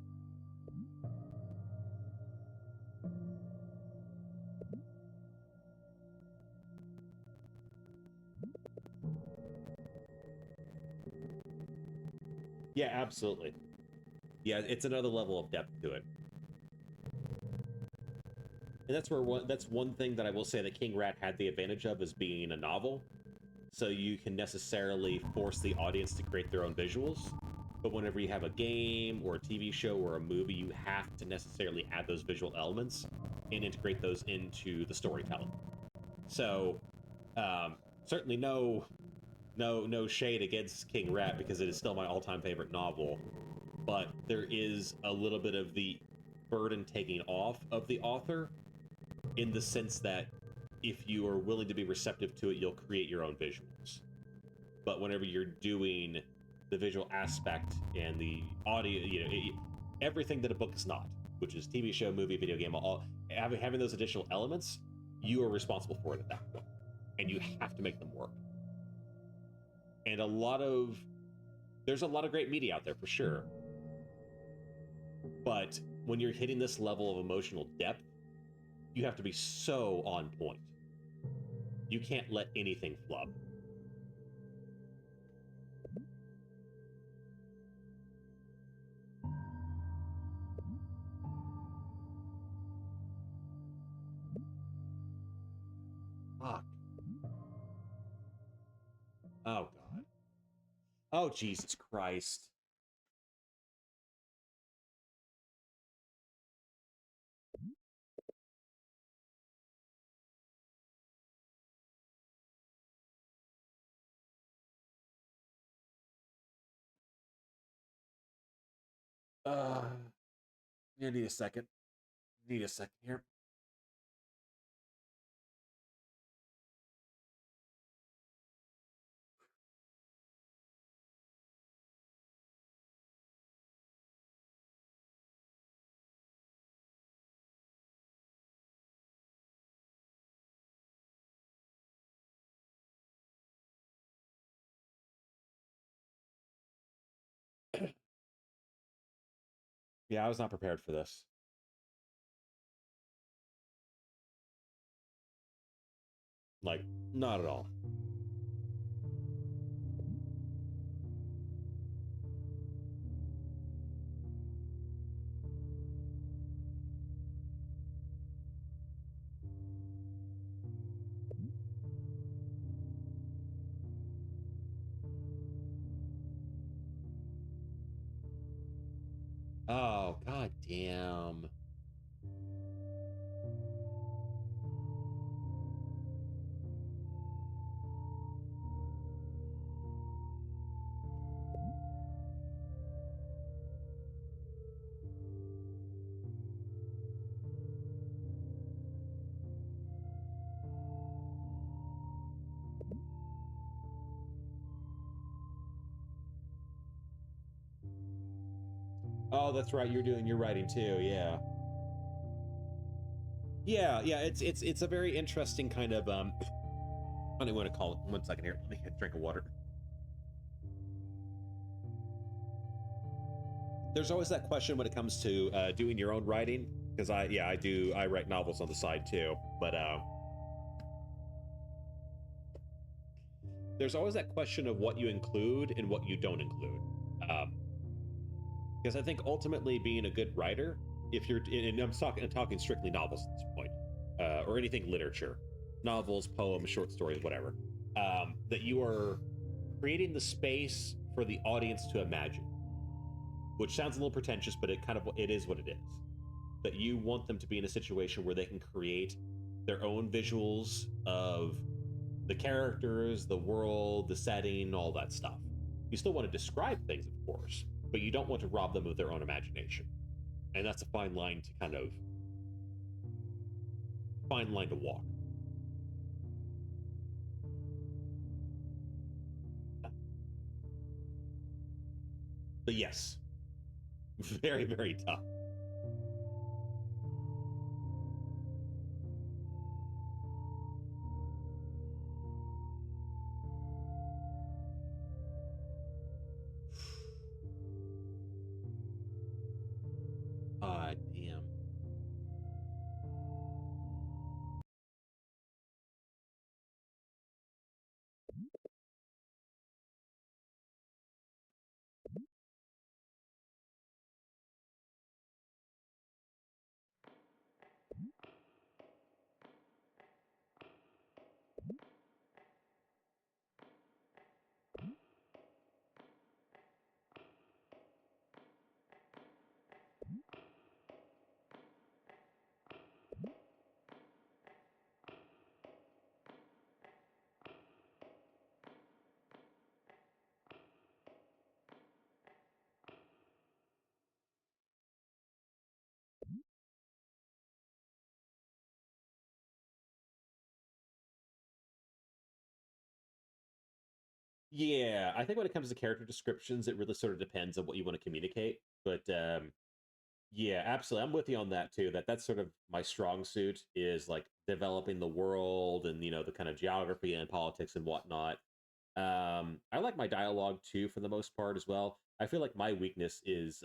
Yeah, absolutely. Yeah, it's another level of depth to it. And that's one thing that I will say that King Rat had the advantage of as being a novel. So you can necessarily force the audience to create their own visuals. But whenever you have a game or a TV show or a movie, you have to necessarily add those visual elements and integrate those into the storytelling. So certainly no shade against King Rat because it is still my all-time favorite novel. But there is a little bit of the burden taking off of the author in the sense that if you are willing to be receptive to it, you'll create your own visuals. But whenever you're doing the visual aspect and the audio, everything that a book is not, which is TV show, movie, video game, all having those additional elements, you are responsible for it at that point, and you have to make them work. And there's a lot of great media out there for sure, but when you're hitting this level of emotional depth, you have to be so on point. You can't let anything flub. Fuck. Oh, God. Oh, Jesus Christ. Uh, you need a second. Need a second here. Yeah, I was not prepared for this. Like, not at all. Oh, god damn. Oh, that's right. You're doing your writing too. Yeah. Yeah, yeah. It's a very interesting kind of I don't want to call it. One second here. Let me get a drink of water. There's always that question when it comes to doing your own writing, because I write novels on the side too, but there's always that question of what you include and what you don't include. Um, because I think ultimately being a good writer, if you're, and I'm talking strictly novels at this point, or anything literature, novels, poems, short stories, whatever, that you are creating the space for the audience to imagine, which sounds a little pretentious, but it is what it is. That you want them to be in a situation where they can create their own visuals of the characters, the world, the setting, all that stuff. You still want to describe things, of course, but you don't want to rob them of their own imagination. And that's a fine line to walk. But yes, very, very tough. Ah, damn. Yeah, I think when it comes to character descriptions, it really sort of depends on what you want to communicate. But yeah, absolutely. I'm with you on that too. That's sort of my strong suit is like developing the world and the kind of geography and politics and whatnot. I like my dialogue too for the most part as well. I feel like my weakness is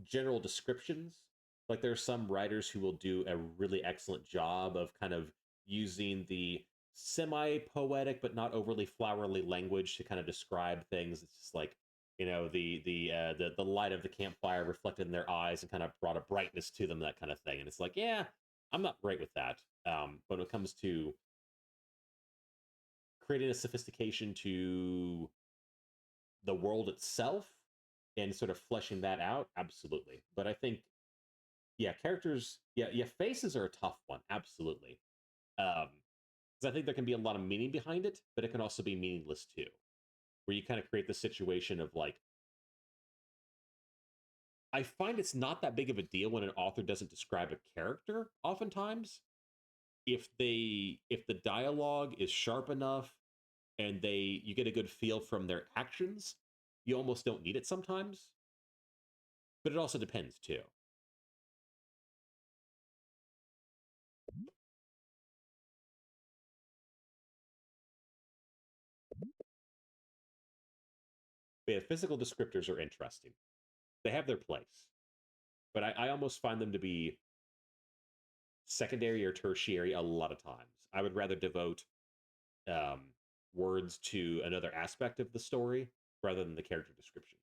general descriptions. Like there are some writers who will do a really excellent job of kind of using the semi poetic but not overly flowery language to kind of describe things. It's just like the light of the campfire reflected in their eyes and kind of brought a brightness to them, that kind of thing. And it's like, yeah, I'm not great with that. But when it comes to creating a sophistication to the world itself and sort of fleshing that out, absolutely. But I think yeah, characters, yeah, faces are a tough one, absolutely. Because I think there can be a lot of meaning behind it, but it can also be meaningless too, where you kind of create the situation of like, I find it's not that big of a deal when an author doesn't describe a character. Oftentimes, if the dialogue is sharp enough and you get a good feel from their actions, you almost don't need it sometimes. But it also depends too. But yeah, physical descriptors are interesting. They have their place, but I almost find them to be secondary or tertiary a lot of times. I would rather devote um, words to another aspect of the story rather than the character descriptions.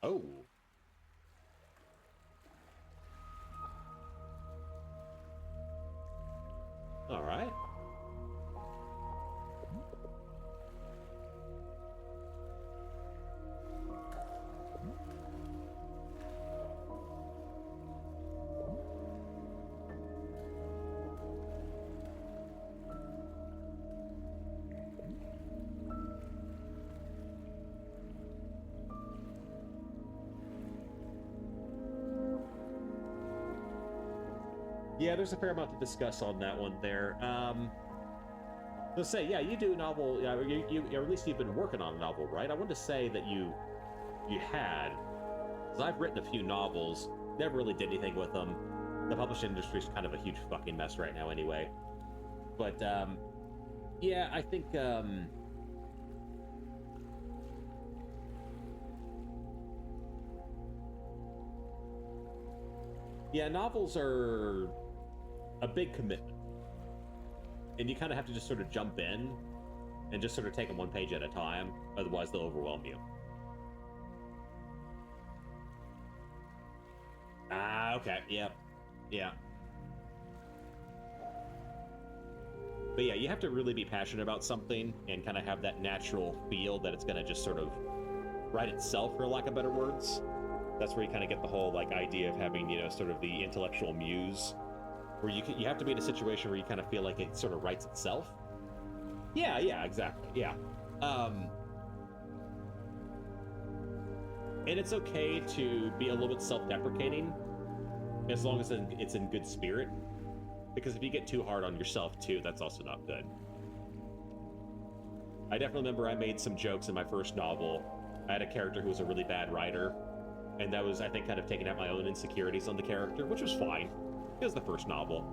Oh. All right. Yeah, there's a fair amount to discuss on that one there. Let's say, yeah, you do a novel. Yeah, or at least you've been working on a novel, right? I wanted to say that you had, because I've written a few novels, never really did anything with them. The publishing industry's kind of a huge fucking mess right now, anyway. But yeah, I think yeah, novels are a big commitment, and you kind of have to just sort of jump in and just sort of take them one page at a time. Otherwise, they'll overwhelm you. Ah, okay. Yep. Yeah. But yeah, you have to really be passionate about something and kind of have that natural feel that it's going to just sort of write itself, for lack of better words. That's where you kind of get the whole like idea of having, you know, sort of the intellectual muse, where you have to be in a situation where you kind of feel like it sort of writes itself. Yeah, yeah, exactly. Yeah. Um, and it's okay to be a little bit self-deprecating as long as it's in good spirit. Because if you get too hard on yourself too, that's also not good. I definitely remember I made some jokes in my first novel. I had a character who was a really bad writer, and that was, I think, kind of taking out my own insecurities on the character, which was fine. It was the first novel.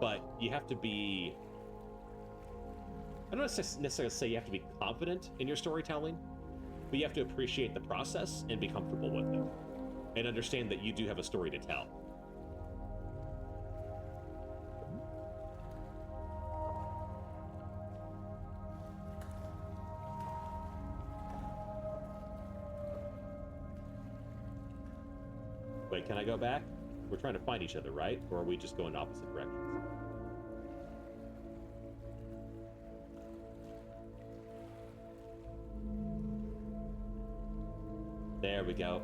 But you have to be... I don't necessarily say you have to be confident in your storytelling, but you have to appreciate the process and be comfortable with it. And understand that you do have a story to tell. Wait, can I go back? We're trying to find each other, right? Or are we just going opposite directions? There we go.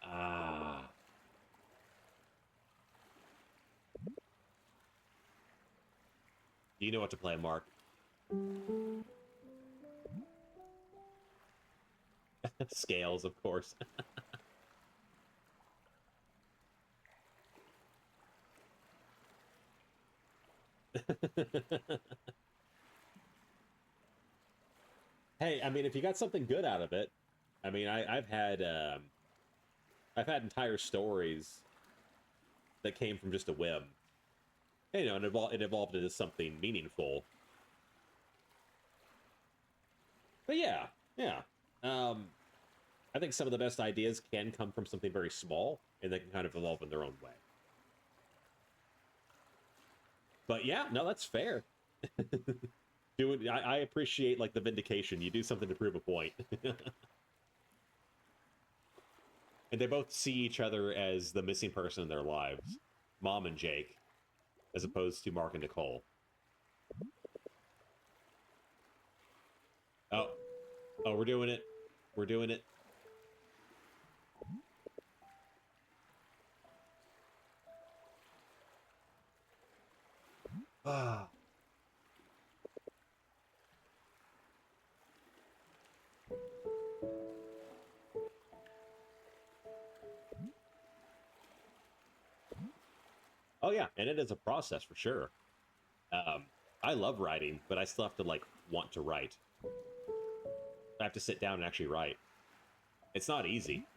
Ah. You know what to play, Mark. Scales, of course. Hey, I mean, if you got something good out of it, I mean, I've had entire stories that came from just a whim. You know, and it evolved into something meaningful. But yeah, yeah. Um, I think some of the best ideas can come from something very small, and they can kind of evolve in their own way. But yeah, no, that's fair. I appreciate like the vindication. You do something to prove a point. And they both see each other as the missing person in their lives, Mom and Jake, as opposed to Mark and Nicole. Oh, oh, we're doing it. We're doing it. Ah. Oh yeah, and it is a process for sure. Um, I love writing, but I still have to like want to write. I have to sit down and actually write. It's not easy,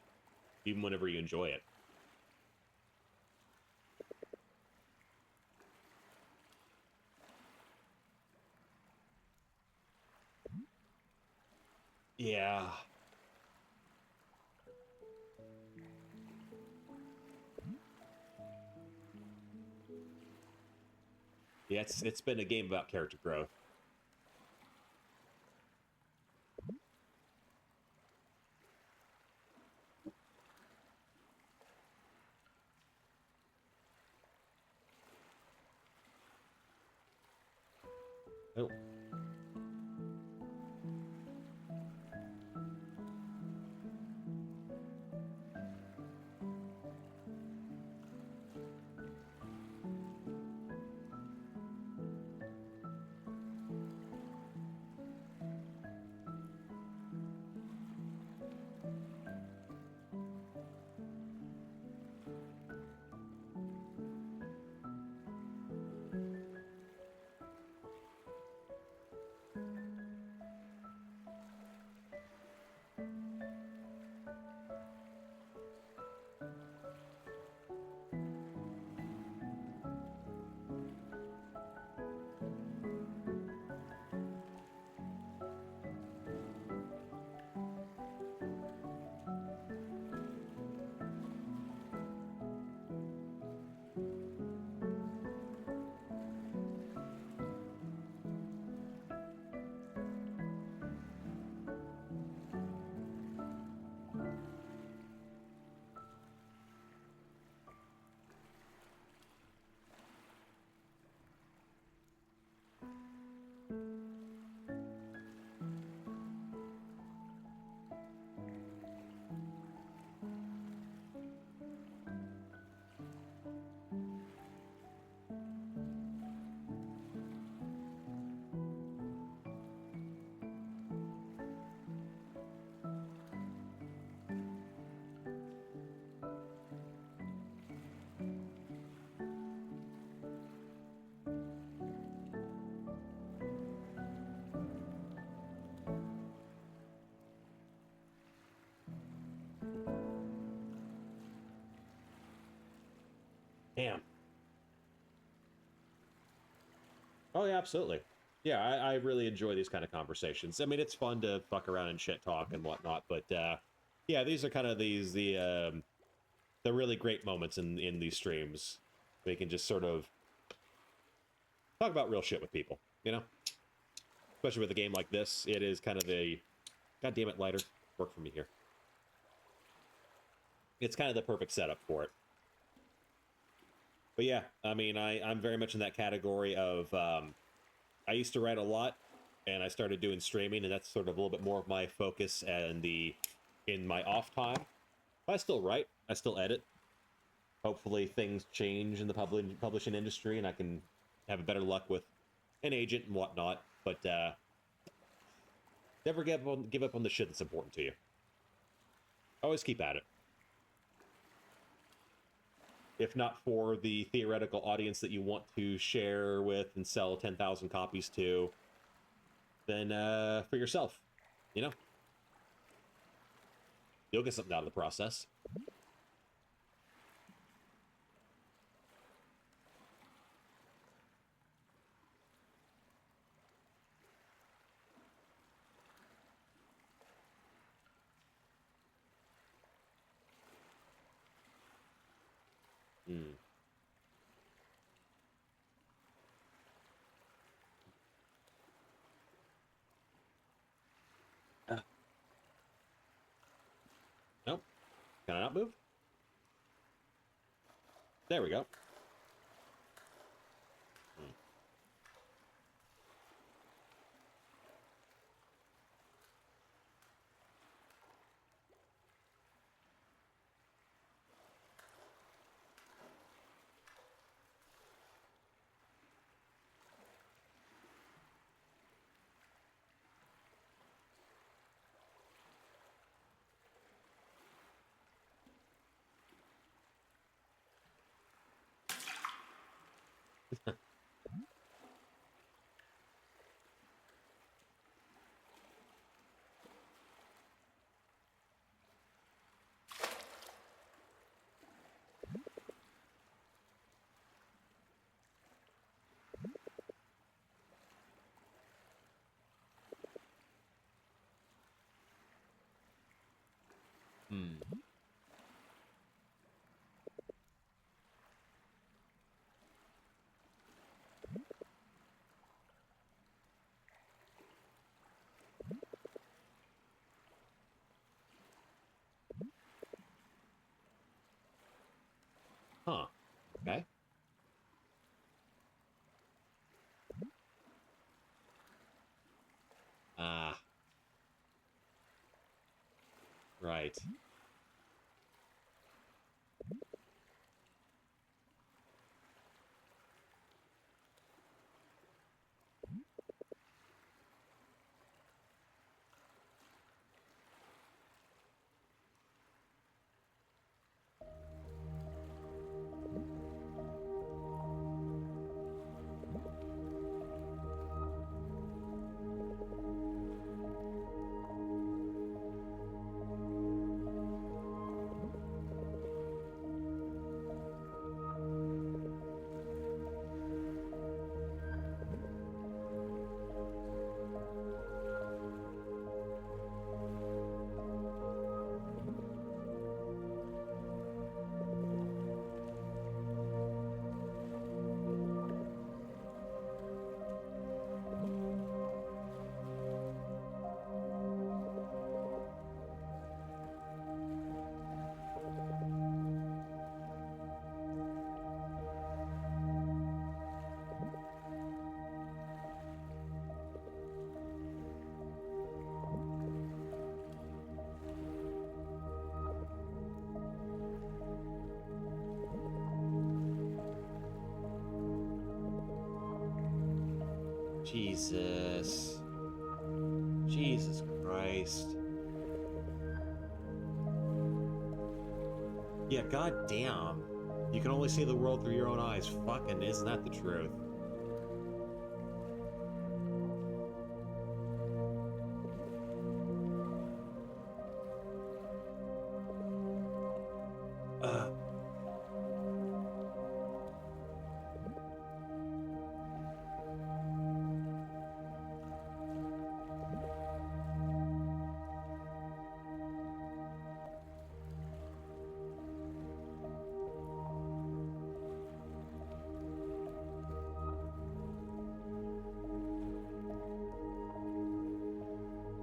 even whenever you enjoy it. Yeah. Yeah, it's been a game about character growth. Oh. Damn. Oh yeah, absolutely. Yeah, I really enjoy these kind of conversations. I mean, it's fun to fuck around and shit talk and whatnot, but yeah, these are kind of the really great moments in these streams. They can just sort of talk about real shit with people, you know? Especially with a game like this, it is kind of a god damn it, lighter. Work for me here. It's kind of the perfect setup for it. But yeah, I mean, I'm very much in that category of I used to write a lot, and I started doing streaming, and that's sort of a little bit more of my focus and the in my off time. But I still write, I still edit. Hopefully, things change in the publishing industry, and I can have a better luck with an agent and whatnot. But never give up on the shit that's important to you. Always keep at it. If not for the theoretical audience that you want to share with and sell 10,000 copies to, then for yourself, you know, you'll get something out of the process. Mm. Nope. Can I not move? There we go. Mm. Hmm. Huh. Okay. Ah, right. Jesus. Jesus Christ. Yeah, goddamn. You can only see the world through your own eyes. Fucking, isn't that the truth? Uh,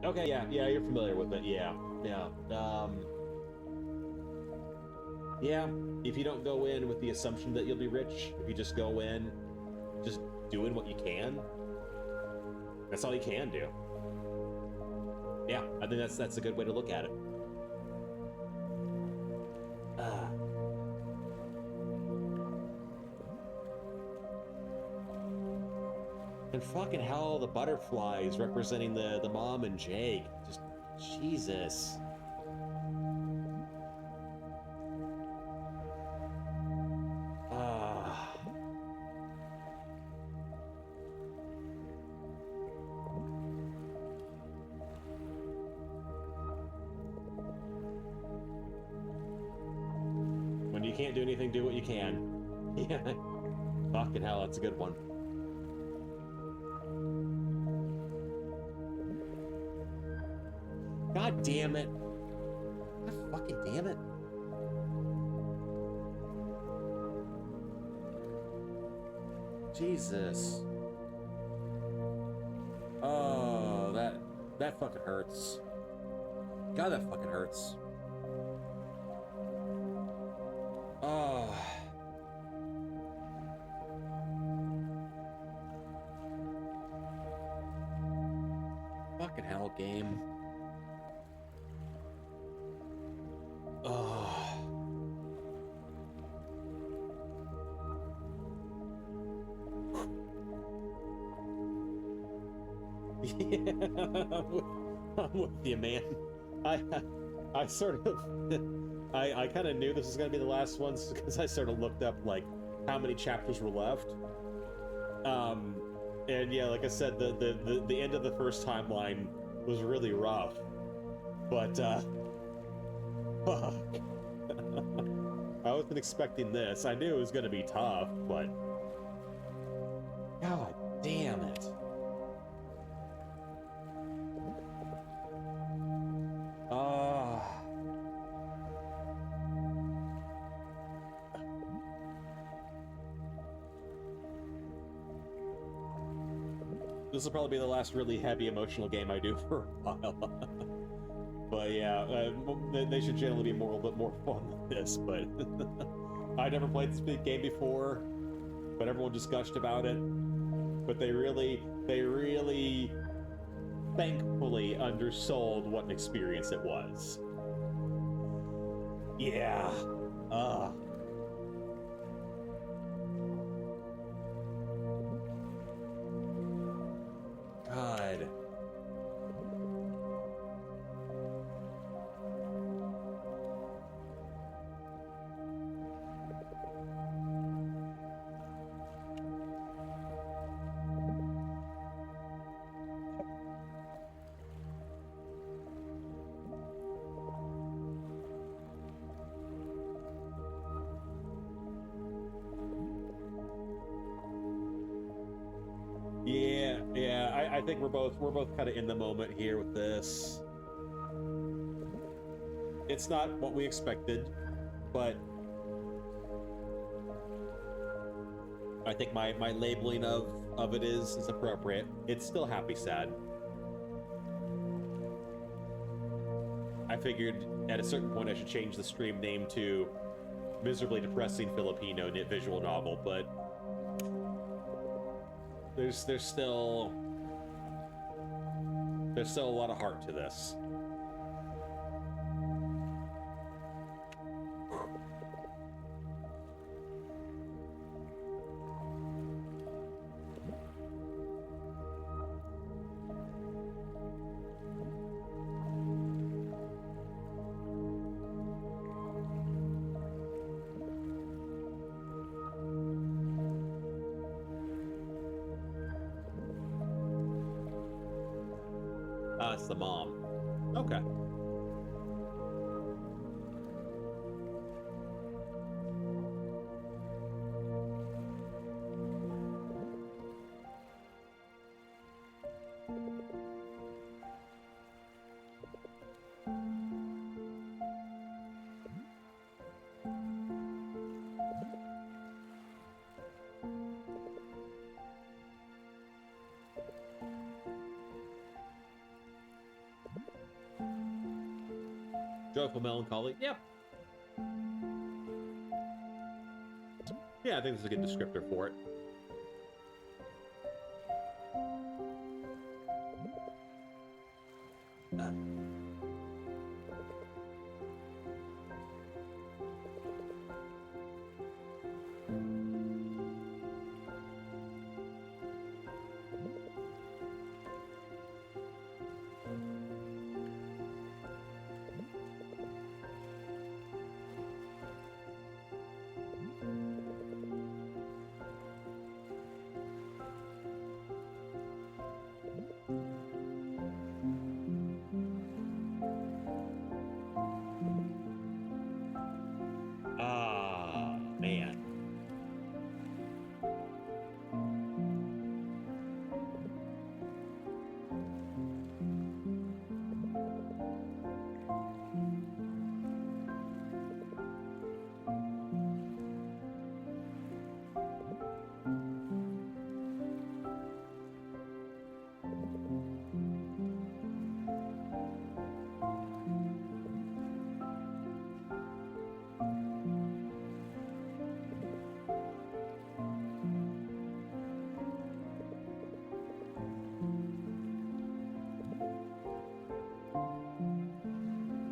okay, yeah, you're familiar with it. Yeah. Yeah. If you don't go in with the assumption that you'll be rich, if you just go in, just doing what you can, that's all you can do. Yeah, I think that's a good way to look at it. Uh, and fucking hell, the butterflies representing the mom and Jake. Just Jesus. Ah. When you can't do anything, do what you can. Yeah. Fucking hell, that's a good one. God damn it. God fucking damn it. Jesus. Oh, that fucking hurts. God, that fucking hurts. Oh. Fucking hell, game. Oh. Yeah, I'm with you, man. I I sort of I kind of knew this was gonna be the last ones because I sort of looked up like how many chapters were left. Um, and yeah, like I said, the end of the first timeline was really rough, but fuck. I wasn't expecting this. I knew it was gonna be tough, but God damn it. Ah. This will probably be the last really heavy emotional game I do for a while. But yeah, they should generally be a little bit more fun than this. But I never played this big game before, but everyone just gushed about it. But they really, thankfully undersold what an experience it was. Yeah. God. Yeah. I think we're both kind of in the moment here with this. It's not what we expected, but I think my labeling of it is appropriate. It's still happy sad. I figured at a certain point I should change the stream name to Miserably Depressing Filipino Knit Visual Novel, but there's still a lot of heart to this. It's the mom. Okay. Joyful melancholy. Yep. Yeah, I think this is a good descriptor for it. Ah, man.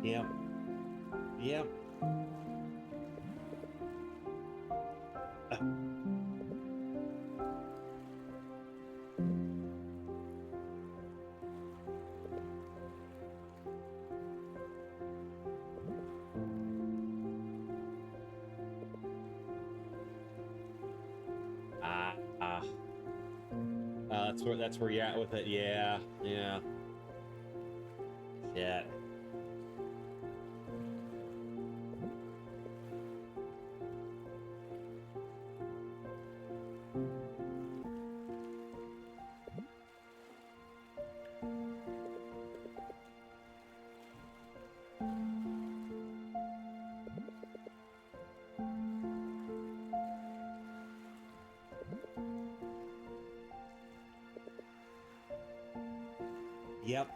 Yep. Yep. Ah, ah. That's where you're at with it. Yeah, yeah. Shit. Yep.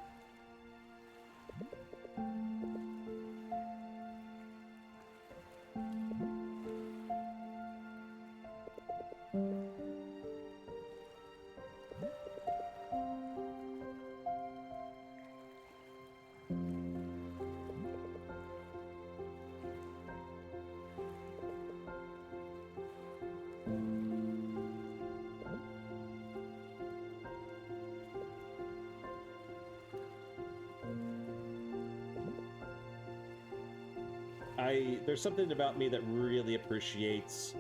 There's something about me that really appreciates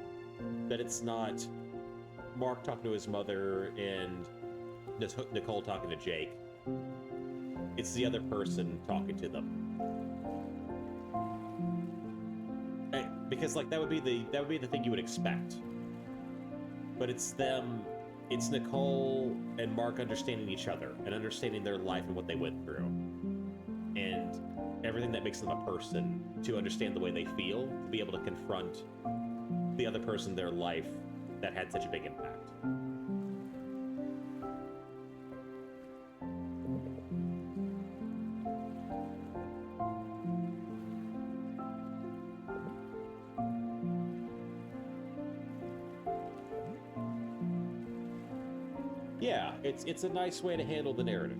that it's not Mark talking to his mother and Nicole talking to Jake. It's the other person talking to them. Because like that would be the thing you would expect. But it's them, it's Nicole and Mark understanding each other and understanding their life and what they went through. And everything that makes them a person, to understand the way they feel, to be able to confront the other person in their life that had such a big impact. Yeah, it's a nice way to handle the narrative.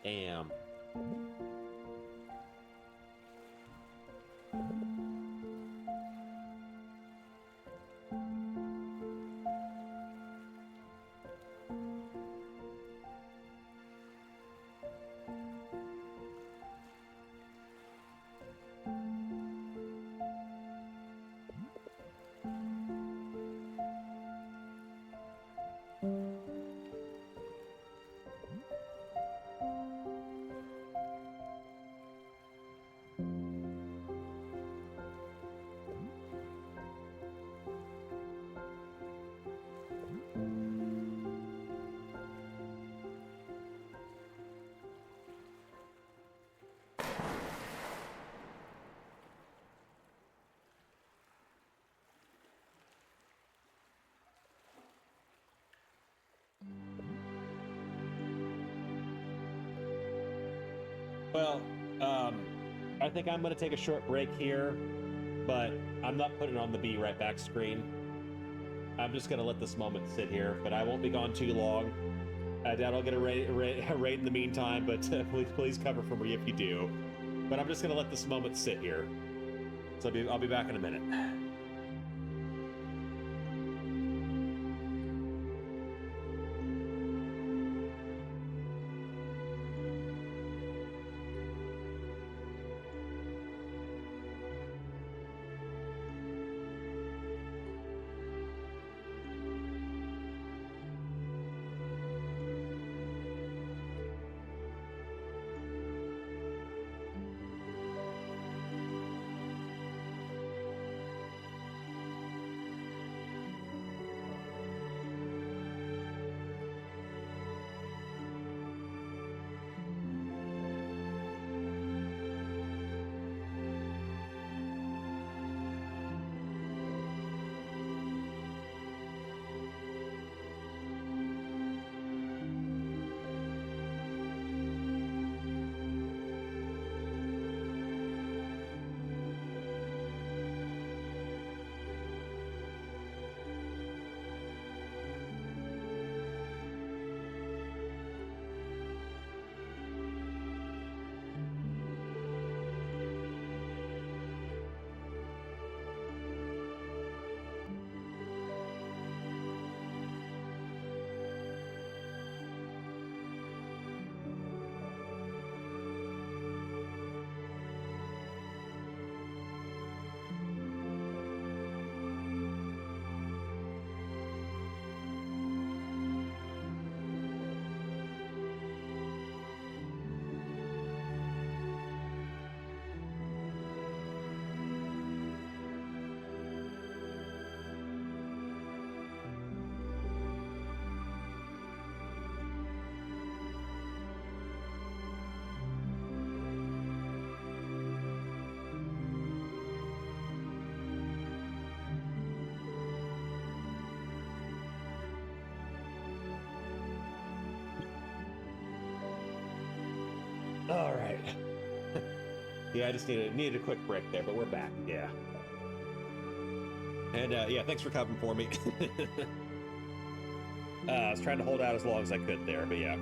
Damn. Well, I think I'm going to take a short break here, but I'm not putting it on the Be Right Back screen. I'm just going to let this moment sit here, but I won't be gone too long. I doubt I'll get a rate in the meantime, but please cover for me if you do. But I'm just going to let this moment sit here. So I'll be back in a minute. All right. Yeah, I just needed a quick break there, but we're back. Yeah. And yeah, thanks for covering for me. I was trying to hold out as long as I could there, but yeah.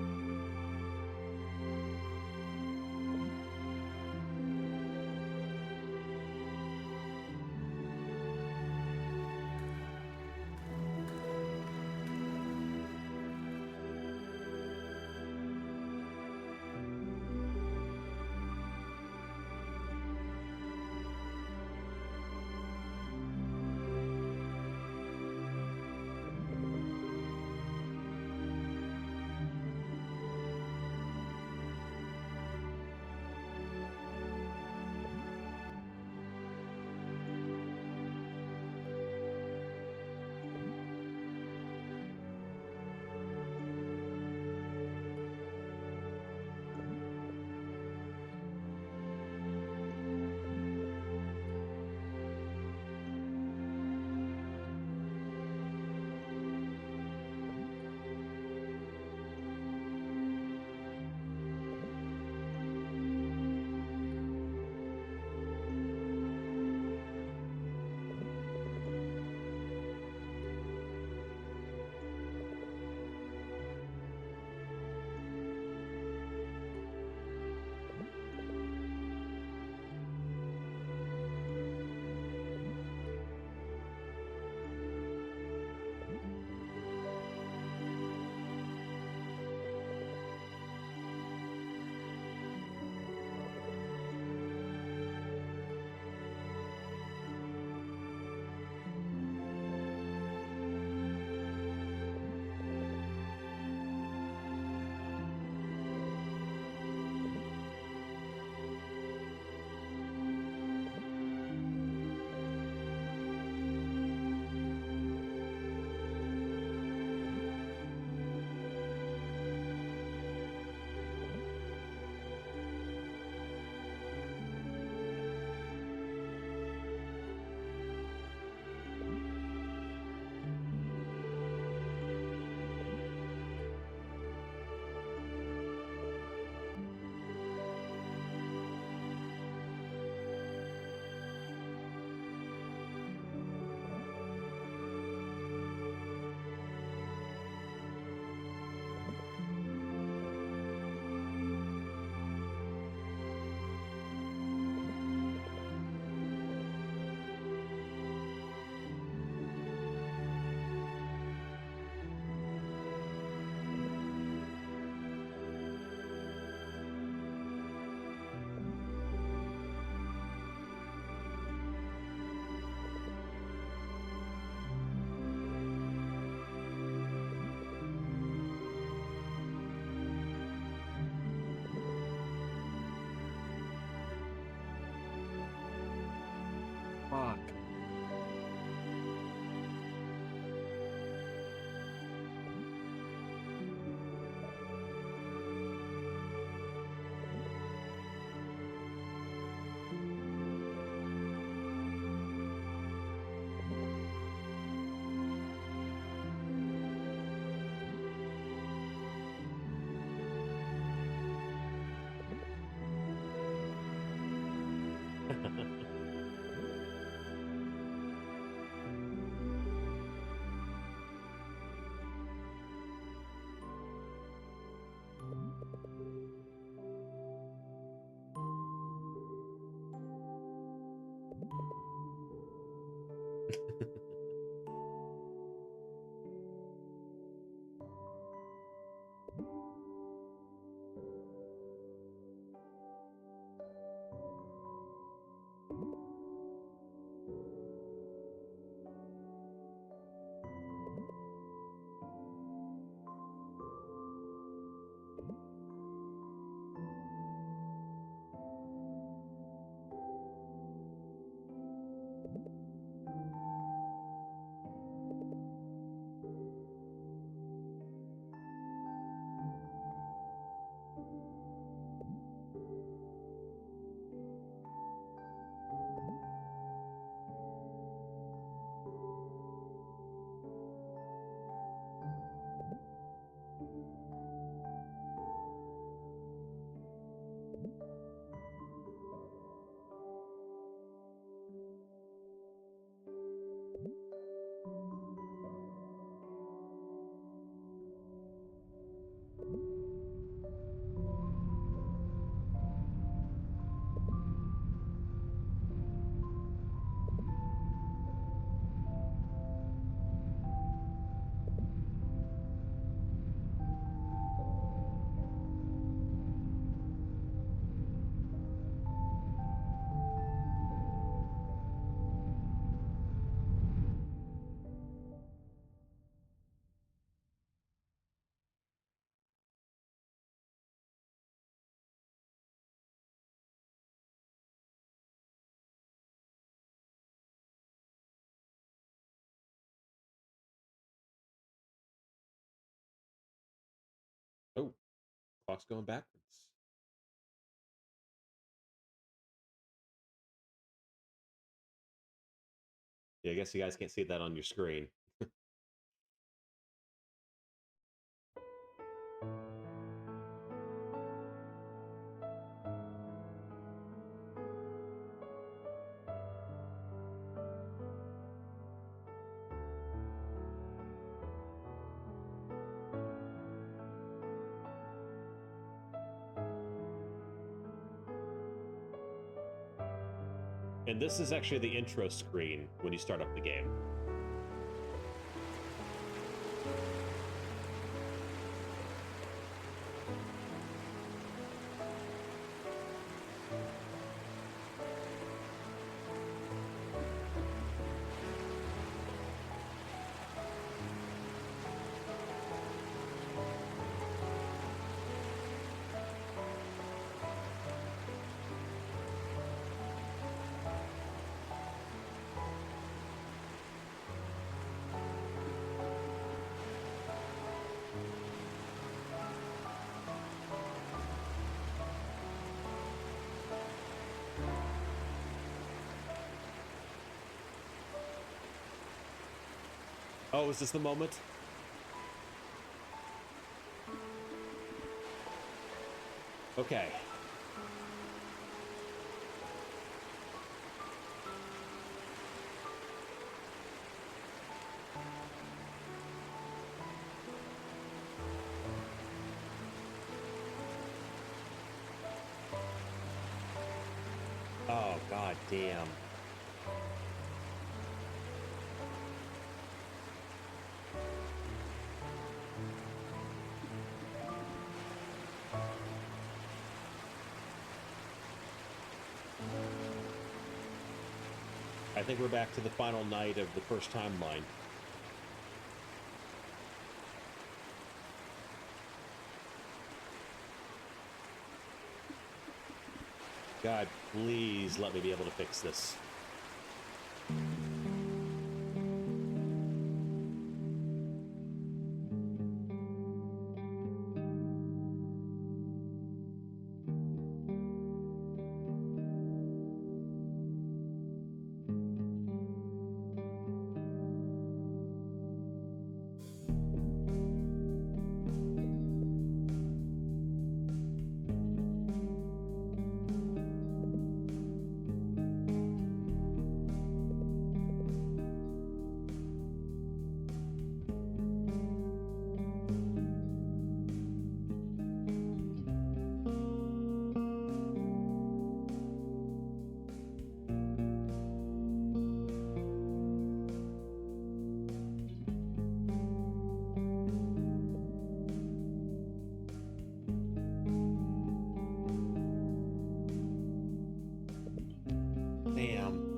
Fuck. Clock's going backwards. Yeah, I guess you guys can't see that on your screen. And this is actually the intro screen when you start up the game. Oh, is this the moment? Okay. Oh, god damn. I think we're back to the final night of the first timeline. God, please let me be able to fix this. Damn.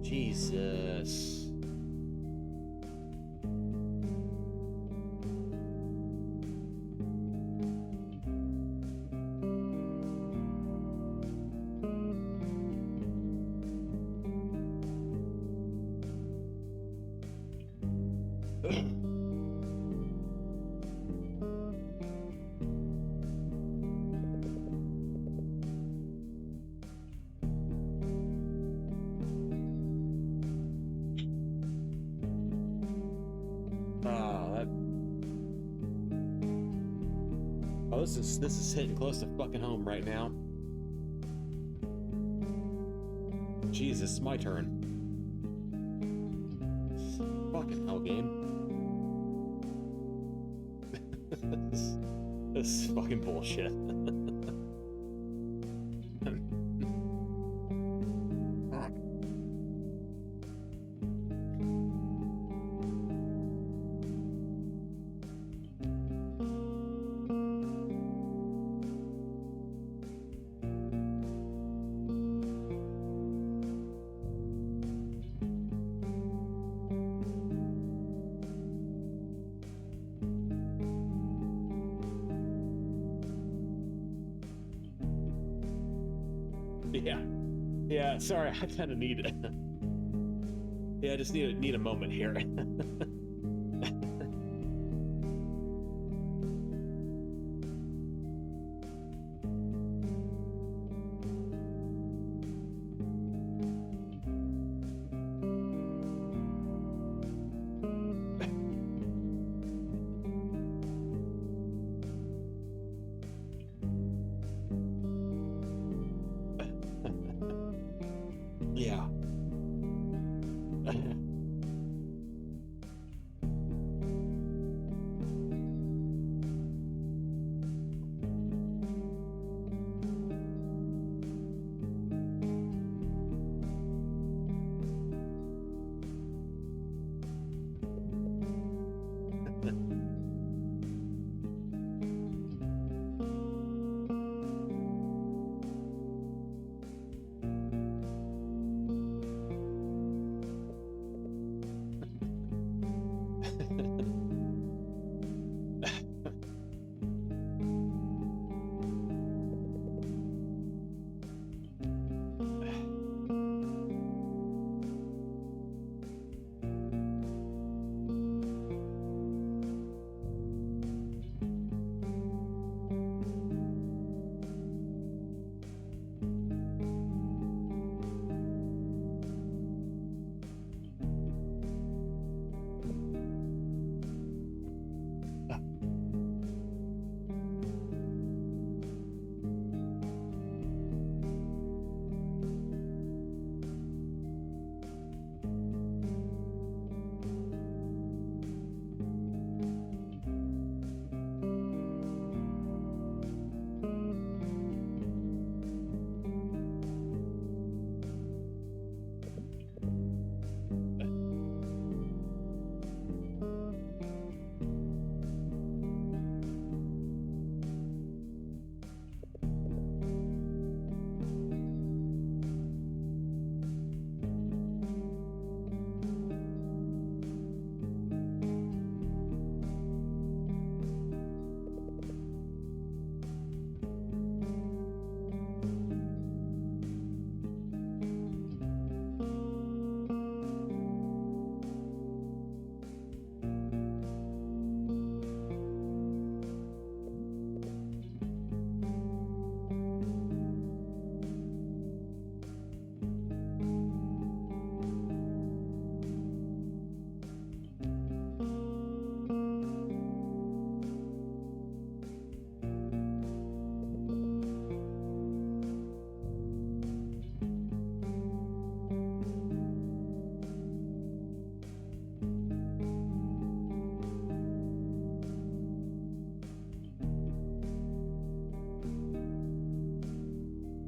Jesus. Oh, this is hitting close to fucking home right now. Jesus, my turn. Fucking hell, game. This is fucking bullshit. Yeah. Yeah, sorry, I kind of need it. Yeah, I just need a moment here. Yeah.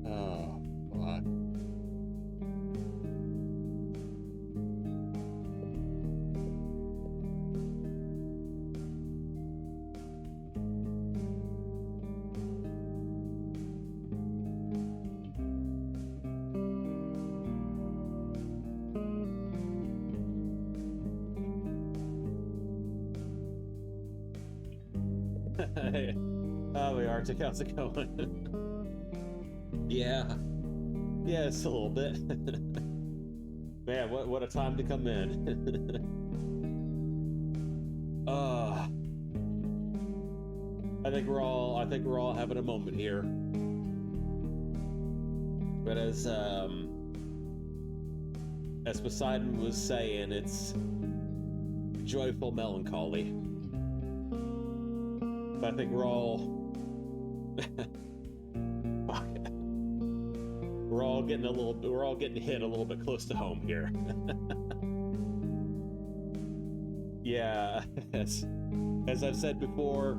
Oh, fuck. Hey, we Arctic, how's it going? Yeah. Yeah, it's a little bit. Man, what a time to come in. uh I think we're all having a moment here. But as Poseidon was saying, it's joyful melancholy. But I think we're all we're all getting hit a little bit close to home here. Yeah, as I've said before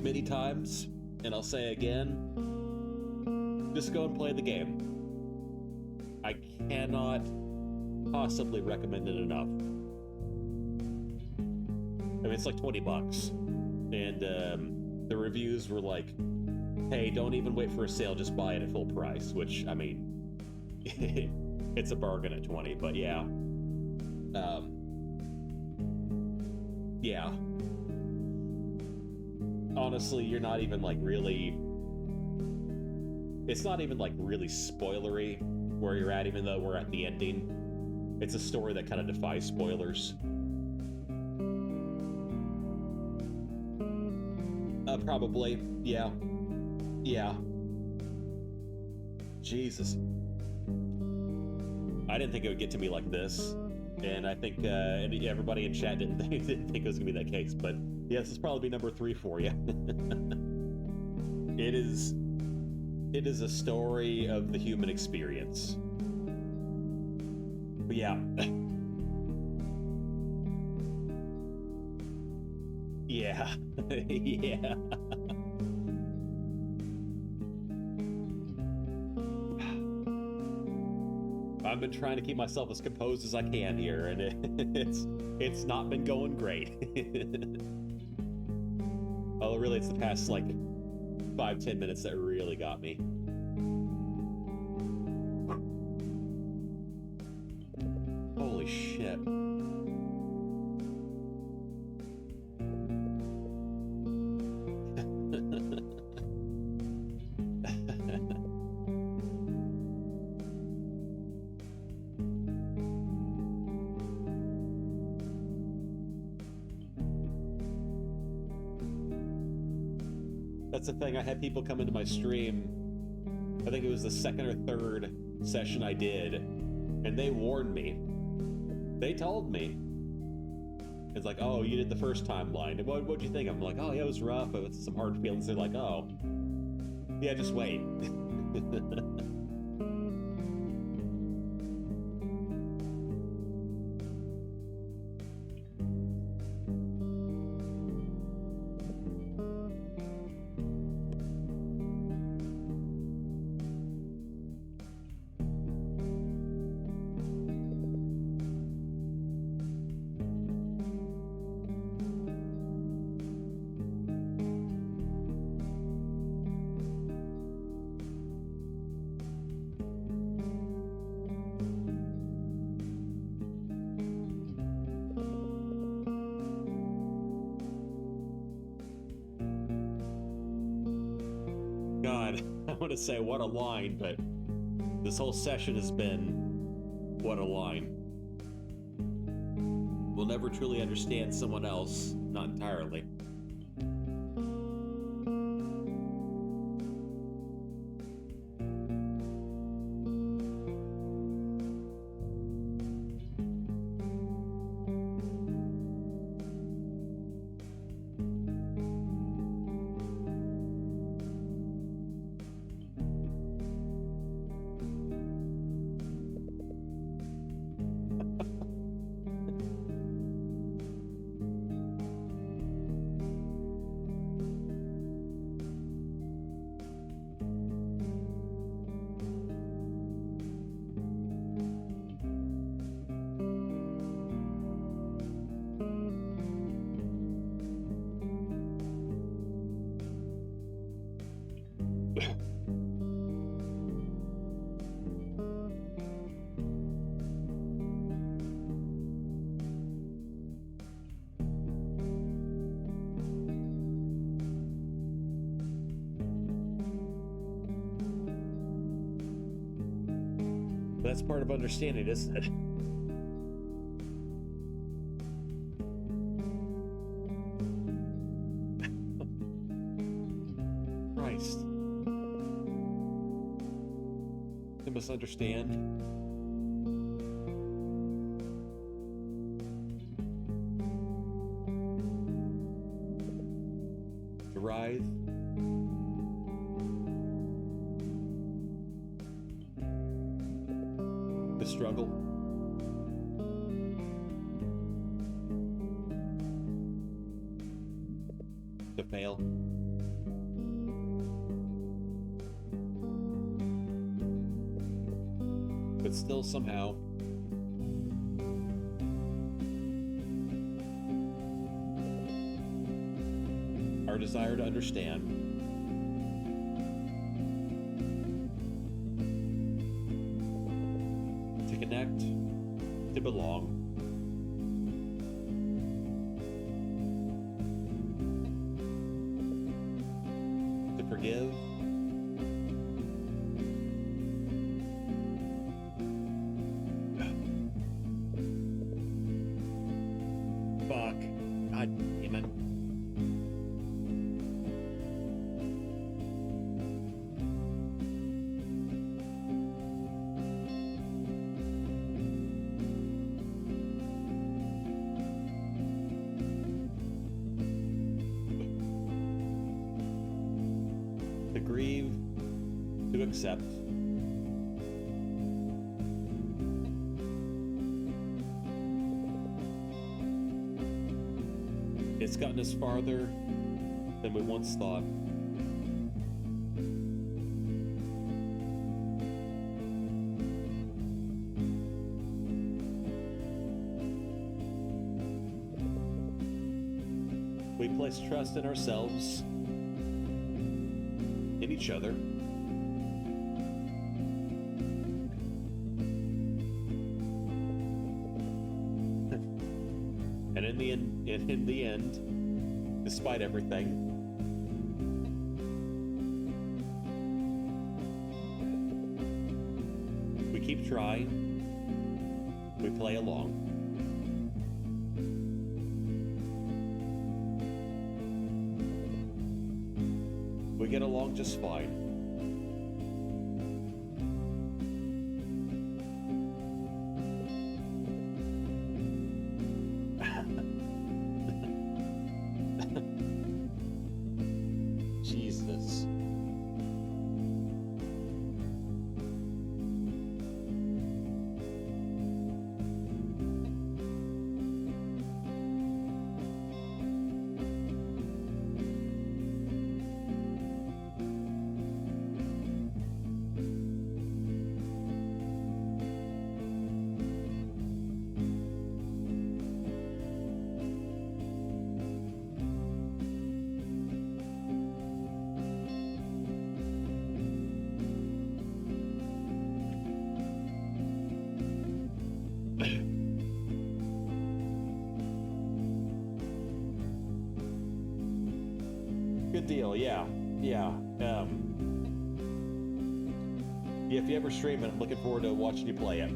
many times, and I'll say again, just go and play the game. I cannot possibly recommend it enough. I mean, it's like $20, and the reviews were like, hey, don't even wait for a sale, just buy it at full price, which, I mean, it's a bargain at 20, but yeah. Yeah. Honestly, you're not even like really... It's not even like really spoilery where you're at, even though we're at the ending. It's a story that kind of defies spoilers. Probably, yeah. Yeah. Jesus. I didn't think it would get to me like this, and I think everybody in chat didn't think it was gonna be that case. But yes, it's probably be number 3 for you. It is a story of the human experience. But yeah. Yeah. Yeah. I've been trying to keep myself as composed as I can here, and it's not been going great. Oh, really, it's the past, like, 5-10 minutes that really got me. Holy shit. That's the thing, I had people come into my stream, I think it was the second or third session I did, and they warned me. They told me. It's like, oh, you did the first timeline. And what'd you think? I'm like, oh, yeah, it was rough. It was some hard feelings. They're like, oh, yeah, just wait. God, I want to say what a line, but this whole session has been what a line. We'll never truly understand someone else, not entirely. That's part of understanding, isn't it? Christ. They must understand. To writhe. The struggle. To fail. But still somehow our desire to understand, to connect, to belong, to forgive, accept. It's gotten us farther than we once thought. We place trust in ourselves, in each other. And in the end, despite everything, we keep trying. We play along. We get along just fine. Jesus. Good deal, yeah. Yeah. If you ever stream it, I'm looking forward to watching you play it.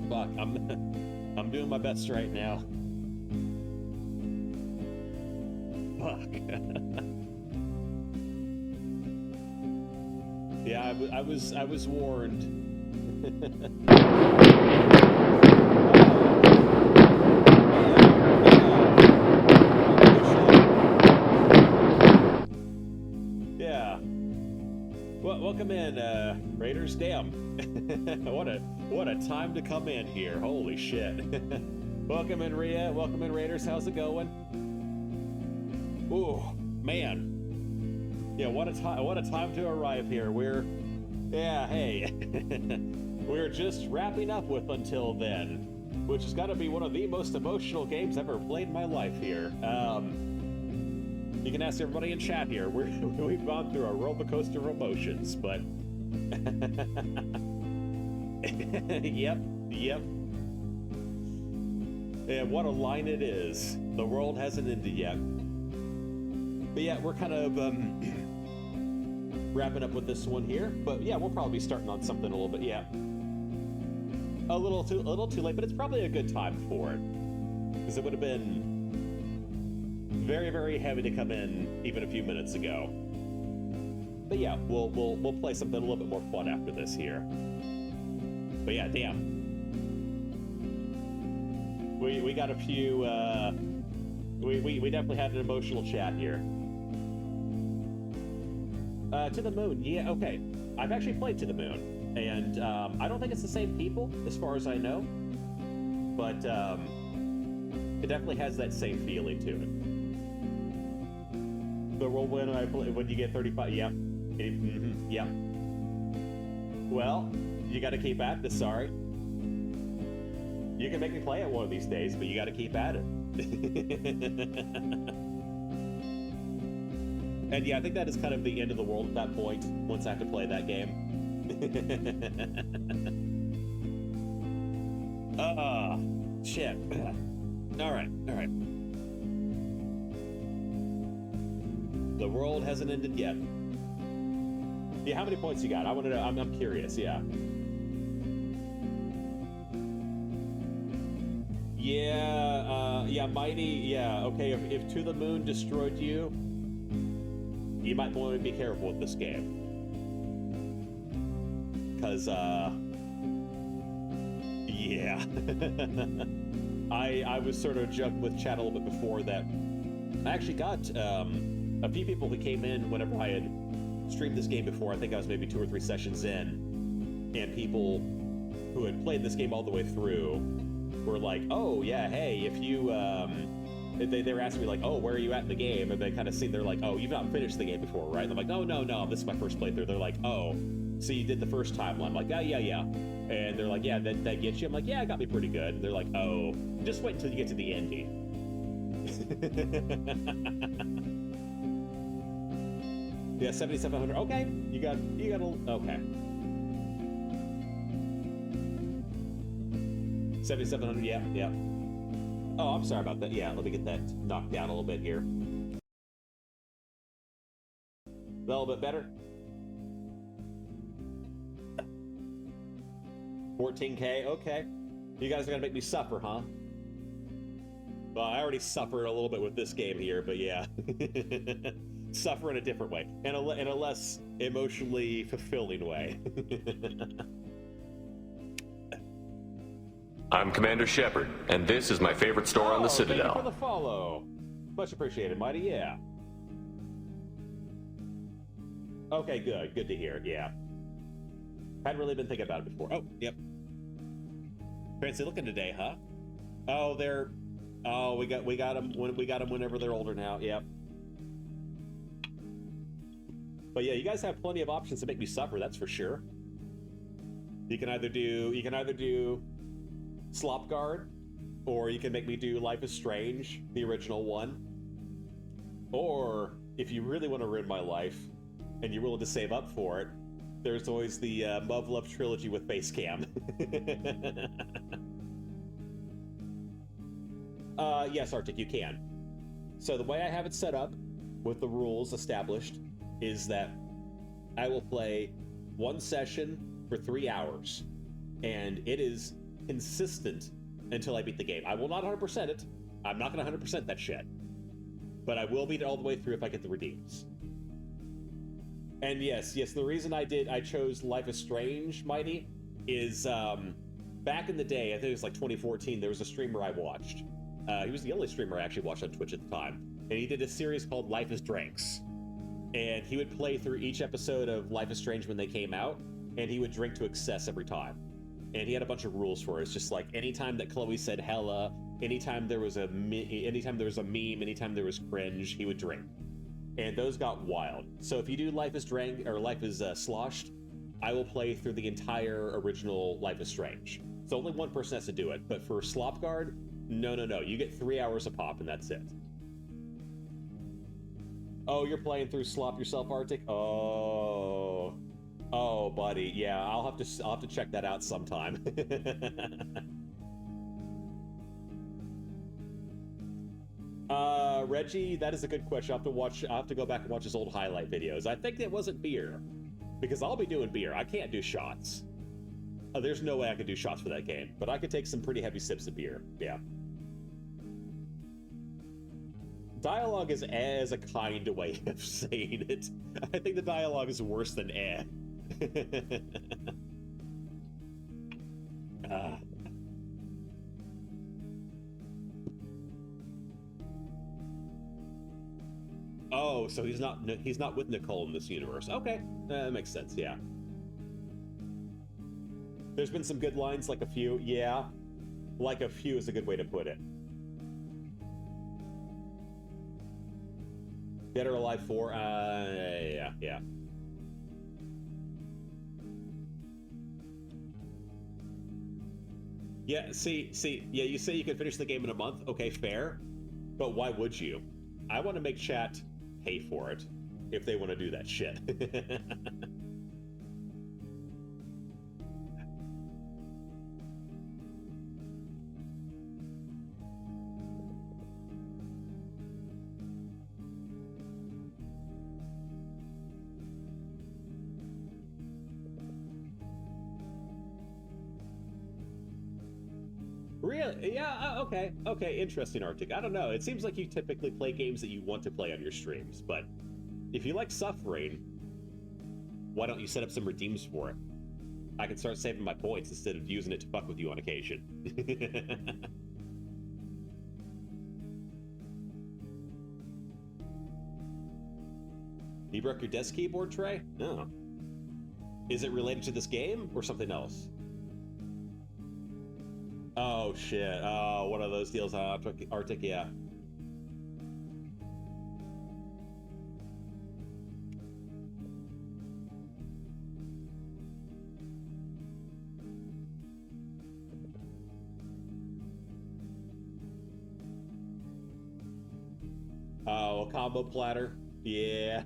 Fuck, I'm doing my best right now. Fuck. Yeah, I was warned. Yeah. Well, welcome in, Raiders. Damn. what a time to come in here. Holy shit. Welcome in, Rhea. Welcome in, Raiders. How's it going? Ooh, man. Yeah, what a time to arrive here. Hey. We're just wrapping up with Until Then, which has got to be one of the most emotional games I've ever played in my life here. You can ask everybody in chat here. We've gone through a roller coaster of emotions, but yep. And what a line it is. The world hasn't ended yet. But yeah, we're kind of wrapping up with this one here. But yeah, we'll probably be starting on something a little bit. Yeah, a little too late, but it's probably a good time for it, because it would have been very, very heavy to come in even a few minutes ago. But yeah, we'll play something a little bit more fun after this here. But yeah, damn. We got a few. We definitely had an emotional chat here. To the Moon, yeah, okay. I've actually played To the Moon, and I don't think it's the same people, as far as I know, but it definitely has that same feeling to it. The roll when you get 35, yep, yep. Well, you got to keep at this. Sorry, you can make me play it one of these days, but you got to keep at it. And yeah, I think that is kind of the end of the world at that point, once I have to play that game. Shit. Alright. The world hasn't ended yet. Yeah, how many points you got? I want to know. I'm curious, yeah. Yeah, Mighty, yeah, okay, if To the Moon destroyed you, you might want to be careful with this game. Because, yeah. I was sort of joking with chat a little bit before that I actually got a few people who came in whenever I had streamed this game before. I think I was maybe 2 or 3 sessions in, and people who had played this game all the way through were like, "Oh yeah, hey, if you," they were asking me like, "Oh, where are you at in the game?" And they kind of see, they're like, "Oh, you've not finished the game before, right?" And I'm like, "Oh no, this is my first playthrough." They're like, "Oh, so you did the first timeline?" I'm like, yeah. And they're like, "Yeah, that gets you?" I'm like, "Yeah, it got me pretty good." And they're like, "Oh, just wait until you get to the ending." Yeah, 7,700. Okay, you got a okay. 7,700. Yeah. Oh, I'm sorry about that. Yeah, let me get that knocked down a little bit here. A little bit better. 14K. Okay, you guys are gonna make me suffer, huh? Well, I already suffered a little bit with this game here, but yeah. Suffer in a different way, in a less emotionally fulfilling way. I'm Commander Shepard, and this is my favorite store on the Citadel. Thank you for the follow. Much appreciated, Mighty, yeah. Okay, good to hear, yeah. Hadn't really been thinking about it before. Oh, yep. Fancy looking today, huh? Oh, they're... Oh, we got them whenever they're older now, yep. But yeah, you guys have plenty of options to make me suffer, that's for sure. You can either do Slop Guard, or you can make me do Life is Strange, the original one. Or, if you really want to ruin my life, and you're willing to save up for it, there's always the Love Love trilogy with Basecam. Yes, Arctic, you can. So the way I have it set up, with the rules established, is that I will play one session for 3 hours, and it is consistent until I beat the game. I will not 100% it. I'm not going to 100% that shit. But I will beat it all the way through if I get the redeems. And yes, the reason I chose Life is Strange, Mighty, is back in the day, I think it was like 2014, there was a streamer I watched. He was the only streamer I actually watched on Twitch at the time. And he did a series called Life is Drinks. And he would play through each episode of Life is Strange when they came out, and he would drink to excess every time. And he had a bunch of rules for it. It's just like anytime that Chloe said hella, anytime there was a meme, anytime there was cringe, he would drink. And those got wild. So if you do Life is Drank or Life is Sloshed, I will play through the entire original Life is Strange. So only one person has to do it. But for Slop Guard, no. You get 3 hours a pop, and that's it. Oh, you're playing through Slop yourself, Arctic? Oh, buddy. Yeah, I'll have to check that out sometime. Reggie, that is a good question. I'll have to go back and watch his old highlight videos. I think it wasn't beer, because I'll be doing beer. I can't do shots. Oh, there's no way I could do shots for that game, but I could take some pretty heavy sips of beer. Yeah. Dialogue is as a kind of way of saying it. I think the dialogue is worse than eh. Oh, so he's not with Nicole in this universe. Okay, that makes sense. Yeah. There's been some good lines, like a few. Yeah, like a few is a good way to put it. Dead or Alive 4? Yeah. Yeah, see, yeah, you say you can finish the game in a month. Okay, fair. But why would you? I want to make chat pay for it if they want to do that shit. Really? Yeah, okay, interesting, Arctic. I don't know. It seems like you typically play games that you want to play on your streams, but if you like suffering, why don't you set up some redeems for it? I can start saving my points instead of using it to fuck with you on occasion. You broke your desk keyboard tray? No. Is it related to this game or something else? Oh shit. Oh, one of those deals on Arctic, yeah. Oh, a combo platter. Yeah.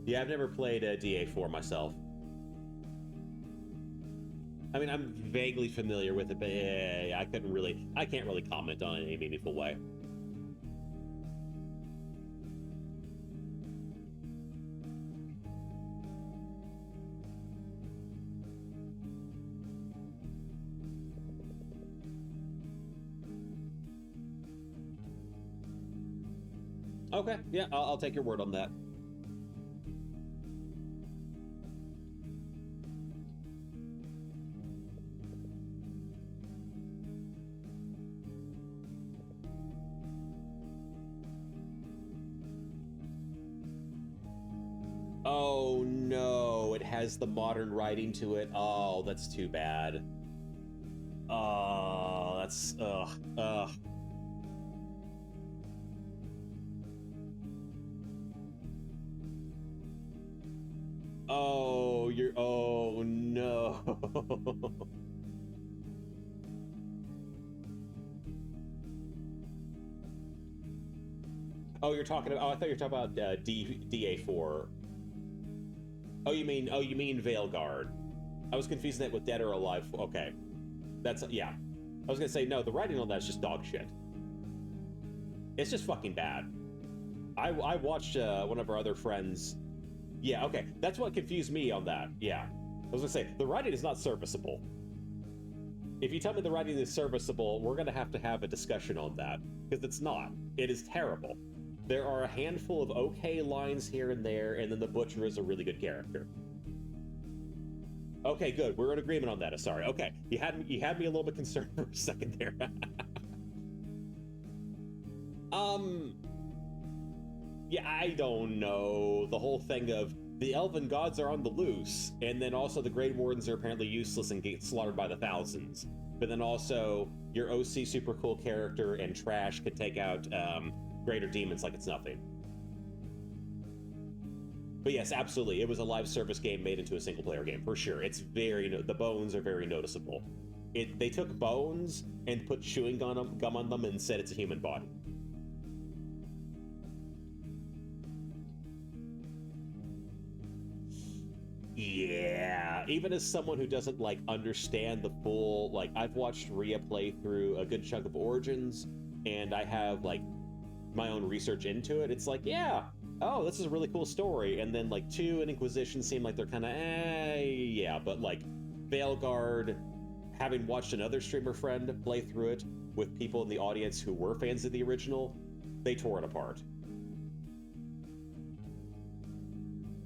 Yeah, I've never played a DA4 myself. I mean, I'm vaguely familiar with it, but yeah, I can't really comment on it in any meaningful way. Okay, yeah, I'll take your word on that. Oh no, it has the modern writing to it. Oh, that's too bad. Oh, that's ugh. Oh, oh no. Oh, you're talking about, oh, I thought you were talking about DA4. Oh, you mean Veilguard. I was confusing that with Dead or Alive. Okay. That's, yeah. I was gonna say, no, the writing on that's just dog shit. It's just fucking bad. I watched one of our other friends. Yeah, okay. That's what confused me on that. Yeah. I was gonna say, the writing is not serviceable. If you tell me the writing is serviceable, we're gonna have a discussion on that. Because it's not. It is terrible. There are a handful of okay lines here and there, and then the Butcher is a really good character. Okay, good. We're in agreement on that, Asari. Okay, you had me a little bit concerned for a second there. Yeah, I don't know. The whole thing of the Elven gods are on the loose, and then also the Grey Wardens are apparently useless and get slaughtered by the thousands. But then also, your OC super cool character and Trash could take out greater demons like it's nothing. But yes, absolutely, it was a live service game made into a single player game for sure. It's the bones are very noticeable. They took bones and put chewing gum on them and said it's a human body. Yeah, even as someone who doesn't like understand the full, like, I've watched Rhea play through a good chunk of Origins, and I have like my own research into it. It's like, yeah, oh, this is a really cool story. And then like 2 and Inquisition seem like they're kind of yeah, but like Veilguard, having watched another streamer friend play through it with people in the audience who were fans of the original, they tore it apart.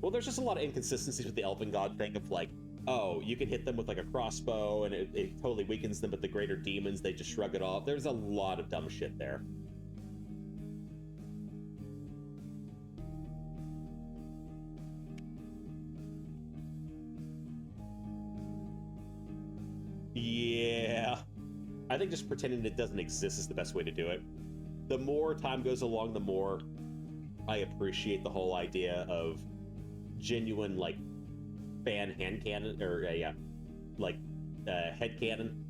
Well, there's just a lot of inconsistencies with the Elven God thing of like, oh, you can hit them with like a crossbow and it totally weakens them, but the greater demons, they just shrug it off. There's a lot of dumb shit there. Yeah. I think just pretending it doesn't exist is the best way to do it. The more time goes along, the more I appreciate the whole idea of genuine like fan hand cannon or head cannon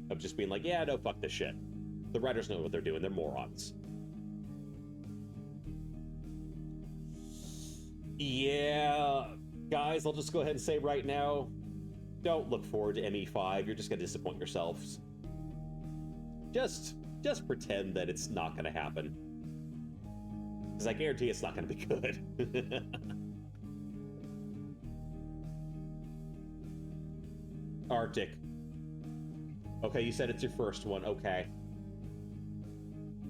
of just being like, yeah, no, fuck this shit. The writers know what they're doing. They're morons. Yeah, guys, I'll just go ahead and say right now, don't look forward to ME5. You're just gonna disappoint yourselves. Just pretend that it's not gonna happen, because I guarantee it's not gonna be good. Arctic. Okay, you said it's your first one. Okay.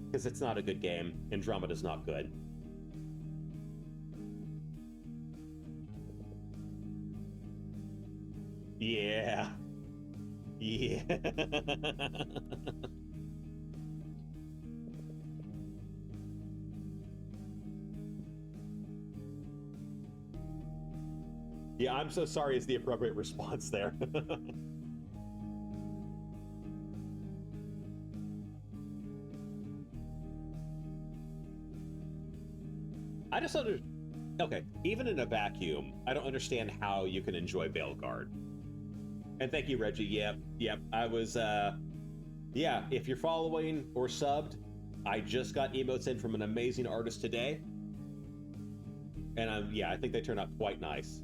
Because it's not a good game. Andromeda's not good. Yeah. Yeah. Yeah, I'm so sorry is the appropriate response there. I just okay, even in a vacuum, I don't understand how you can enjoy Veilguard. And thank you, Reggie. Yep. I was, yeah, if you're following or subbed, I just got emotes in from an amazing artist today. And I think they turned out quite nice.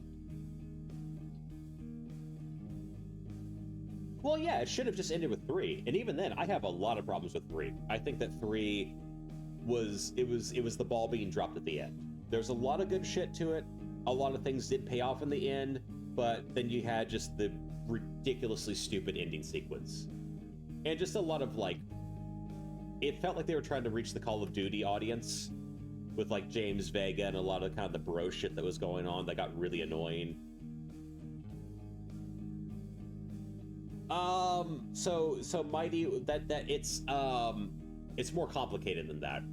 Well, yeah, it should have just ended with 3. And even then, I have a lot of problems with 3. I think that 3 was the ball being dropped at the end. There's a lot of good shit to it. A lot of things did pay off in the end, but then you had just the ridiculously stupid ending sequence. And just a lot of, like, it felt like they were trying to reach the Call of Duty audience with, like, James Vega and a lot of kind of the bro shit that was going on that got really annoying. So Mighty, that it's more complicated than that.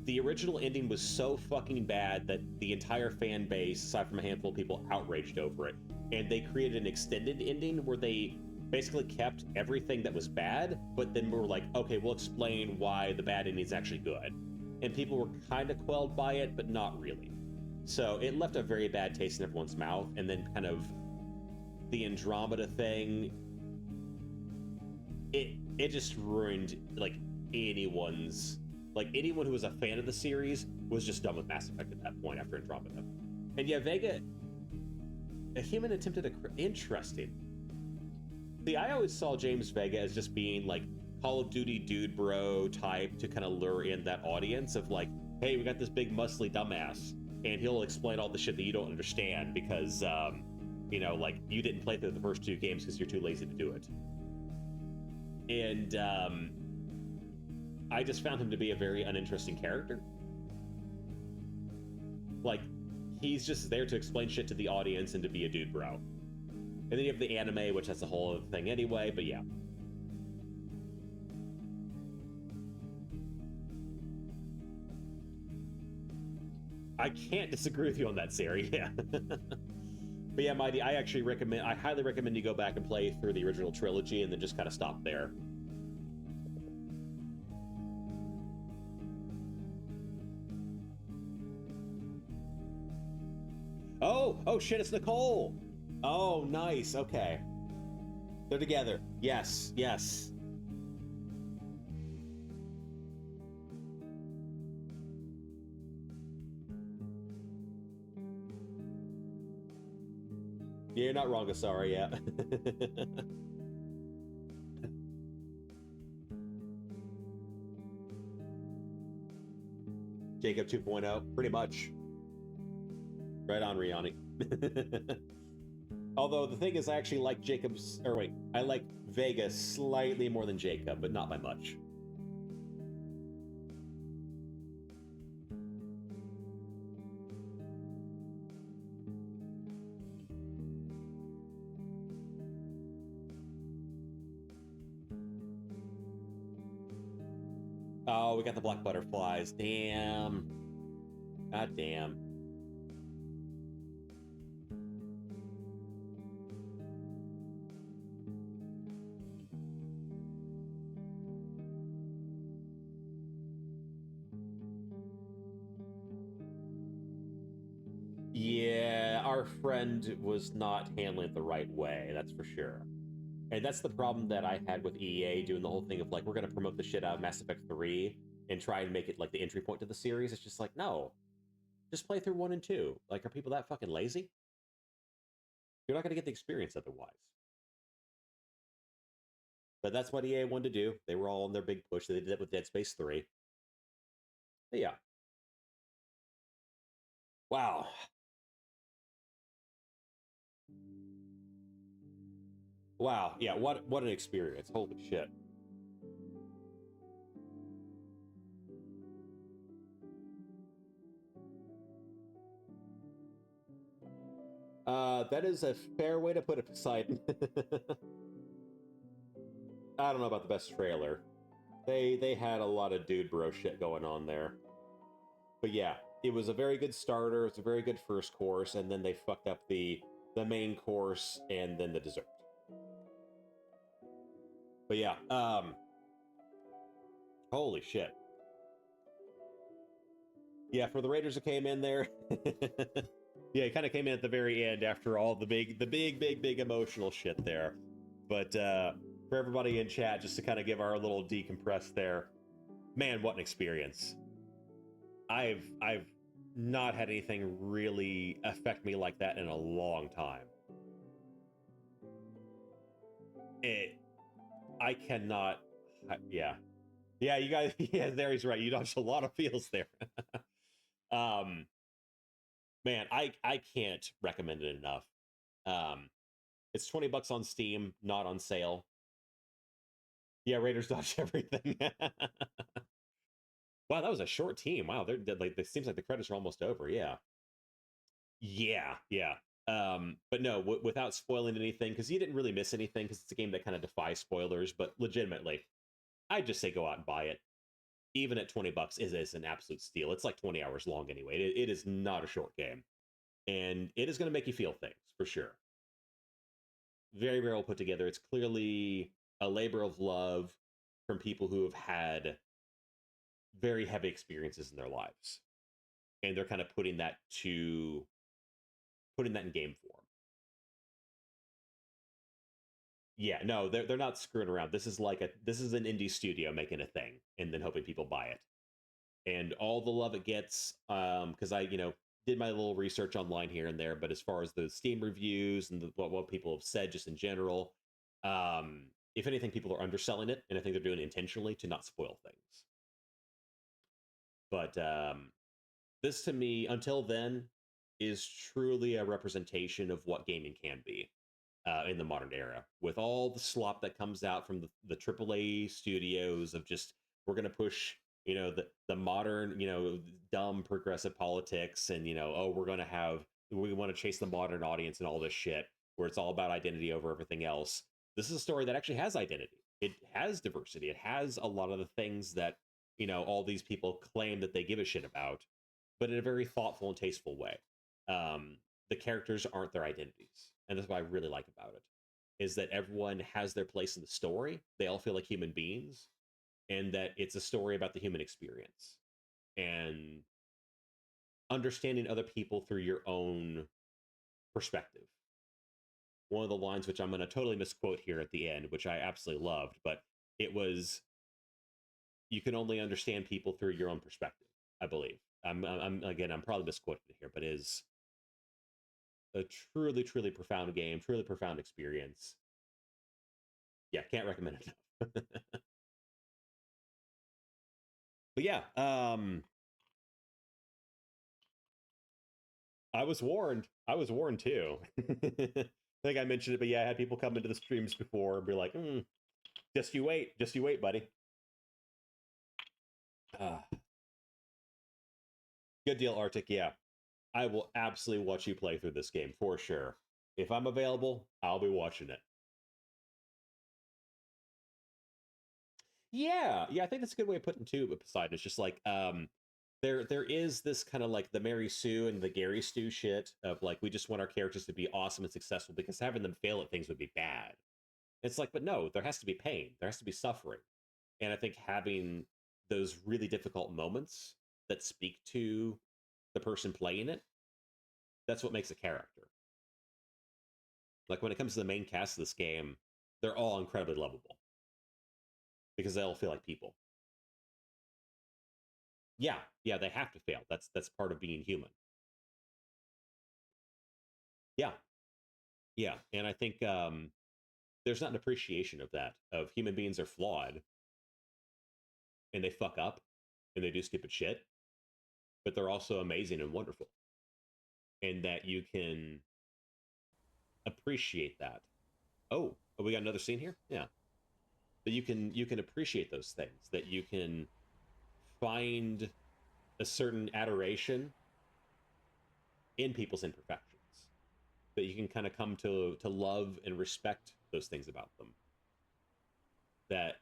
The original ending was so fucking bad that the entire fan base, aside from a handful of people, outraged over it. And they created an extended ending where they basically kept everything that was bad, but then were like, okay, we'll explain why the bad ending is actually good. And people were kind of quelled by it, but not really. So it left a very bad taste in everyone's mouth, and then kind of the Andromeda thing, it just ruined, like, anyone who was a fan of the series was just done with Mass Effect at that point after Andromeda. And yeah, Vega, a human attempted interesting. See, I always saw James Vega as just being like Call of Duty dude bro type to kind of lure in that audience of like, hey, we got this big muscly dumbass, and he'll explain all the shit that you don't understand because, like, you didn't play through the first 2 games because you're too lazy to do it. And, I just found him to be a very uninteresting character. Like, he's just there to explain shit to the audience and to be a dude bro. And then you have the anime, which has a whole other thing anyway, but yeah. I can't disagree with you on that, Sari, yeah. But yeah, Mighty, I highly recommend you go back and play through the original trilogy and then just kind of stop there. Oh shit, it's Nicole! Oh, nice, okay. They're together. Yes. Yeah, you're not wrong, Asara, yeah. Jacob 2.0, pretty much. Right on, Riani. Although the thing is, I actually like I like Vega slightly more than Jacob, but not by much. Oh, we got the black butterflies. Damn. God damn. Yeah, our friend was not handling it the right way, that's for sure. And that's the problem that I had with EA doing the whole thing of like, we're going to promote the shit out of Mass Effect 3 and try and make it like the entry point to the series. It's just like, no, just play through 1 and 2. Like, are people that fucking lazy? You're not going to get the experience otherwise. But that's what EA wanted to do. They were all on their big push. They did it with Dead Space 3. But yeah. Wow. Wow. Yeah, what an experience. Holy shit. That is a fair way to put it, Poseidon. I don't know about the best trailer. They had a lot of dude bro shit going on there. But yeah, it was a very good starter. It's a very good first course, and then they fucked up the the main course, and then the dessert. But yeah, holy shit. Yeah, for the Raiders that came in there, yeah, it kind of came in at the very end after all the big emotional shit there. But for everybody in chat, just to kind of give our little decompress there, man, what an experience! I've not had anything really affect me like that in a long time. I cannot. Yeah, you guys. Yeah, there he's right. You dodged a lot of feels there. um, man, I can't recommend it enough. It's $20 on Steam, not on sale. Yeah, Raiders dodge everything. Wow, that was a short team. Wow, they're like. It seems like the credits are almost over. Yeah, yeah. But no, without spoiling anything, because you didn't really miss anything, because it's a game that kind of defies spoilers. But legitimately, I'd just say go out and buy it. Even at $20, is an absolute steal. It's like 20 hours long anyway. It is not a short game, and it is going to make you feel things for sure. Very, very well put together. It's clearly a labor of love from people who have had very heavy experiences in their lives, and they're kind of putting that in game form. Yeah, no, they're not screwing around. This is an indie studio making a thing and then hoping people buy it. And all the love it gets, because I, did my little research online here and there, but as far as the Steam reviews and what people have said just in general, if anything, people are underselling it, and I think they're doing it intentionally to not spoil things. But this to me, until then, is truly a representation of what gaming can be. In the modern era, with all the slop that comes out from the AAA studios of just, we're going to push, the modern, dumb progressive politics, and we want to chase the modern audience and all this shit, where it's all about identity over everything else. This is a story that actually has identity. It has diversity. It has a lot of the things that all these people claim that they give a shit about, but in a very thoughtful and tasteful way. The characters aren't their identities, and that's what I really like about it, is that everyone has their place in the story. They all feel like human beings, and that it's a story about the human experience and understanding other people through your own perspective. One of the lines, which I'm going to totally misquote here at the end, which I absolutely loved, but it was, you can only understand people through your own perspective, I believe. I'm probably misquoting it here, but is a truly, truly profound game, truly profound experience. Yeah, can't recommend it enough. But yeah, I was warned. I was warned too. I think I mentioned it, but yeah, I had people come into the streams before and be like, just you wait, buddy. Good deal, Arctic. Yeah, I will absolutely watch you play through this game for sure. If I'm available, I'll be watching it. Yeah, I think that's a good way of putting it too. But Poseidon, it's just like, there is this kind of like the Mary Sue and the Gary Stu shit of like, we just want our characters to be awesome and successful, because having them fail at things would be bad. It's like, but no, there has to be pain, there has to be suffering, and I think having those really difficult moments that speak to the person playing it, that's what makes a character. Like when it comes to the main cast of this game, they're all incredibly lovable because they all feel like people. Yeah, they have to fail. That's part of being human. Yeah, and I think there's not an appreciation of that. Of human beings are flawed, and they fuck up, and they do stupid shit, but they're also amazing and wonderful, and that you can appreciate that. Oh, we got another scene here. Yeah, that you can appreciate those things. That you can find a certain adoration in people's imperfections, that you can kind of come to love and respect those things about them, that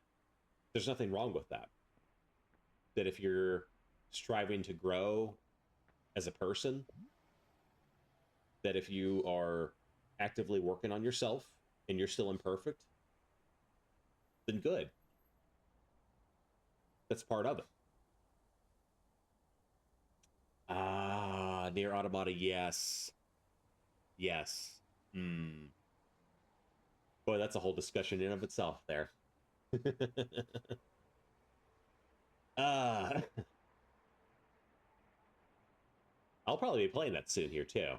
there's nothing wrong with that, that if you're striving to grow as a person, that if you are actively working on yourself and you're still imperfect, then good. That's part of it. Ah, Near Automata, yes. Yes. Hmm. Boy, that's a whole discussion in of itself there. uh, I'll probably be playing that soon here, too.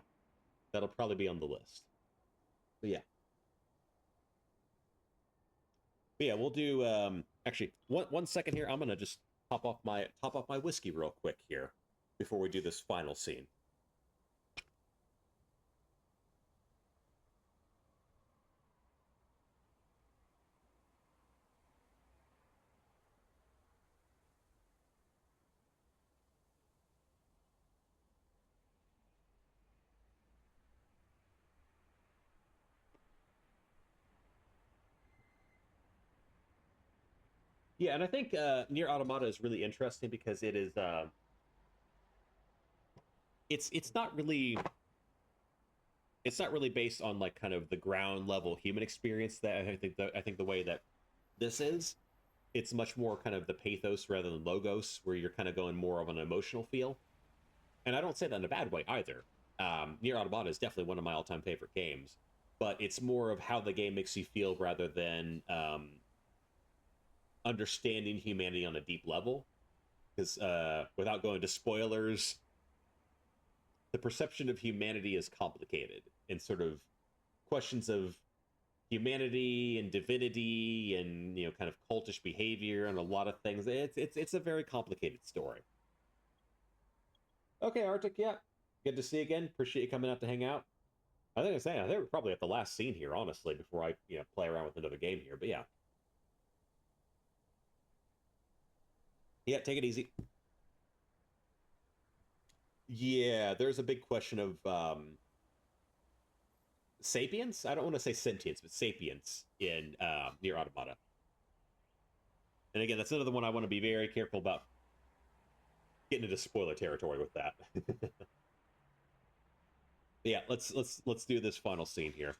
That'll probably be on the list. But yeah. But yeah, we'll do actually one second here. I'm gonna just top off my whiskey real quick here before we do this final scene. Yeah, and I think Near Automata is really interesting because it is it's not really based on like kind of the ground level human experience that I think the way that this is, it's much more kind of the pathos rather than logos, where you're kind of going more of an emotional feel. And I don't say that in a bad way either. Near Automata is definitely one of my all-time favorite games, but it's more of how the game makes you feel rather than understanding humanity on a deep level. Because without going to spoilers, the perception of humanity is complicated and sort of questions of humanity and divinity and kind of cultish behavior and a lot of things. It's a very complicated story. Okay, Arctic, yeah, good to see you again. Appreciate you coming out to hang out. I think we're probably at the last scene here, honestly, before I play around with another game here. But yeah, yeah, take it easy. Yeah, there's a big question of sapience. I don't want to say sentience, but sapience in Near Automata. And again, that's another one I want to be very careful about getting into spoiler territory with that. Yeah, let's do this final scene here.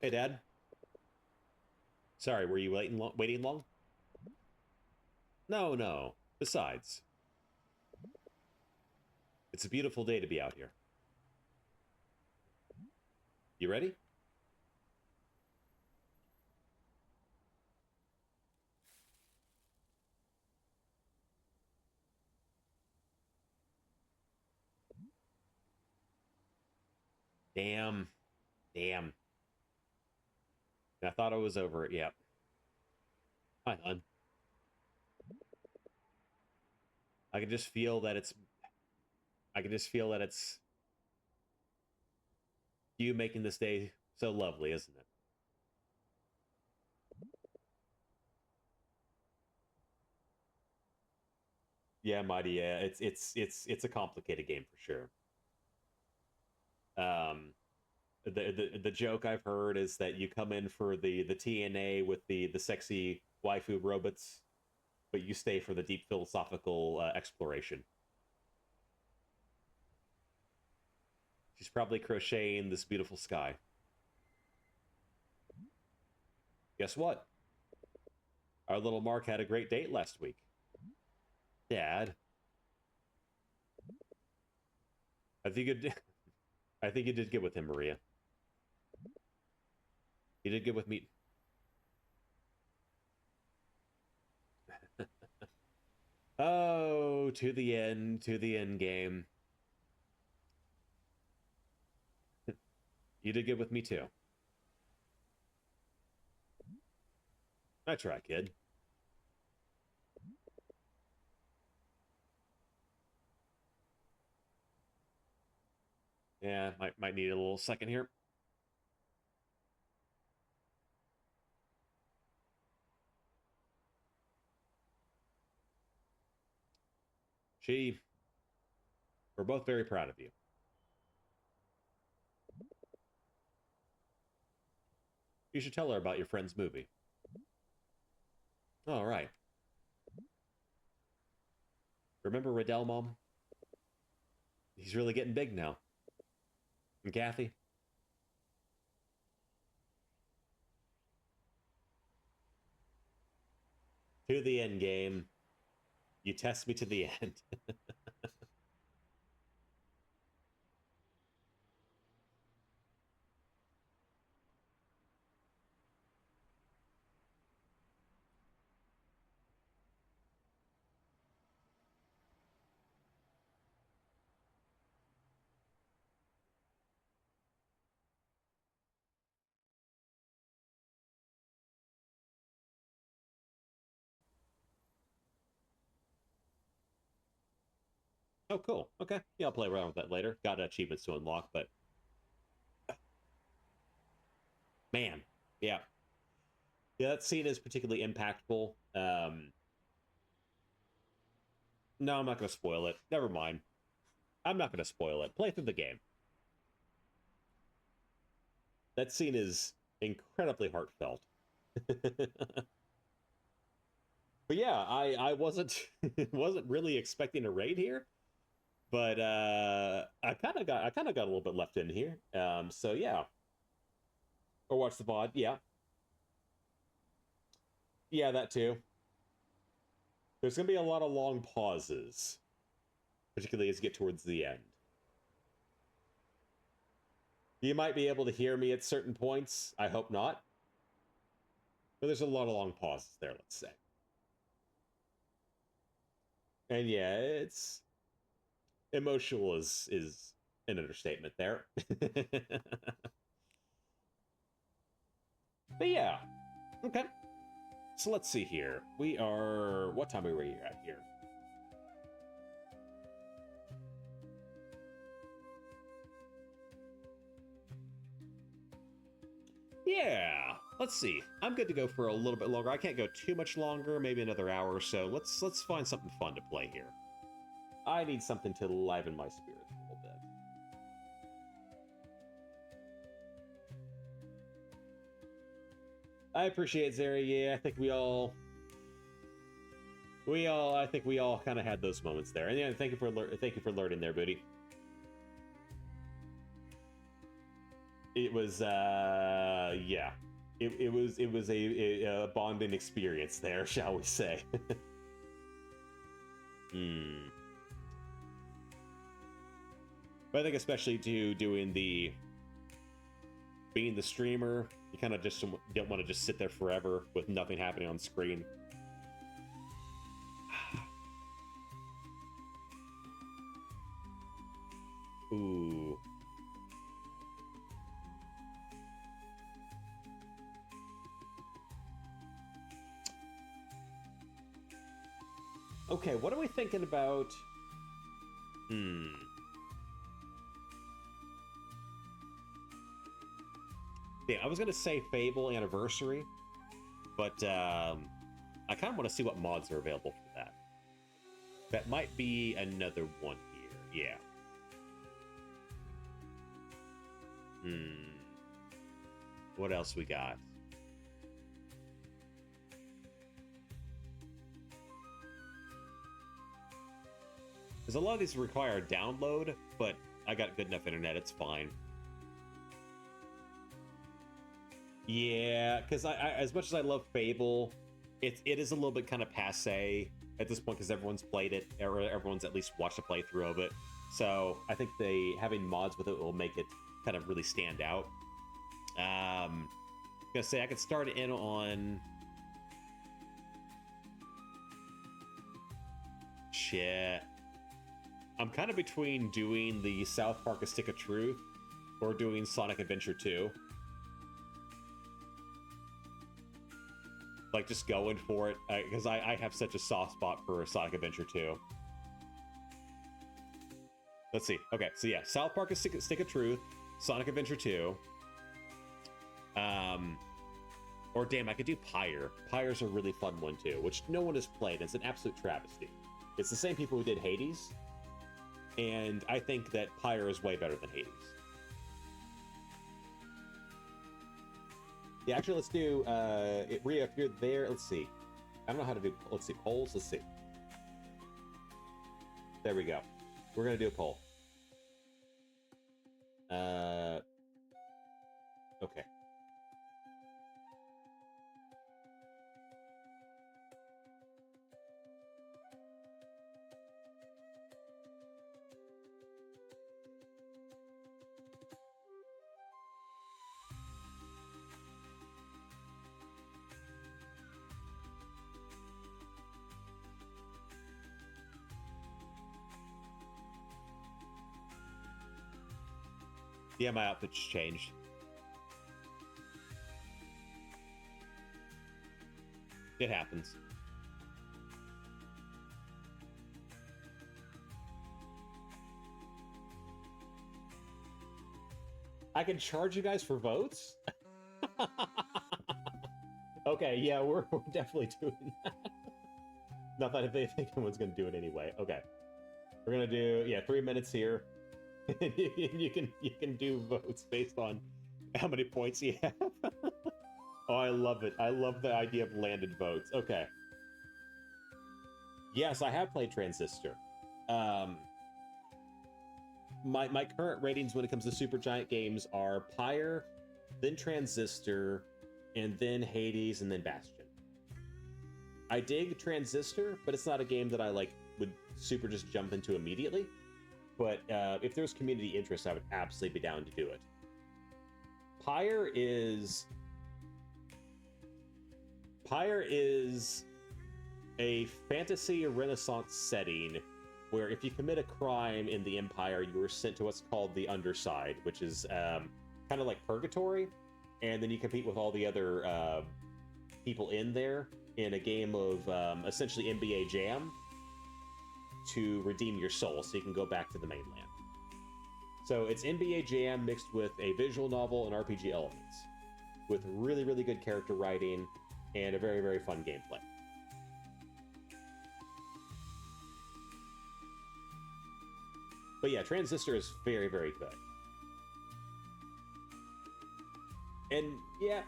Hey, Dad. Sorry, were you waiting long? No, no. Besides, it's a beautiful day to be out here. You ready? Damn. Damn. I thought I was over it. Yep. Hi, hon. I can just feel that it's. I can just feel that it's you making this day so lovely, isn't it? Yeah, Mighty. Yeah, it's a complicated game for sure. Um, the joke I've heard is that you come in for the TNA with the sexy waifu robots, but you stay for the deep philosophical exploration. She's probably crocheting this beautiful sky. Guess what? Our little Mark had a great date last week. Dad, I think it. I think you did good with him, Maria. You did good with me. Oh, to the end game. You did good with me too. I try, kid. Yeah, might need a little second here. She, we're both very proud of you. You should tell her about your friend's movie. All right. Remember Riddell, Mom? He's really getting big now. And Kathy? To the end game. You test me to the end. Oh, cool. Okay. Yeah, I'll play around with that later. Got achievements to unlock, but man, yeah. Yeah, that scene is particularly impactful. No, I'm not going to spoil it. Never mind. I'm not going to spoil it. Play through the game. That scene is incredibly heartfelt. But yeah, I wasn't wasn't really expecting a raid here, but I kind of got a little bit left in here. So yeah, or watch the VOD. Yeah, yeah, that too. There's gonna be a lot of long pauses, particularly as you get towards the end. You might be able to hear me at certain points. I hope not. But there's a lot of long pauses there, let's say. And yeah, it's emotional is an understatement there. But yeah, okay. So let's see here. We are what time are we at here? Yeah, let's see. I'm good to go for a little bit longer. I can't go too much longer, maybe another hour or so. Let's find something fun to play here. I need something to liven my spirits a little bit. I appreciate Zeri. Yeah, I think I think we all kind of had those moments there. And yeah, thank you for learning there, Booty. It was yeah, it was a bonding experience there, shall we say? Hmm. But I think especially to doing being the streamer, you kind of just don't want to just sit there forever with nothing happening on screen. Ooh. Okay, what are we thinking about? Yeah, I was gonna say Fable Anniversary, but I kind of want to see what mods are available for that. That might be another one here. Yeah. What else we got? Because a lot of these require a download, but I got good enough internet, it's fine. Yeah, because I as much as I love Fable, it is a little bit kind of passe at this point because everyone's played it, or everyone's at least watched a playthrough of it. So I think having mods with it will make it kind of really stand out. Gonna say I could start in on shit. I'm kind of between doing the South Park A Stick of Truth or doing Sonic Adventure 2. Like, just going for it, because I have such a soft spot for Sonic Adventure 2. Let's see. Okay, so yeah, South Park A Stick of Truth, Sonic Adventure 2. Or damn, I could do Pyre. Pyre's a really fun one too, which no one has played. It's an absolute travesty. It's the same people who did Hades, and I think that Pyre is way better than Hades. Yeah, actually, let's do, Rhea, if you're there, let's see. I don't know how to do, let's see, polls, let's see. There we go. We're gonna do a poll. Yeah, my outfit's changed. It happens. I can charge you guys for votes? Okay, yeah, we're definitely doing that. Not that if they think anyone's gonna do it anyway. Okay. We're gonna do 3 minutes here. you can do votes based on how many points you have. Oh, I love it. I love the idea of landed votes. Okay. Yes, I have played Transistor. My current ratings when it comes to Supergiant games are Pyre, then Transistor, and then Hades, and then Bastion. I dig Transistor, but it's not a game that I would super just jump into immediately. But if there's community interest, I would absolutely be down to do it. Pyre is a fantasy Renaissance setting where if you commit a crime in the Empire, you are sent to what's called the Underside, which is kind of like Purgatory, and then you compete with all the other people in there in a game of essentially NBA Jam to redeem your soul so you can go back to the mainland. So it's NBA Jam mixed with a visual novel and RPG elements with really, really good character writing and a very, very fun gameplay. But yeah, Transistor is very, very good. And yeah,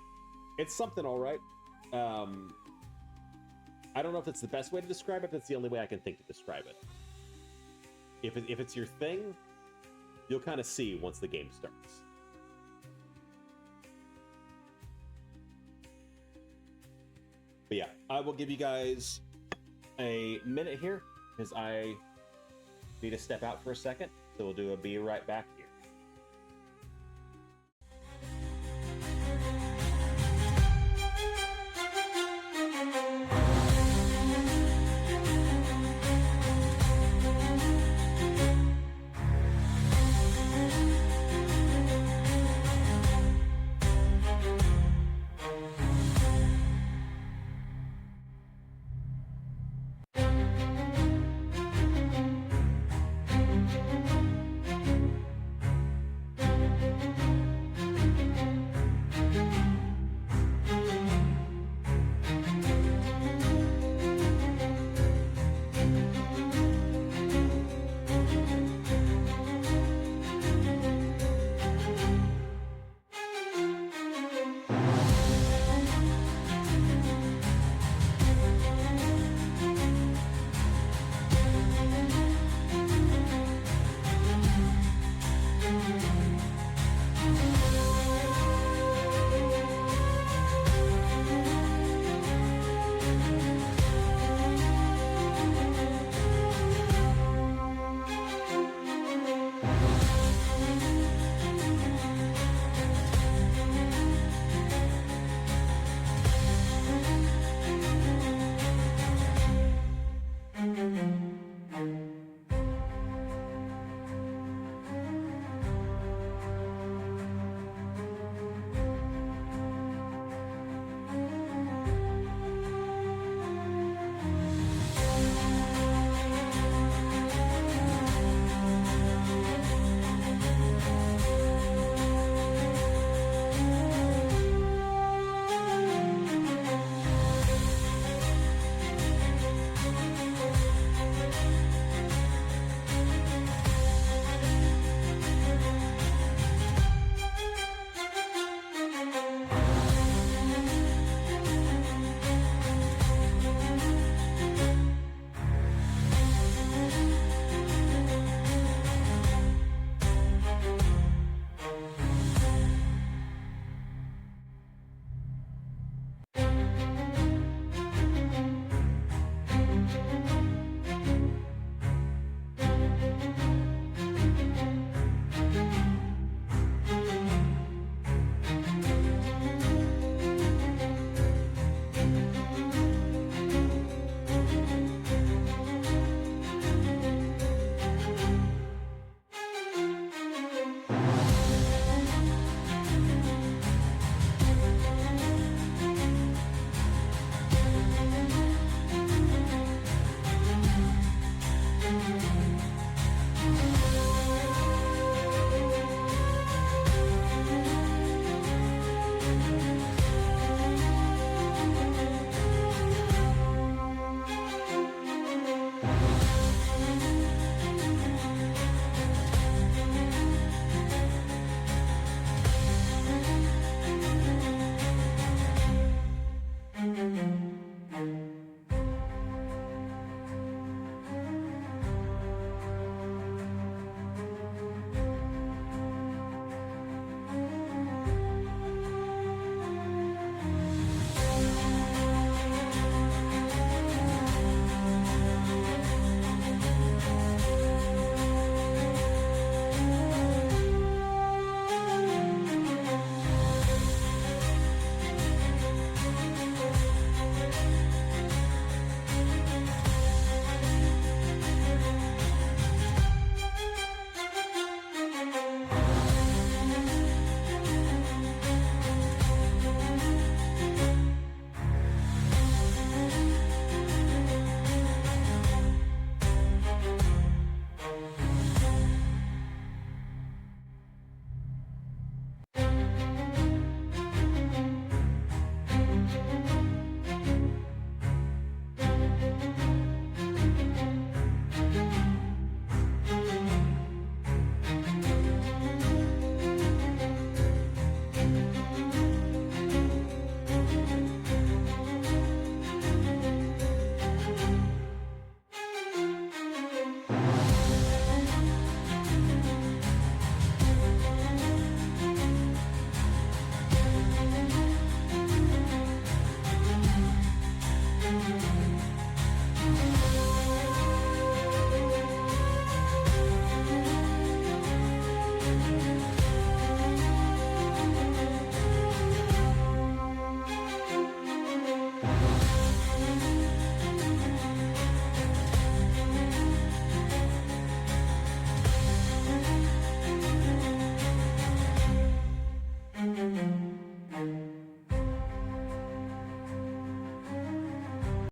it's something all right. I don't know if that's the best way to describe it, but it's the only way I can think to describe it. If it's your thing, you'll kind of see once the game starts. But yeah, I will give you guys a minute here, because I need to step out for a second, so we'll be right back here.